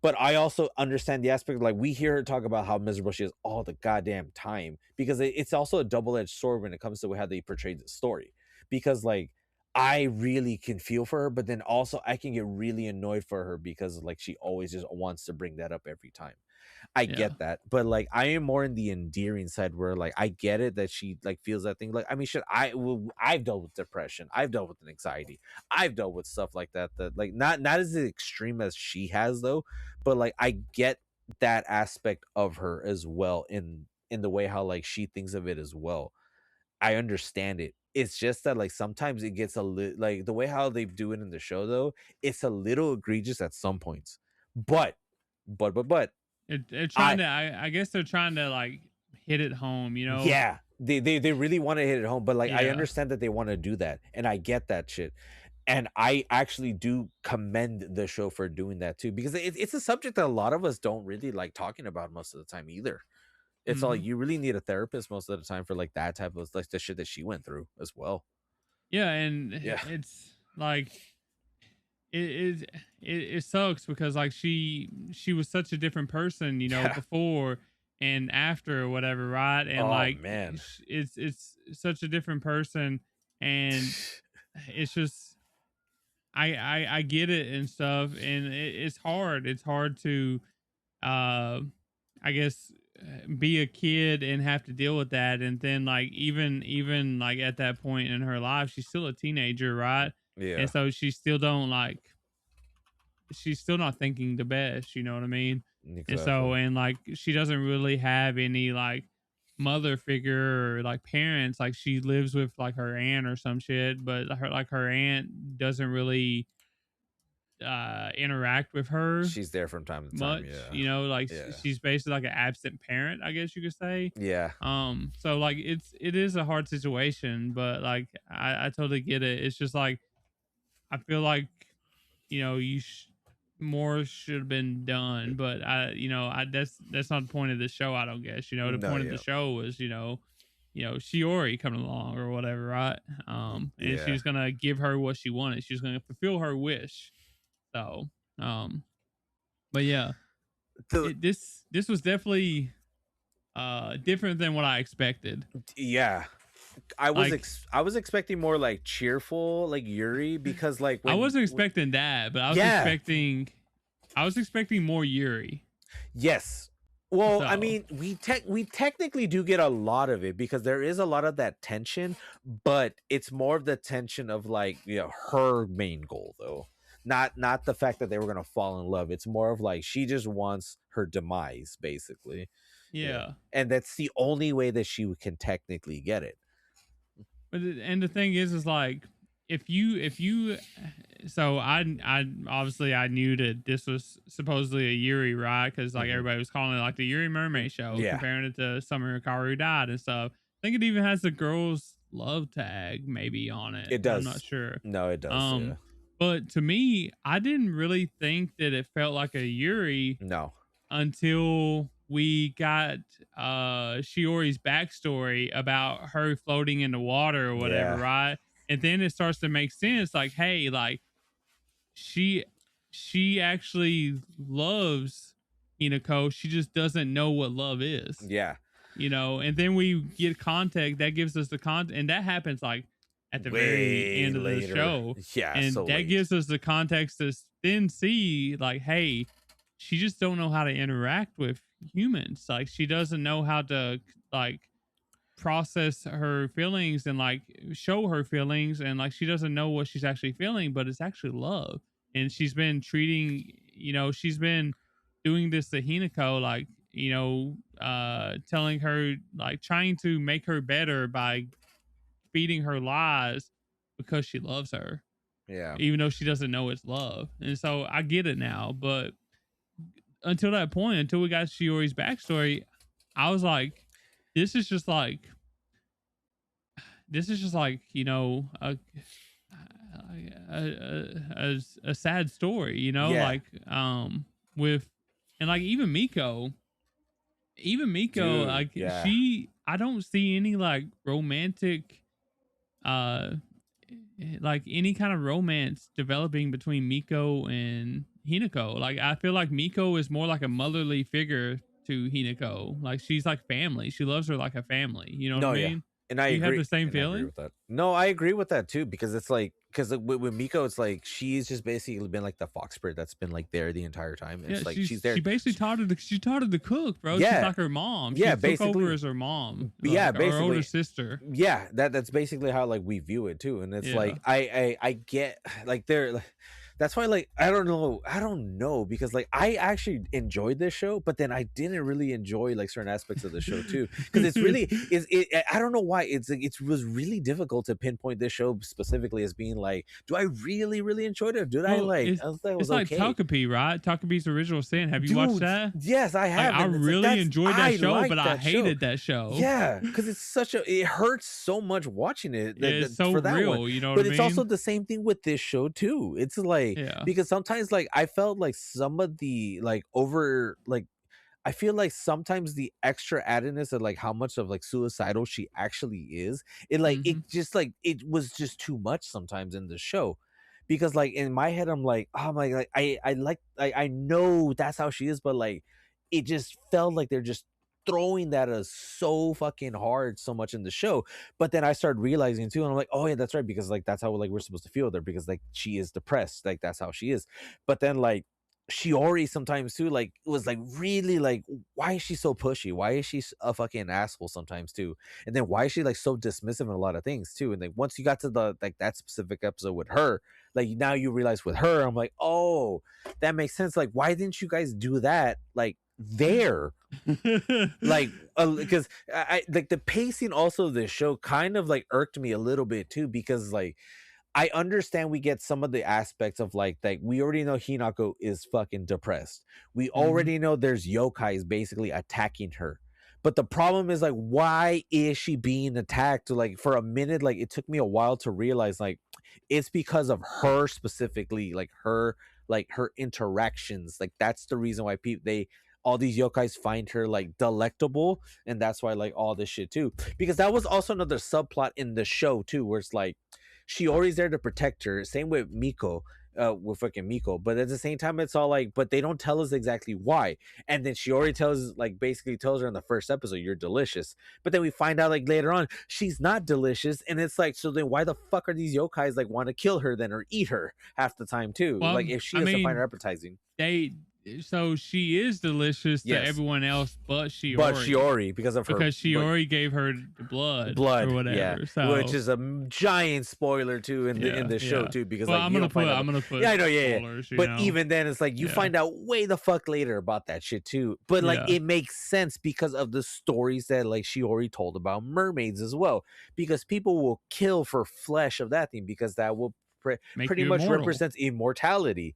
but I also understand the aspect of, like we hear her talk about how miserable she is all the goddamn time because it's also a double-edged sword when it comes to how they portray the story. Because like I really can feel for her, but then also I can get really annoyed for her because like she always just wants to bring that up every time. I Yeah. get that, but like I am more in the endearing side where like I get it that she like feels that thing. Like I mean, shit, I've dealt with depression, I've dealt with anxiety, I've dealt with stuff like that. That like not as extreme as she has though, but like I get that aspect of her as well in the way how like she thinks of it as well. I understand it. It's just that like sometimes it gets a little like the way how they do it in the show though. It's a little egregious at some points, but but They're trying I to. I guess they're trying to like hit it home. yeah, they really want to hit it home, but like I Yeah. understand that they want to do that, and I get that shit, and I actually do commend the show for doing that too, because it's a subject that a lot of us don't really like talking about most of the time either. It's all Hmm. you really need a therapist most of the time for like that type of like the shit that she went through as well. Yeah, and Yeah, it's like it sucks because like she was such a different person, yeah. before and after or whatever, right? And Oh like man, it's such a different person, and it's just I get it and stuff, and it's hard. It's hard to uh I guess be a kid and have to deal with that, and then like even like at that point in her life she's still a teenager, right? And yeah, so she still don't like she's still not thinking the best, you know what I mean? And exactly. so and like she doesn't really have any like mother figure or like parents. Like she lives with like her aunt or some shit, but her aunt doesn't really interact with her She's there from time to time. much, Yeah, like yeah, she's basically like an absent parent, I guess you could say. yeah. So like it is a hard situation, but like I totally get it. It's just like I feel like more should have been done, but I that's not the point of the show. I don't guess. The No, point of the yeah, show was Shiori coming along or whatever, right? And she yeah. was gonna give her what she wanted. She was gonna fulfill her wish. So, um, but yeah, The this was definitely different than what I expected. yeah, Like I was expecting more like cheerful like Yuri because like I when wasn't expecting that, but yeah. I was expecting more Yuri. Yes. Well, I So mean, we technically do get a lot of it because there is a lot of that tension, but it's more of the tension of like, her main goal though. Not the fact that they were going to fall in love. It's more of like she just wants her demise basically. Yeah. yeah. And that's the only way that she can technically get it. And the thing is like if you so I obviously I knew that this was supposedly a Yuri, right? Because like Mhm. everybody was calling it like the Yuri Mermaid Show, Yeah, comparing it to Summer Hikaru Died and stuff. I think it even has the girls love tag maybe on it. it I'm not does. sure. No, it does. Yeah. Um, but to me, I didn't really think that it felt like a Yuri No. until we got Shiori's backstory about her floating in the water or whatever, Yeah. right? And then it starts to make sense like, hey, like she she actually loves Hinako. She just doesn't know what love is. Yeah. And then we get context that gives us the context, and that happens like at the very way end of the later. show. Yeah, And so that late. gives us the context to then see, like, hey, she just don't know how to interact with humans. Like, she doesn't know how to, like, process her feelings and, like, show her feelings. And, like, she doesn't know what she's actually feeling, but it's actually love. And she's been treating, she's been doing this to Hinako, like, telling her, like, trying to make her better by feeding her lies because she loves her, Yeah. even though she doesn't know it's love. And so I get it now. But until that point, until we got Shiori's backstory, I was like, this is just like, a sad story, Yeah. like, with, and like even Miko, Dude, like, yeah. I don't see any, like, romantic, uh like, any kind of romance developing between Miko and Hinako. Like, I feel like Miko is more like a motherly figure to Hinako. Like, she's like family. She loves her like a family. You know what No, I yeah. mean? And I Do you have agree. the same And I agree feeling? with that. No, I agree with that too, because it's like, because with Miko, it's like she's just basically been like the fox spirit that's been like there the entire time. Yeah, It's like she's there. she basically taught her to cook, bro. She's Yeah. like her mom. Yeah, She took basically. over as her mom. Yeah, like, her older basically. sister. Yeah, that's basically how like we view it too. And it's Yeah. like I get like they're that's why, like, I don't know, because like I actually enjoyed this show, but then I didn't really enjoy like certain aspects of the show too, because it's really I don't know why it was really difficult to pinpoint this show specifically as being like, do I really enjoyed it? Did I Well, like? it's, I was like, it it's was like okay. Takapi, right? Takapi's Original Sin. Have you watched Dude, that? yes, I have. I and it's like, really that's- enjoyed I that show, like but I that show. hated that show. Yeah, because it's it hurts so much watching it. It's so for that real, one. you know what But I it's mean? also the same thing with this show too. It's like, Yeah. because sometimes like I felt like some of the like over like I feel like sometimes the extra addedness of like how much of like suicidal she actually is, it like it just like it was just too much sometimes in the show. Because like in my head I'm like, oh my, like I know that's how she is, but like it just felt like they're just throwing that as so fucking hard so much in the show. But then I started realizing too, and I'm like, oh yeah, that's right, because like that's how like we're supposed to feel there, because like she is depressed, like that's how she is. But then like Shiori sometimes too, like was like really like, why is she so pushy? Why is she a fucking asshole sometimes too? And then why is she like so dismissive in a lot of things too? And like once you got to the like that specific episode with her, like now you realize with her, I'm like, oh, that makes sense. Like, why didn't you guys do that like there? Like because I like the pacing also of this show kind of like irked me a little bit too, because like I understand we get some of the aspects of like we already know Hinako is fucking depressed. We already know there's yokais basically attacking her. But the problem is like, why is she being attacked? Like for a minute, like it took me a while to realize like it's because of her specifically, like her interactions. Like that's the reason why all these yokais find her like delectable, and that's why like all this shit too. Because that was also another subplot in the show too, where it's like Shiori's there to protect her. Same with Miko, with fucking Miko. But at the same time, it's all like, but they don't tell us exactly why. And then Shiori basically tells her in the first episode, "You're delicious." But then we find out like later on, she's not delicious, and it's like, so then why the fuck are these yokais like want to kill her then or eat her half the time too? Well, like if she doesn't find her appetizing. So she is delicious to everyone else, but Shiori, because of her, because Shiori gave her the blood or whatever. Yeah, so, which is a giant spoiler too in the show too, because like I'm gonna put yeah, I know, spoilers, but even then it's like you find out way the fuck later about that shit too. But like it makes sense because of the stories that like Shiori told about mermaids as well, because people will kill for flesh of that thing, because that will pretty much represents immortality.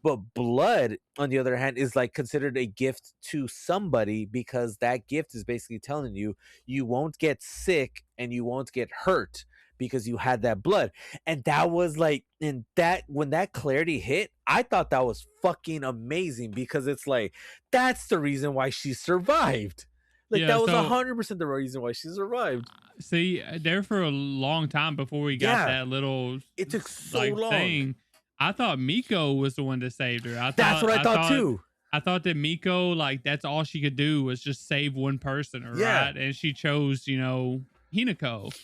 But blood on the other hand is like considered a gift to somebody, because that gift is basically telling you you won't get sick and you won't get hurt because you had that blood. And that was like, in that when that clarity hit, I thought that was fucking amazing, because it's like that's the reason why she survived. Like that was 100% the reason why she survived. See, there for a long time before we got that little, it took so long. Thing, I thought Miko was the one that saved her. That's what I thought too. I thought that Miko, like, that's all she could do was just save one person, right? And she chose, Hinako.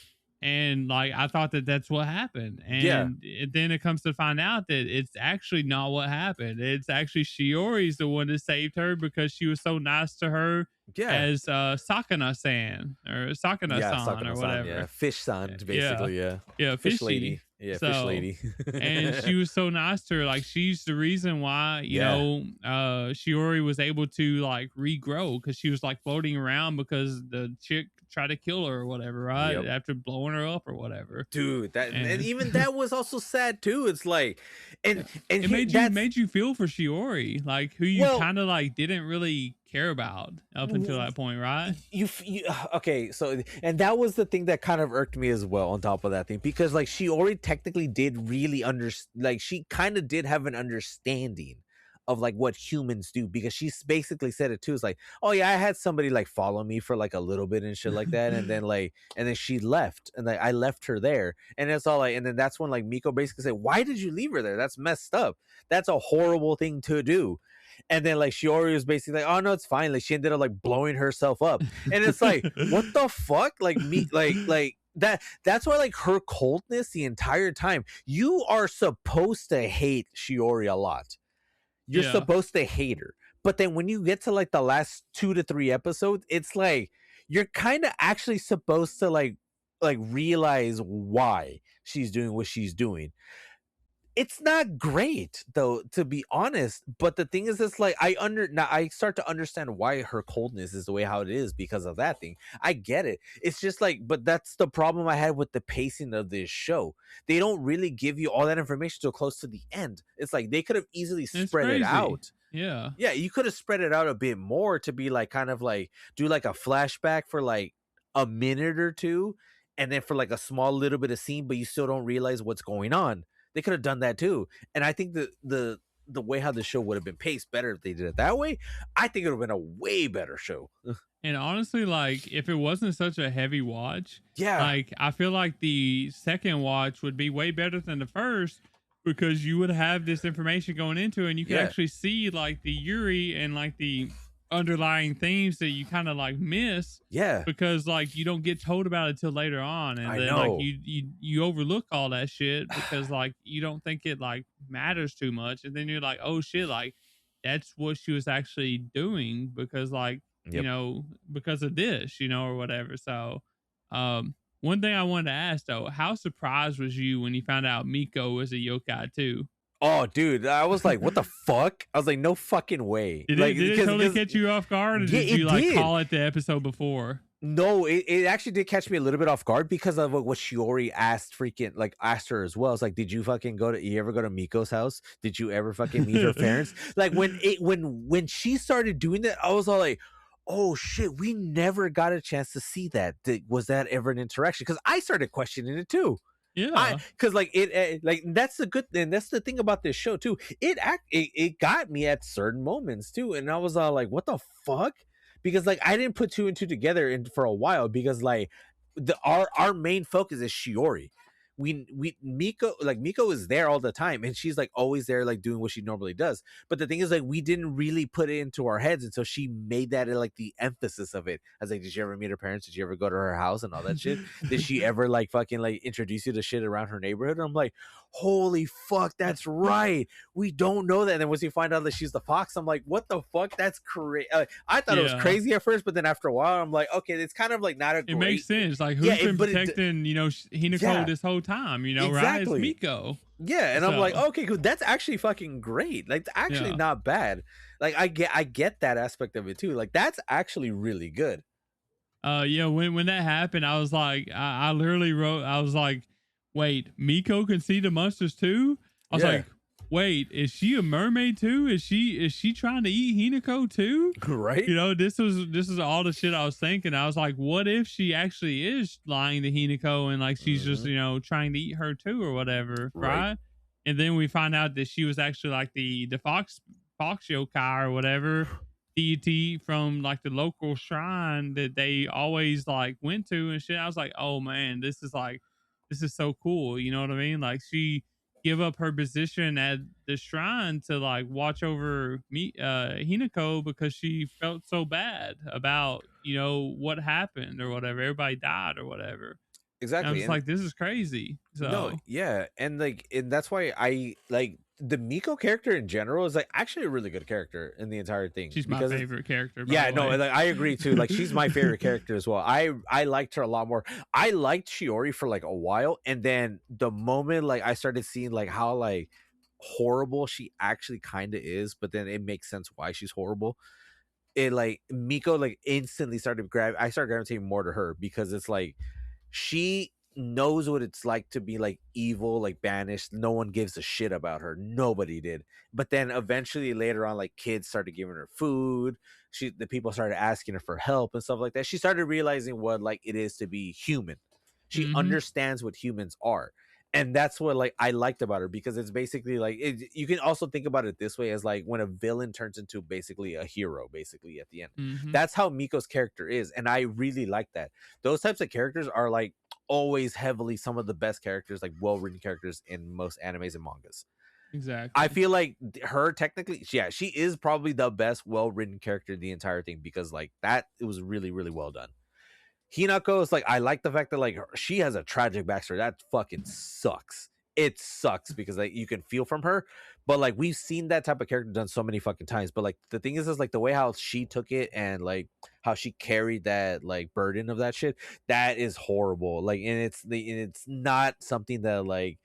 and like I thought that that's what happened, Yeah. and then it comes to find out that it's actually not what happened. It's actually Shiori's the one that saved her because she was so nice to her Yeah. as Sakana-san or Yeah, Sakana-san or Sakano-san, yeah. whatever. Fish-san, Yeah, basically, yeah. yeah, Fish fishy. lady. Yeah, fish So, lady. and she was so nice to her. Like she's the reason why, Yeah. Shiori was able to like regrow because she was like floating around because the chick tried to kill her or whatever, right? Yep. After blowing her up or whatever. Dude, that and And even that was also sad too. It's like, and it made you feel for Shiori, like who you well, kind of like didn't really care about up until that point, right? you okay, so and that was the thing that kind of irked me as well on top of that thing, because like she already technically did really like she kind of did have an understanding of like what humans do, because she's basically said it too. It's like, oh yeah, I had somebody like follow me for like a little bit and shit like that, and then she left, and like I left her there, and it's all like, and then that's when like Miko basically said, why did you leave her there? That's messed up. That's a horrible thing to do. And then like Shiori was basically like, oh no, it's fine. Like she ended up like blowing herself up. And it's like, what the fuck? Like me, like that's why like her coldness the entire time. You are supposed to hate Shiori a lot. You're supposed to hate her. But then when you get to like the last 2 to 3 episodes, it's like you're kind of actually supposed to like realize why she's doing what she's doing. It's not great though, to be honest, but the thing is, it's like now I start to understand why her coldness is the way how it is because of that thing. I get it. It's just like, but that's the problem I had with the pacing of this show. They don't really give you all that information till close to the end. It's like they could have easily spread it out. Yeah, you could have spread it out a bit more to be like kind of like do like a flashback for like a minute or two, and then for like a small little bit of scene, but you still don't realize what's going on. They could have done that too. And I think the way how the show would have been paced better if they did it that way. I think it would have been a way better show. And honestly, like if it wasn't such a heavy watch, Yeah. like I feel like the second watch would be way better than the first, because you would have this information going into it and you could actually see like the Yuri and like the underlying themes that you kind of like miss, because like you don't get told about it till later on, and then like you overlook all that shit because like you don't think it like matters too much, and then you're like, oh shit, like that's what she was actually doing because like you know, because of this, you know, or whatever. So one thing I wanted to ask though, how surprised was you when you found out Miko was a yokai too? Oh, dude, I was like, what the fuck? I was like, no fucking way. Did it totally catch you off guard, or did you like call it the episode before? No, it actually did catch me a little bit off guard because of what Shiori asked her as well. It's like, did you fucking you ever go to Miko's house? Did you ever fucking meet her parents? Like when she started doing that, I was all like, oh shit, we never got a chance to see that. Was that ever an interaction? Because I started questioning it too. Yeah, because like like that's the good thing. That's the thing about this show too. It got me at certain moments too, and I was all like, "What the fuck?" Because like I didn't put 2 and 2 together for a while, because like our main focus is Shiori. Miko is there all the time, and she's like always there, like doing what she normally does. But the thing is, like, we didn't really put it into our heads until she made that like the emphasis of it. I was like, did you ever meet her parents? Did you ever go to her house and all that shit? Did she ever like fucking like introduce you to shit around her neighborhood? And I'm like, holy fuck, that's right. We don't know that. And then once you find out that she's the fox, I'm like, what the fuck? That's crazy. I thought it was crazy at first, but then after a while, I'm like, okay, it's kind of like not a. It makes sense. Like who's been protecting, you know, Hinako this whole time? You know, right? It's Miko. Yeah, and I'm like, okay, cool. That's actually fucking great. Like, it's actually not bad. Like, I get that aspect of it too. Like, that's actually really good. Yeah. When that happened, I was like, I literally wrote, I was like, wait, Miko can see the monsters too? I was like, wait, is she a mermaid too? Is she trying to eat Hinako too? Right. You know, this is all the shit I was thinking. I was like, what if she actually is lying to Hinako and like she's just, you know, trying to eat her too or whatever, right? And then we find out that she was actually like the fox yokai or whatever deity from like the local shrine that they always like went to and shit. I was like, oh man, this is so cool. You know what I mean? Like she give up her position at the shrine to like watch over Hinako because she felt so bad about, you know, what happened or whatever. Everybody died or whatever. And I exactly. was like, this is crazy. No, So yeah, and that's why I like the Miko character in general is like actually a really good character in the entire thing she's my because it's favorite character, by yeah, the no, way. like, I agree too. Like she's my favorite character as well. I liked her a lot more. I liked Shiori for like a while, and then the moment like I started seeing like how like horrible she actually kind of is, but then it makes sense why she's horrible. It like Miko like instantly started I started gravitating more to her because it's like she knows what it's like to be like evil, like banished. No one gives a shit about her. Nobody did. But then eventually later on, like kids started giving her food. The people started asking her for help and stuff like that. She started realizing what like it is to be human. She Mm-hmm. understands what humans are. And that's what like I liked about her because it's basically like you can also think about it this way as like when a villain turns into basically a hero basically at the end. Mm-hmm. That's how Miko's character is, and I really like that. Those types of characters are like always heavily some of the best characters, like well-written characters in most animes and mangas. I Exactly. feel like her technically, yeah, she is probably the best well-written character in the entire thing because like that it was really really well done. Hinako is like I like the fact that like she has a tragic backstory that fucking sucks. It sucks because like you can feel from her, but like we've seen that type of character done so many fucking times. But like the thing is like the way how she took it and like how she carried that like burden of that shit, that is horrible. Like and it's not something that like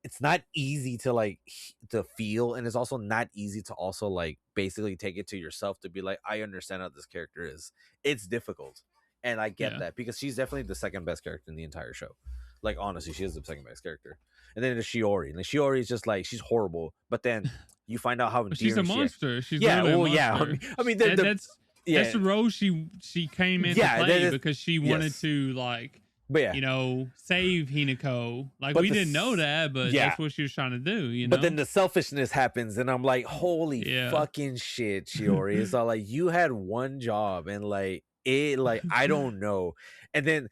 it's not easy to like to feel, and it's also not easy to also like basically take it to yourself to be like I understand how this character is. It's difficult, and I get Yeah. that because she's definitely the second best character in the entire show. Like honestly, she is the second best character. And then there's Shiori, and Shiori is just like she's horrible, but then you find out how But she's a endearing she. monster. She's Yeah, literally a well, yeah. monster. I mean, That, that's yeah, the role she came in to yeah. play because she wanted Yes, to like but yeah, save Hinako. Like but we didn't know that, but yeah, that's what she was trying to do. but then the selfishness happens, and I'm like, holy Yeah. fucking shit, Shiori. It's all like you had one job, and like it, like I don't know. And then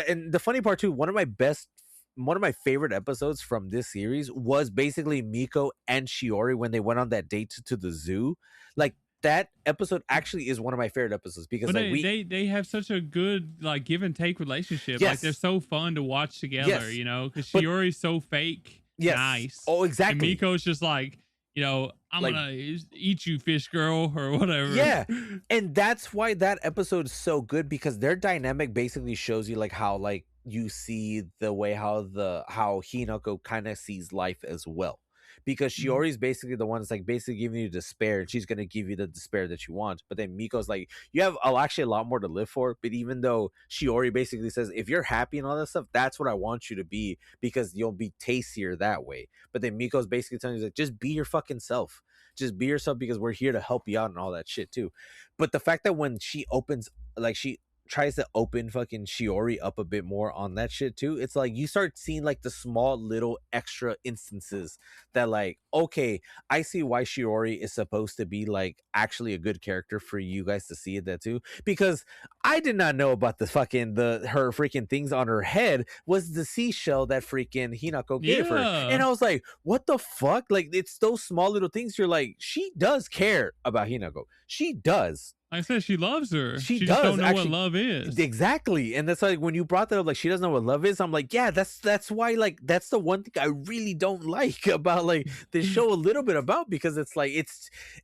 and the funny part too, one of my favorite episodes from this series was basically Miko and Shiori when they went on that date to the zoo. Like that episode actually is one of my favorite episodes because But like they have such a good like give and take relationship. Like Yes. they're so fun to watch together, Yes. Because But- Shiori's so fake yes, nice. oh And exactly. Miko's just like, I'm Like- gonna eat you, fish girl, or whatever. Yeah. And that's why that episode is so good because their dynamic basically shows you like how like you see the way how Hinako kind of sees life as well. Because Mhm. Shiori's basically the one that's like basically giving you despair, and she's gonna give you the despair that you want. But then Miko's like, you have actually a lot more to live for. But even though Shiori basically says, if you're happy and all that stuff, that's what I want you to be because you'll be tastier that way. But then Miko's basically telling you like, just be your fucking self. Just be yourself because we're here to help you out and all that shit too. But the fact that when she opens, like she tries to open fucking Shiori up a bit more on that shit too, it's like you start seeing like the small little extra instances that like, okay, I see why Shiori is supposed to be like actually a good character for you guys to see it that too. Because I did not know about the fucking her freaking things on her head was the seashell that freaking Hinako gave her. Yeah. And I was like, what the fuck? Like it's those small little things you're like, she does care about Hinako. She does. Like I said, she loves her. She just does, don't know actually. what love is. Exactly. And that's like when you brought that up, like she doesn't know what love is. I'm like, yeah, that's why like that's the one thing I really don't like about like this show a little bit about because it's like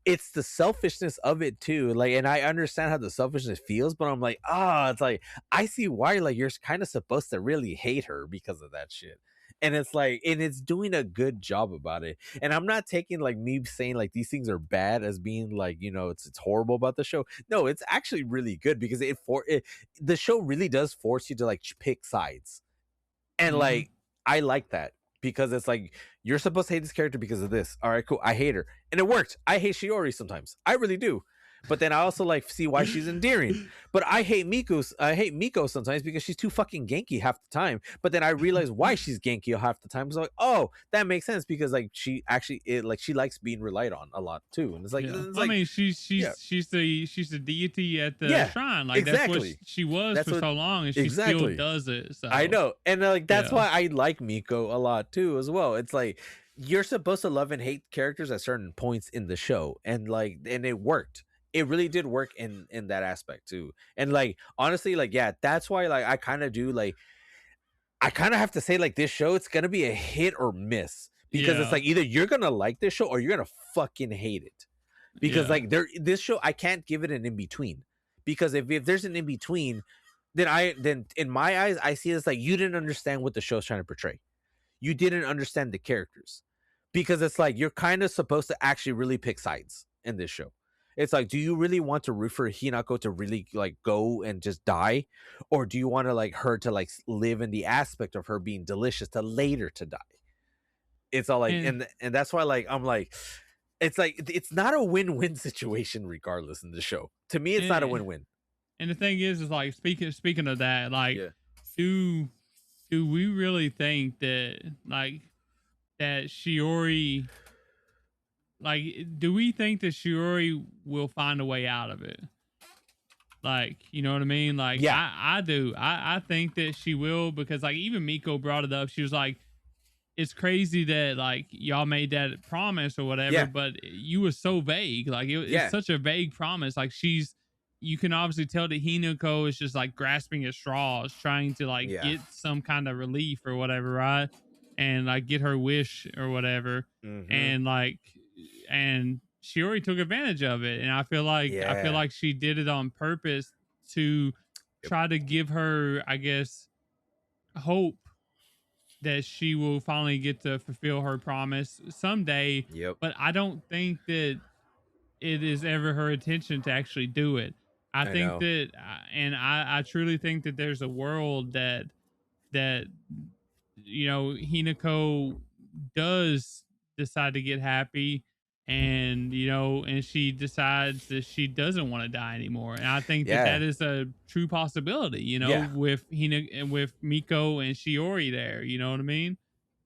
it's the selfishness of it too. Like, and I understand how the selfishness feels, but I'm like, it's like I see why like you're kind of supposed to really hate her because of that shit. And it's like, and it's doing a good job about it. And I'm not taking like me saying like these things are bad as being like, it's horrible about the show. No, it's actually really good because the show really does force you to like pick sides. And Mhm. like, I like that because it's like, you're supposed to hate this character because of this. All right, cool. I hate her. And it worked. I hate Shiori sometimes. I really do. But then I also like see why she's endearing. But I hate Miko sometimes because she's too fucking ganky half the time. But then I realize why she's ganky half the time. It's like, oh, that makes sense because like she actually she likes being relied on a lot too. And it's like, Yeah. it's I like mean, she's the deity at the Yeah, shrine. Like exactly. that's what she was That's for what- so long, and she exactly. still does it. So I know. And like that's Yeah. why I like Miko a lot too as well. It's like you're supposed to love and hate characters at certain points in the show. And it worked. It really did work in that aspect too. And like honestly, like yeah, that's why like I kind of do like I kind of have to say, like, this show, it's gonna be a hit or miss because it's Yeah. like either you're gonna like this show or you're gonna fucking hate it. Because Yeah. like this show, I can't give it an in between. Because if there's an in between, then in my eyes, I see this like you didn't understand what the show's trying to portray. You didn't understand the characters. Because it's like you're kind of supposed to actually really pick sides in this show. It's like, do you really want to root for Hinako to really like go and just die? Or do you want to like her to like live in the aspect of her being delicious to later to die? It's all like, And and that's why like I'm like, it's like it's not a win-win situation regardless in the show. To me, it's not a and, win-win. and the thing is like speaking of that, like Yeah. do do we really think that like that Shiori, like do we think that Shiori will find a way out of it? Like, you know what I mean? Like Yeah. I do. I think that she will, because like even Miko brought it up. She was like, it's crazy that like y'all made that promise or whatever, Yeah. but you were so vague. Like Yeah. it's such a vague promise. Like you can obviously tell that Hinako is just like grasping at straws, trying to like Yeah. get some kind of relief or whatever, right? And like get her wish or whatever. Mhm. And like, and Shiori took advantage of it. And I feel Yeah. like she did it on purpose to try to give her, I guess, hope that she will finally get to fulfill her promise someday. Yep. But I don't think that it is ever her intention to actually do it. I I think know. that, and I truly think that there's a world that you know Hinako does decide to get happy, and you know, and she decides that she doesn't want to die anymore. And I think that Yeah. that is a true possibility. You know, Yeah. with Hina and with Miko and Shiori there. You know what I mean?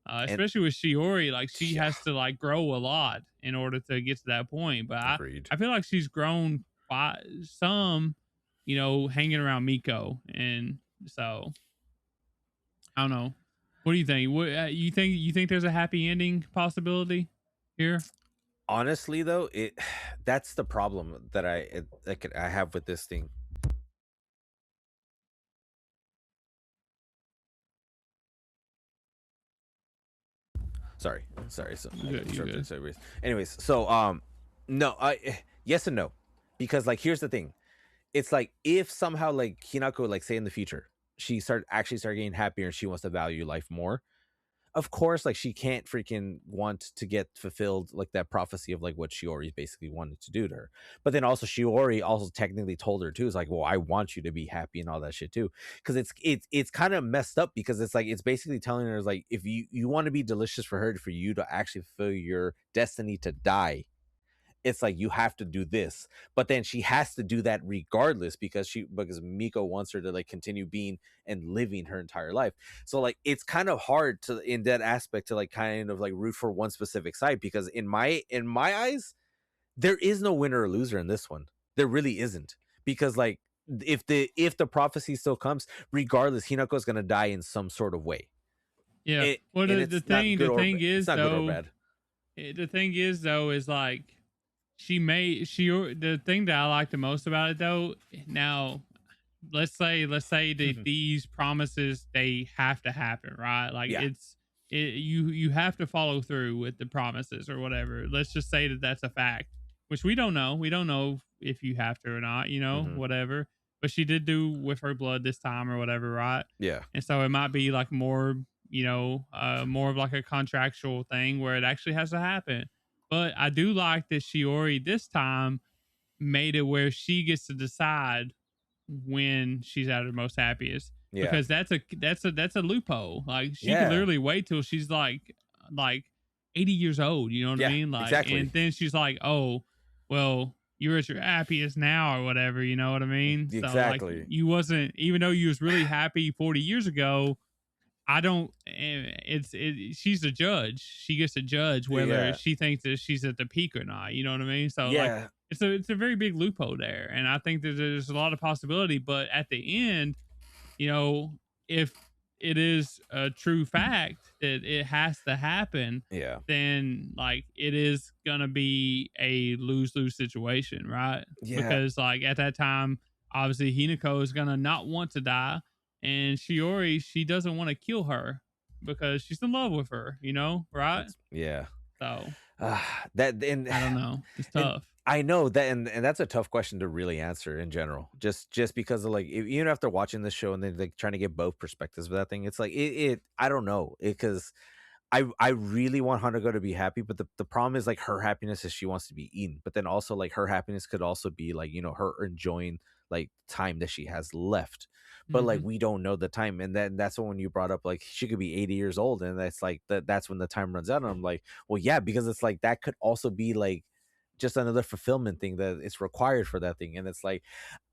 And Especially with Shiori, like she yeah. has to like grow a lot in order to get to that point. But Agreed. I feel like she's grown by some, you know, hanging around Miko, and so I don't know. What do you think? What you think there's a happy ending possibility here? Honestly though, it that's the problem that I have with this thing. Sorry. So I You got good? You interrupted. good? So anyways, so no, yes and no, because like here's the thing. It's like if somehow like Hinako, like say in the future, she start getting happier and she wants to value life more. Of course, like she can't freaking want to get fulfilled like that prophecy of like what Shiori basically wanted to do to her. But then also Shiori also technically told her too, it's like, well, I want you to be happy and all that shit too. Because it's kind of messed up because it's like it's basically telling her like if you want to be delicious for her for you to actually fulfill your destiny to die, it's like you have to do this, but then she has to do that regardless because Miko wants her to like continue being and living her entire life. So like it's kind of hard to in that aspect to like kind of like root for one specific side because in my eyes there is no winner or loser in this one. There really isn't, because like if the prophecy still comes, regardless, Hinako is gonna die in some sort of way. Yeah. It Well, and the it's not thing good the or thing it's is not good or though, bad. the thing is though is like the thing that I like the most about it though. Now, let's say that these promises, they have to happen, right? Like Yeah. you have to follow through with the promises or whatever. Let's just say that that's a fact, which we don't know. We don't know if you have to or not, you know, Mhm. whatever. But she did do with her blood this time or whatever, right? Yeah. And so it might be like more, you know, more of like a contractual thing where it actually has to happen. But I do like that Shiori this time made it where she gets to decide when she's at her most happiest, Yeah. because that's a loophole. Like she could Yeah. literally wait till she's like 80 years old, you know what I Yeah. mean? Like, Exactly. and then she's like, "Oh, well, you're at your happiest now," or whatever, you know what I mean? So like Exactly. you wasn't, even though you was really happy 40 years ago, I don't. She's a judge. She gets to judge whether Yeah. she thinks that she's at the peak or not. You know what I mean? So like, Yeah. it's a very big loophole there, and I think that there's a lot of possibility. But at the end, you know, if it is a true fact that it has to happen, Yeah. then like it is gonna be a lose-lose situation, right? Yeah. Because like at that time, obviously Hinako is gonna not want to die, and Shiori, she doesn't want to kill her because she's in love with her, right? That's yeah. So That I don't know. It's and tough. I know that, and that's a tough question to really answer in general. Just because of like even after watching this show and then like trying to get both perspectives of that thing, it's like it I don't know because I really want Hanago to be happy, but the problem is like her happiness is she wants to be eaten, but then also like her happiness could also be like her enjoying like time that she has left. But like Hmm. we don't know the time, and then that's when you brought up like she could be 80 years old, and that's like that's when the time runs out. And I'm like, well, yeah, because it's like that could also be like just another fulfillment thing that it's required for that thing, and it's like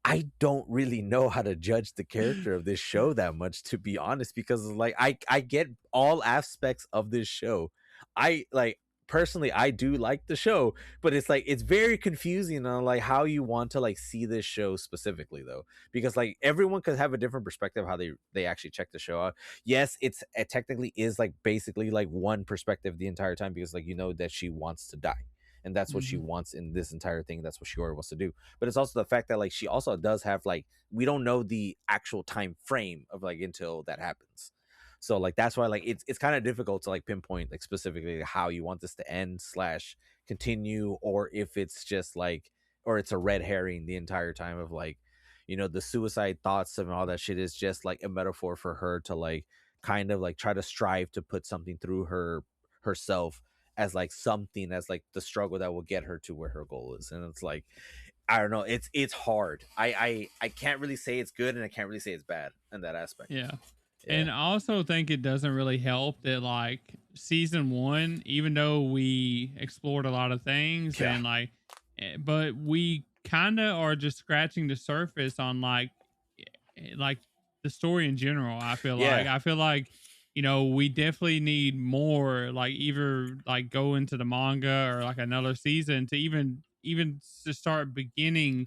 I don't really know how to judge the character of this show that much, to be honest, because like I get all aspects of this show. I like personally I do like the show, but it's like it's very confusing on like how you want to like see this show specifically though, because like everyone could have a different perspective how they actually check the show out. Yes, it technically is like basically like one perspective the entire time because like that she wants to die. And that's what she Hmm. wants in this entire thing. That's what she already wants to do, but it's also the fact that like she also does have like we don't know the actual time frame of like until that happens. So like that's why like it's kind of difficult to like pinpoint like specifically how you want this to end slash continue, or if it's just like or it's a red herring the entire time of like the suicide thoughts and all that shit is just like a metaphor for her to like kind of like try to strive to put something through herself as like something as like the struggle that will get her to where her goal is. And it's like I don't know, it's hard. I can't really say it's good and I can't really say it's bad in that aspect. Yeah. Yeah. And I also think it doesn't really help that like season one, even though we explored a lot of things Yeah. and like, but we kind of are just scratching the surface on like the story in general. Yeah. I feel like we definitely need more. Like either like go into the manga or like another season to even to start beginning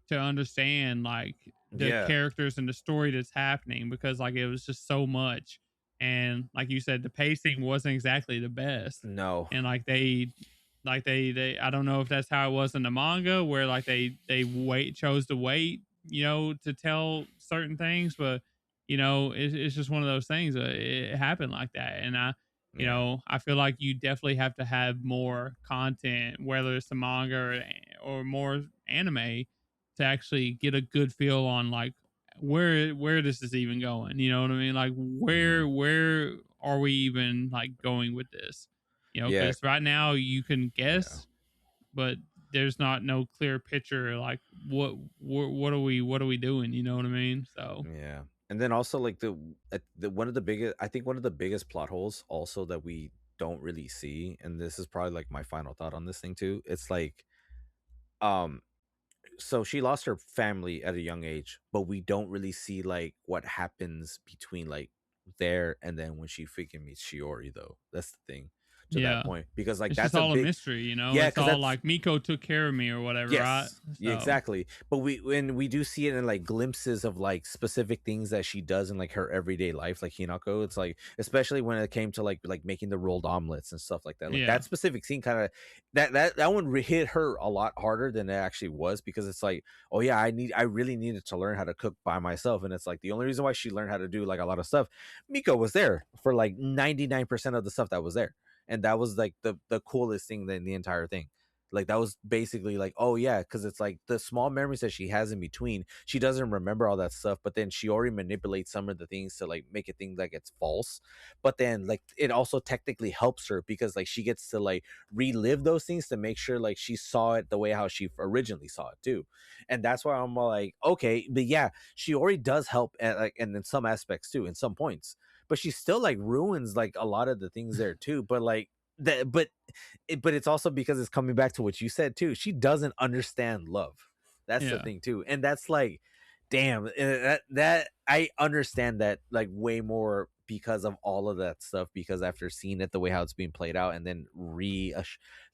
to understand like the Yeah. characters and the story that's happening, because like it was just so much, and like you said, the pacing wasn't exactly the best. No. And they I don't know if that's how it was in the manga, where like they chose to wait, to tell certain things, but it's just one of those things. It happened like that, and Yeah. I feel like you definitely have to have more content, whether it's the manga or more anime, to actually get a good feel on like where this is even going. You know what I mean? Like Hmm. where are we even like going with this? Yeah. Because right now you can Yeah. guess, but there's not no clear picture. Like what are we doing? You know what I mean? So Yeah. And then also like the one of the biggest I think one of the biggest plot holes also that we don't really see, and this is probably like my final thought on this thing too. It's like um so she lost her family at a young age, but we don't really see like what happens between like there and then when she freaking meets Shiori though. That's the thing to that yeah, point because like it's just that's a all a big mystery. yeah It's because all that's like Miko took care of me or whatever, right? yes, yeah, So exactly. But we do see it in like glimpses of like specific things that she does in like her everyday life, like Hinako. It's like especially when it came to like making the rolled omelets and stuff like that. Like yeah, that specific scene kind of that one hit her a lot harder than it actually was because it's like, oh yeah, I really needed to learn how to cook by myself, and it's like the only reason why she learned how to do like a lot of stuff, Miko was there for like 99% of the stuff that was there, and that was like the coolest thing in the entire thing. Like that was basically like, oh yeah, because it's like the small memories that she has in between, she doesn't remember all that stuff, but then she already manipulates some of the things to like make it think like it's false. But then like it also technically helps her because like she gets to like relive those things to make sure like she saw it the way how she originally saw it too. And that's why I'm like, okay, but yeah, she already does help at, like and in some aspects too, in some points. But she still like ruins like a lot of the things there too. But like that but it's also because it's coming back to what you said too. She doesn't understand love. That's the yeah. thing too. And that's like damn that I understand that like way more because of all of that stuff because after seeing it the way how it's being played out and then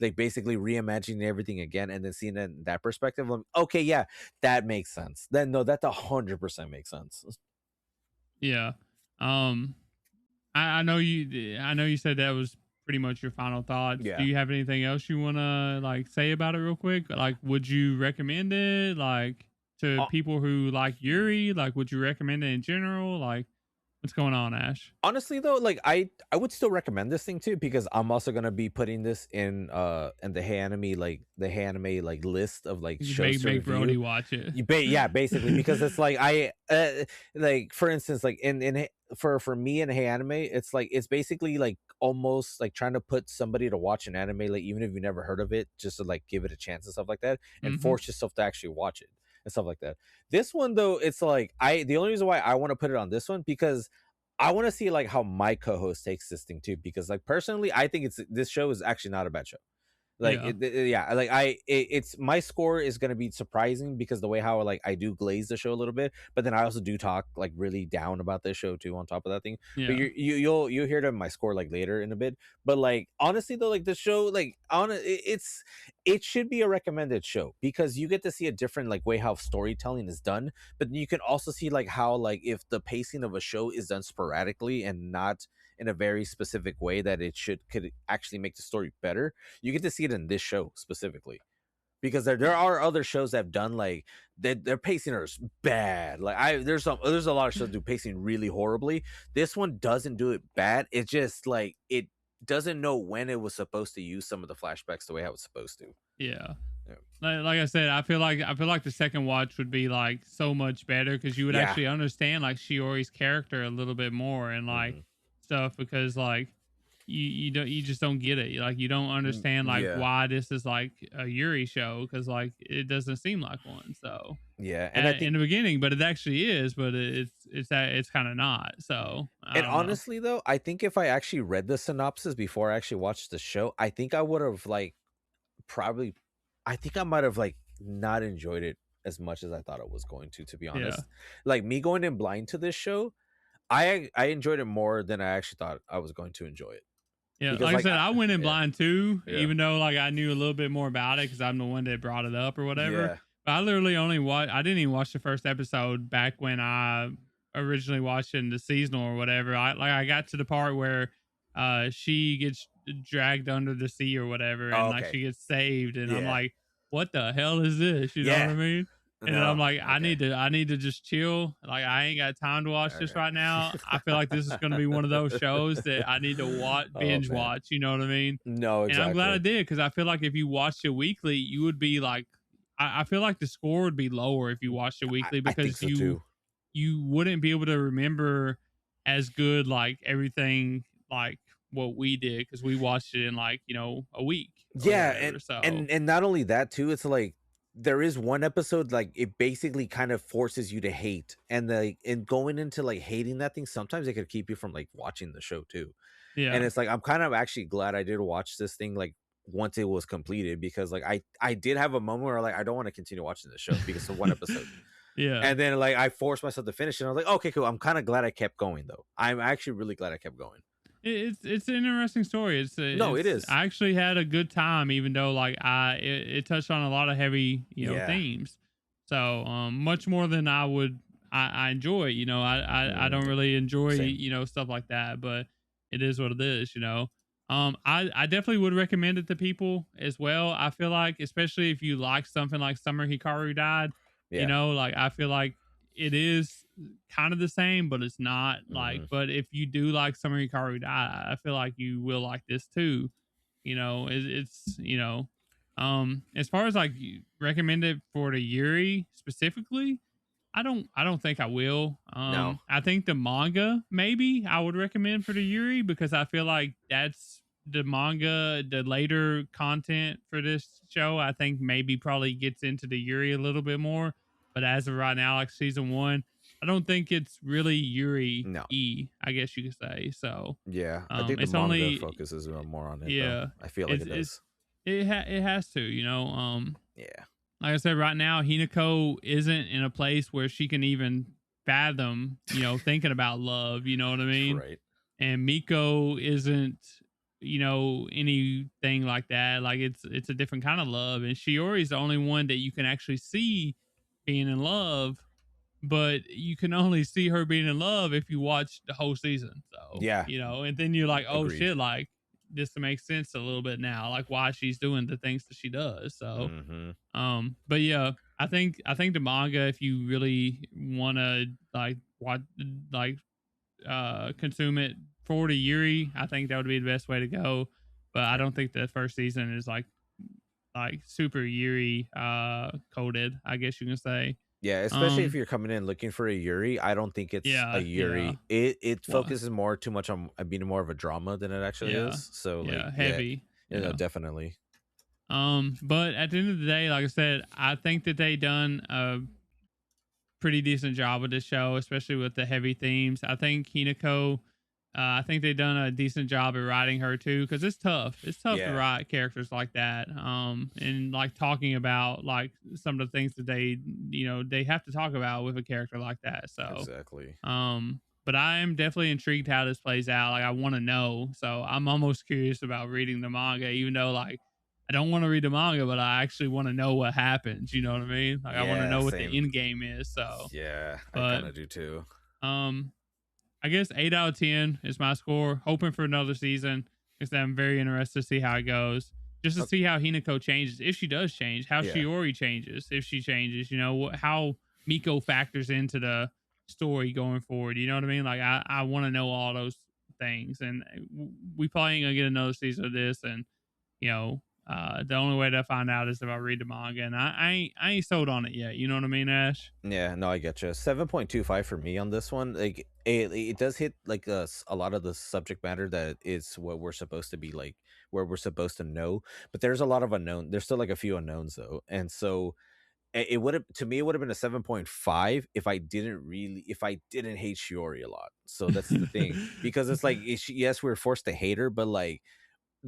like basically reimagining everything again and then seeing it in that perspective, I'm, okay, yeah, that makes sense. Then no, that 100% makes sense. Yeah. Um, I know you said that was pretty much your final thoughts. Do Yeah. you have anything else you want to like say about it real quick? Like, would you recommend it? Like, to people who like Yuri? Like, would you recommend it in general? Like, what's going on, Ash? Honestly though, like I would still recommend this thing too, because I'm also gonna be putting this in the Hey Anime like list of like You shows to make review. Brody watch it. Yeah, basically, because it's like like for instance, like for me in Hey Anime, it's like it's basically like almost like trying to put somebody to watch an anime, like even if you never heard of it, just to like give it a chance and stuff like that, and Mm-hmm. force yourself to actually watch it and stuff like that. This one though, it's like the only reason why I want to put it on this one, because I want to see like how my co-host takes this thing too, because like personally, I think this show is actually not a bad show. Like Yeah. yeah, like it's my score is gonna be surprising because the way how like I do glaze the show a little bit, but then I also do talk like really down about this show too on top of that thing. But Yeah. you'll hear it in my score like later in a bit. But like honestly though, like the show, like it should be a recommended show because you get to see a different like way how storytelling is done, but you can also see like how like if the pacing of a show is done sporadically and not in a very specific way that could actually make the story better, you get to see it in this show specifically, because there are other shows that have done like their pacing is bad. Like there's a lot of shows that do pacing really horribly. This one doesn't do it bad. It's just like it doesn't know when it was supposed to use some of the flashbacks the way I was supposed to. Yeah. Yeah. Like I said, I feel like the second watch would be like so much better because you would Yeah. actually understand like Shiori's character a little bit more and like stuff, because like you just don't get it. Like you don't understand like Yeah. why this is like a Yuri show, because like it doesn't seem like one. So Yeah, and I think in the beginning, but it actually is, but it's kind of not. So I and don't know. honestly though, I think if I actually read the synopsis before I actually watched the show, I think I would have like probably I think I might have like not enjoyed it as much as I thought it was going to be honest. Yeah. Like me going in blind to this show, I enjoyed it more than I actually thought I was going to enjoy it. Yeah, Because, like I said, I went in yeah. blind too, Yeah. even though like I knew a little bit more about it because I'm the one that brought it up or whatever. Yeah. But I literally only I didn't even watch the first episode back when I originally watched it in the seasonal or whatever. I got to the part where she gets dragged under the sea or whatever, and like she gets saved, and I'm Yeah. like, what the hell is this? You know what I mean? And then I'm like, I need to just chill. Like I ain't got time to watch this right now. I feel like this is going to be one of those shows that I need to watch, binge watch. You know what I mean? No, exactly. And I'm glad I did, because I feel like if you watched it weekly, you would be like, I feel like the score would be lower if you watched it weekly, because I think so too. you wouldn't be able to remember as good like everything like what we did, because we watched it in like a week. Yeah, whatever, and not only that too, it's like there is one episode like it basically kind of forces you to hate, and like in going into like hating that thing, sometimes it could keep you from like watching the show too. yeah. And it's like I'm kind of actually glad I did watch this thing like once it was completed, because like I did have a moment where like I don't want to continue watching the show because of one episode. Yeah. And then like I forced myself to finish it, and I was like, okay, cool. I'm kind of glad I kept going though. I'm actually really glad I kept going. It's an interesting story. It is. I actually had a good time, even though like it touched on a lot of heavy themes. So much more than I enjoy. I don't really enjoy stuff like that, but it is what it is. I definitely would recommend it to people as well. I feel like, especially if you like something like Summer Hikaru Died, like I feel like it is kind of the same, but it's not. Like, but if you do like Summer Hikaru Died, I feel like you will like this too. It's as far as like recommend it for the Yuri specifically, I don't think I will. No. I think the manga maybe I would recommend for the Yuri, because I feel like that's the manga, the later content for this show, I think maybe probably gets into the Yuri a little bit more. But as of right now, like season 1, I don't think it's really Yuri I guess you could say. So yeah, I think the manga focuses more on it. Yeah, though. I feel like it does. It has to, yeah. Like I said, right now, Hinako isn't in a place where she can even fathom, thinking about love. You know what I mean? Right. And Miko isn't, anything like that. Like it's a different kind of love. And Shiori's the only one that you can actually see being in love, but you can only see her being in love if you watch the whole season. So yeah, and then you're like, oh Agreed. shit, like this makes sense a little bit now, like why she's doing the things that she does. So but yeah, I think the manga, if you really want to like watch like consume it for the Yuri, I think that would be the best way to go. But I Yeah. don't think the first season is like super Yuri coded, I guess you can say. Yeah, especially if Um you're coming in looking for a Yuri, I don't think it's a yeah. Yuri. It What? focuses more too much on being more of a drama than it actually Yeah. is. So like, Yeah, yeah, heavy. you know, Yeah. definitely. But at the end of the day, like I said, I think that they done a pretty decent job with this show, especially with the heavy themes. I think Hinako, I think they've done a decent job at writing her too, because it's tough. It's tough to Yeah, write characters like that. And like talking about like some of the things that they have to talk about with a character like that. So, exactly. but I am definitely intrigued how this plays out. Like I want to know. So I'm almost curious about reading the manga, even though like I don't want to read the manga, but I actually want to know what happens. You know what I mean? Like I want to Yeah, know what the same. end game is. So, Yeah, I but kind of do too. um, I guess 8 out of 10 is my score. Hoping for another season because I'm very interested to see how it goes. Just to see how Hinako changes, if she does change, how Yeah. Shiori changes, if she changes. You know how Miko factors into the story going forward. You know what I mean? Like I want to know all those things, and we probably ain't gonna get another season of this, and you know, the only way to find out is if I read the manga, and I ain't sold on it yet. You know what I mean, Ash? Yeah, no, I get you. 7.25 for me on this one. Like it does hit like a lot of the subject matter that is what we're supposed to be like, where we're supposed to know. But there's a lot of unknown. There's still like a few unknowns though, and so it would have to me it would have been a 7.5 if I didn't hate Shiori a lot. So that's the thing, because it's like yes, we were forced to hate her, but like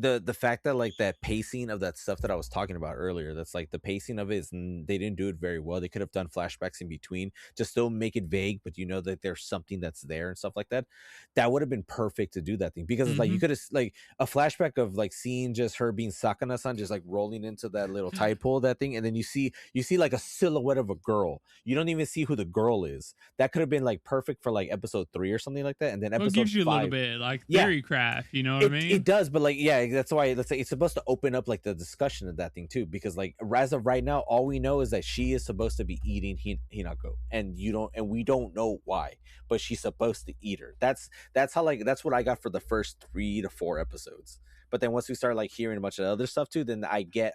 the fact that like that pacing of that stuff that I was talking about earlier, that's like the pacing of it is they didn't do it very well. They could have done flashbacks in between to still make it vague, but you know that there's something that's there and stuff like that. That would have been perfect to do that thing, because it's like you Hmm. could have like a flashback of like seeing just her being Sakana-san just like rolling into that little tide pool, that thing, and then you see like a silhouette of a girl. You don't even see who the girl is. That could have been like perfect for like episode 3 or something like that, and then Well, it episode gives you a little 5. bit like Yeah, theory craft. You know what I it mean? does, but like yeah, that's why let's say it's supposed to open up like the discussion of that thing too, because like as of right now, all we know is that she is supposed to be eating Hinako, and we don't know why, but she's supposed to eat her. That's how like that's what I got for the first 3 to 4 episodes. But then once we start like hearing a bunch of other stuff too, then I get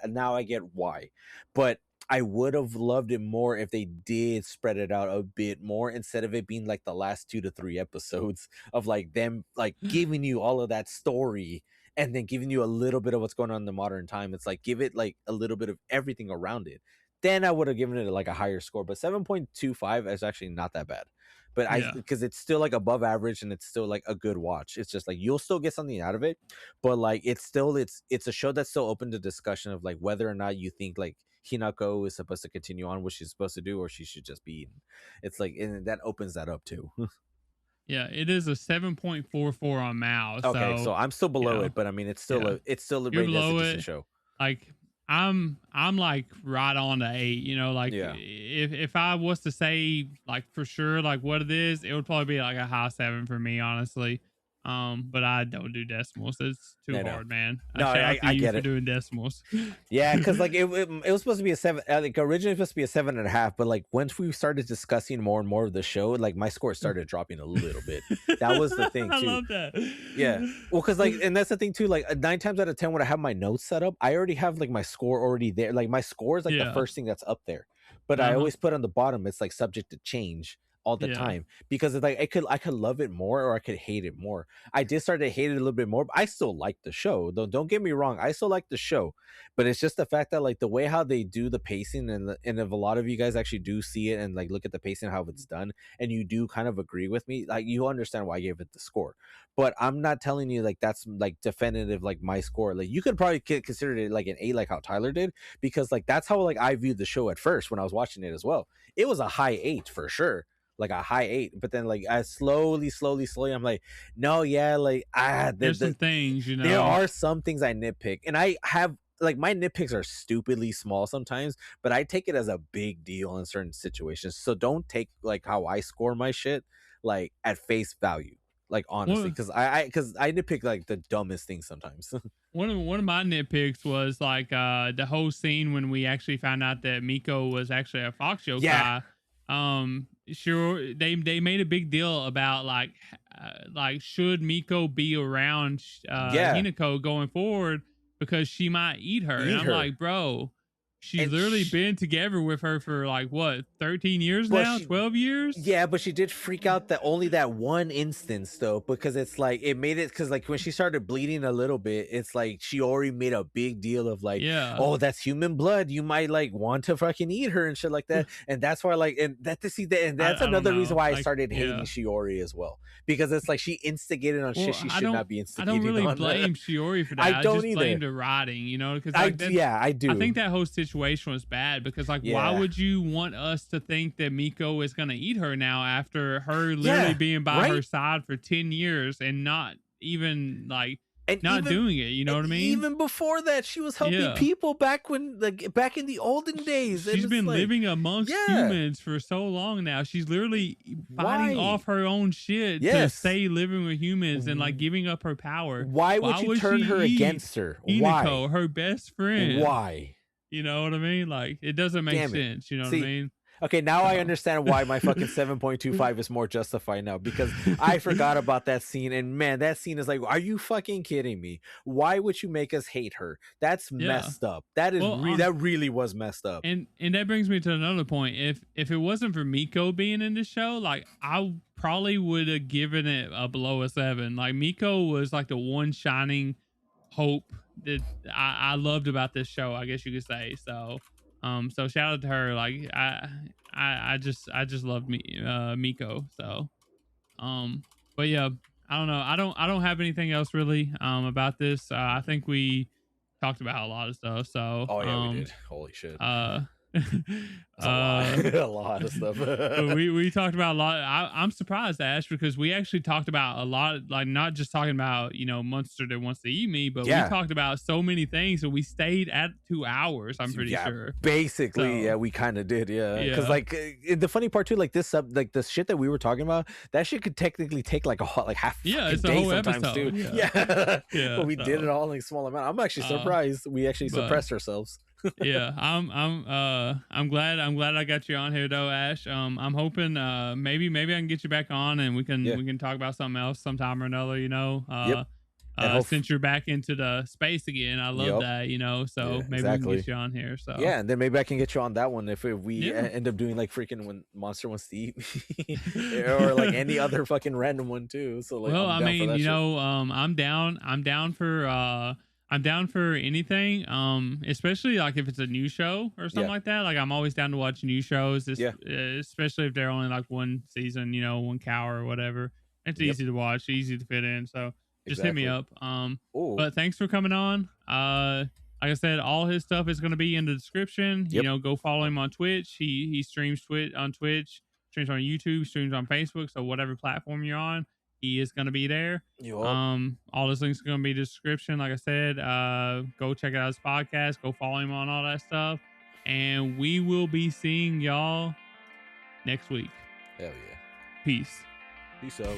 why. But I would have loved it more if they did spread it out a bit more, instead of it being like the last 2 to 3 episodes of like them like giving you all of that story and then giving you a little bit of what's going on in the modern time. It's like give it like a little bit of everything around it. Then I would have given it like a higher score. But 7.25 is actually not that bad. But Yeah. because it's still like above average and it's still like a good watch. It's just like you'll still get something out of it, but like it's a show that's still open to discussion of like whether or not you think like Hinako is supposed to continue on what she's supposed to do, or she should just be eaten. It's like, and that opens that up too. Yeah, it is a 7.44 on Mouse. Okay, So, so I'm still you below know, it, but I mean yeah, it's still you're rated as a below decent it. show. Like I'm like right on the 8. You know, like Yeah. if I was to say like for sure like what it is, it would probably be like a high 7 for me, honestly. But I don't do decimals. It's too I know. hard, man. No, Shout out to I you get for it. doing decimals. Yeah, because like it was supposed to be a 7. Like originally it was supposed to be a 7.5, but like once we started discussing more and more of the show, like my score started dropping a little bit. That was the thing I too. love that. Yeah, well, because like, and that's the thing too. Like 9 times out of 10, when I have my notes set up, I already have like my score already there. Like my score is like the Yeah. first thing that's up there, but I Uh-huh. always put on the bottom. It's like subject to change all the Yeah. time, because it's like I could love it more or I could hate it more. I did start to hate it a little bit more, but I still like the show. Don't get me wrong, I still like the show, but it's just the fact that like the way how they do the pacing, and if a lot of you guys actually do see it and like look at the pacing how it's done, and you do kind of agree with me, like you understand why I gave it the score. But I'm not telling you like that's like definitive like my score. Like you could probably consider it like an 8, like how Tyler did, because like that's how like I viewed the show at first when I was watching it as well. It was a high 8 for sure, like a high 8. But then like I slowly I'm like, no, yeah, like There's some things, you know. there are some things I nitpick, and I have like my nitpicks are stupidly small sometimes, but I take it as a big deal in certain situations. So don't take like how I score my shit like at face value. Like honestly, because I nitpick like the dumbest things sometimes. One of my nitpicks was like the whole scene when we actually found out that Miko was actually a fox yokai. Yeah. Sure, they made a big deal about like should Miko be around Hinako going forward because she might eat her. And I'm like, bro, she's literally been together with her for like what, 13 years now, 12 years. Yeah, but she did freak out that only that one instance though, because it's like it made it because like when she started bleeding a little bit, it's like she already made a big deal of like, oh, that's human blood. You might like want to fucking eat her and shit like that. And that's why like and that's another reason why I started hating Shiori as well. Because it's like she instigated on shit she should not be instigating. I don't really blame Shiori for that. I don't just blame the writing, you know, because like, I do. I think that whole situation was bad because like why would you want us to think that Miko is gonna eat her now after her literally being by her side for 10 years and not even like doing it, you know what I mean? Even before that, she was helping people back in the olden days. She's been living amongst humans for so long now. She's literally fighting off her own shit to stay living with humans and like giving up her power. Why would you turn her against her? Hinako, her best friend. Why? You know what I mean? Like it doesn't make sense. You know what I mean? Okay, now I understand why my fucking 7.25 is more justified now, because I forgot about that scene, and man, that scene is like, are you fucking kidding me? Why would you make us hate her? That's messed up. That is that really was messed up. And that brings me to another point. If it wasn't for Miko being in the show, like I probably would have given it a below a 7. Like Miko was like the one shining hope that I loved about this show, I guess you could say. So so shout out to her. Like I just loved Miko. So but yeah, I don't know. I don't have anything else really about this. I think we talked about a lot of stuff. So we did. Holy shit. A lot of stuff. we talked about a lot. I'm surprised, Ash, because we actually talked about a lot, like not just talking about, you know, Monster that wants to eat me, but we talked about so many things, and we stayed at 2 hours. I'm pretty sure. Basically, we kind of did, because like the funny part too, like this like the shit that we were talking about, that shit could technically take like half it's day a whole sometimes, episode. Dude. But we did it all in a small amount. I'm actually surprised we actually suppressed ourselves. I'm glad I got you on here though, Ash. I'm hoping maybe I can get you back on and we can talk about something else sometime or another, you know. Since you're back into the space again, I love that, you know. So maybe we can get you on here. So and then maybe I can get you on that one if we end up doing like freaking when Monster Wants to Eat Me or like any other fucking random one too. So like, well, I mean, you know, I'm down for anything, especially like if it's a new show or something like that. Like I'm always down to watch new shows, especially if they're only like one season, you know, one cow or whatever. It's easy to watch, easy to fit in. So just hit me up. But thanks for coming on. Like I said, all his stuff is going to be in the description. You know, go follow him on Twitch. He streams on Twitch, streams on YouTube, streams on Facebook. So whatever platform you're on, he is going to be there. All those links are going to be in the description. Like I said, go check out his podcast. Go follow him on all that stuff. And we will be seeing y'all next week. Hell yeah. Peace. Peace out.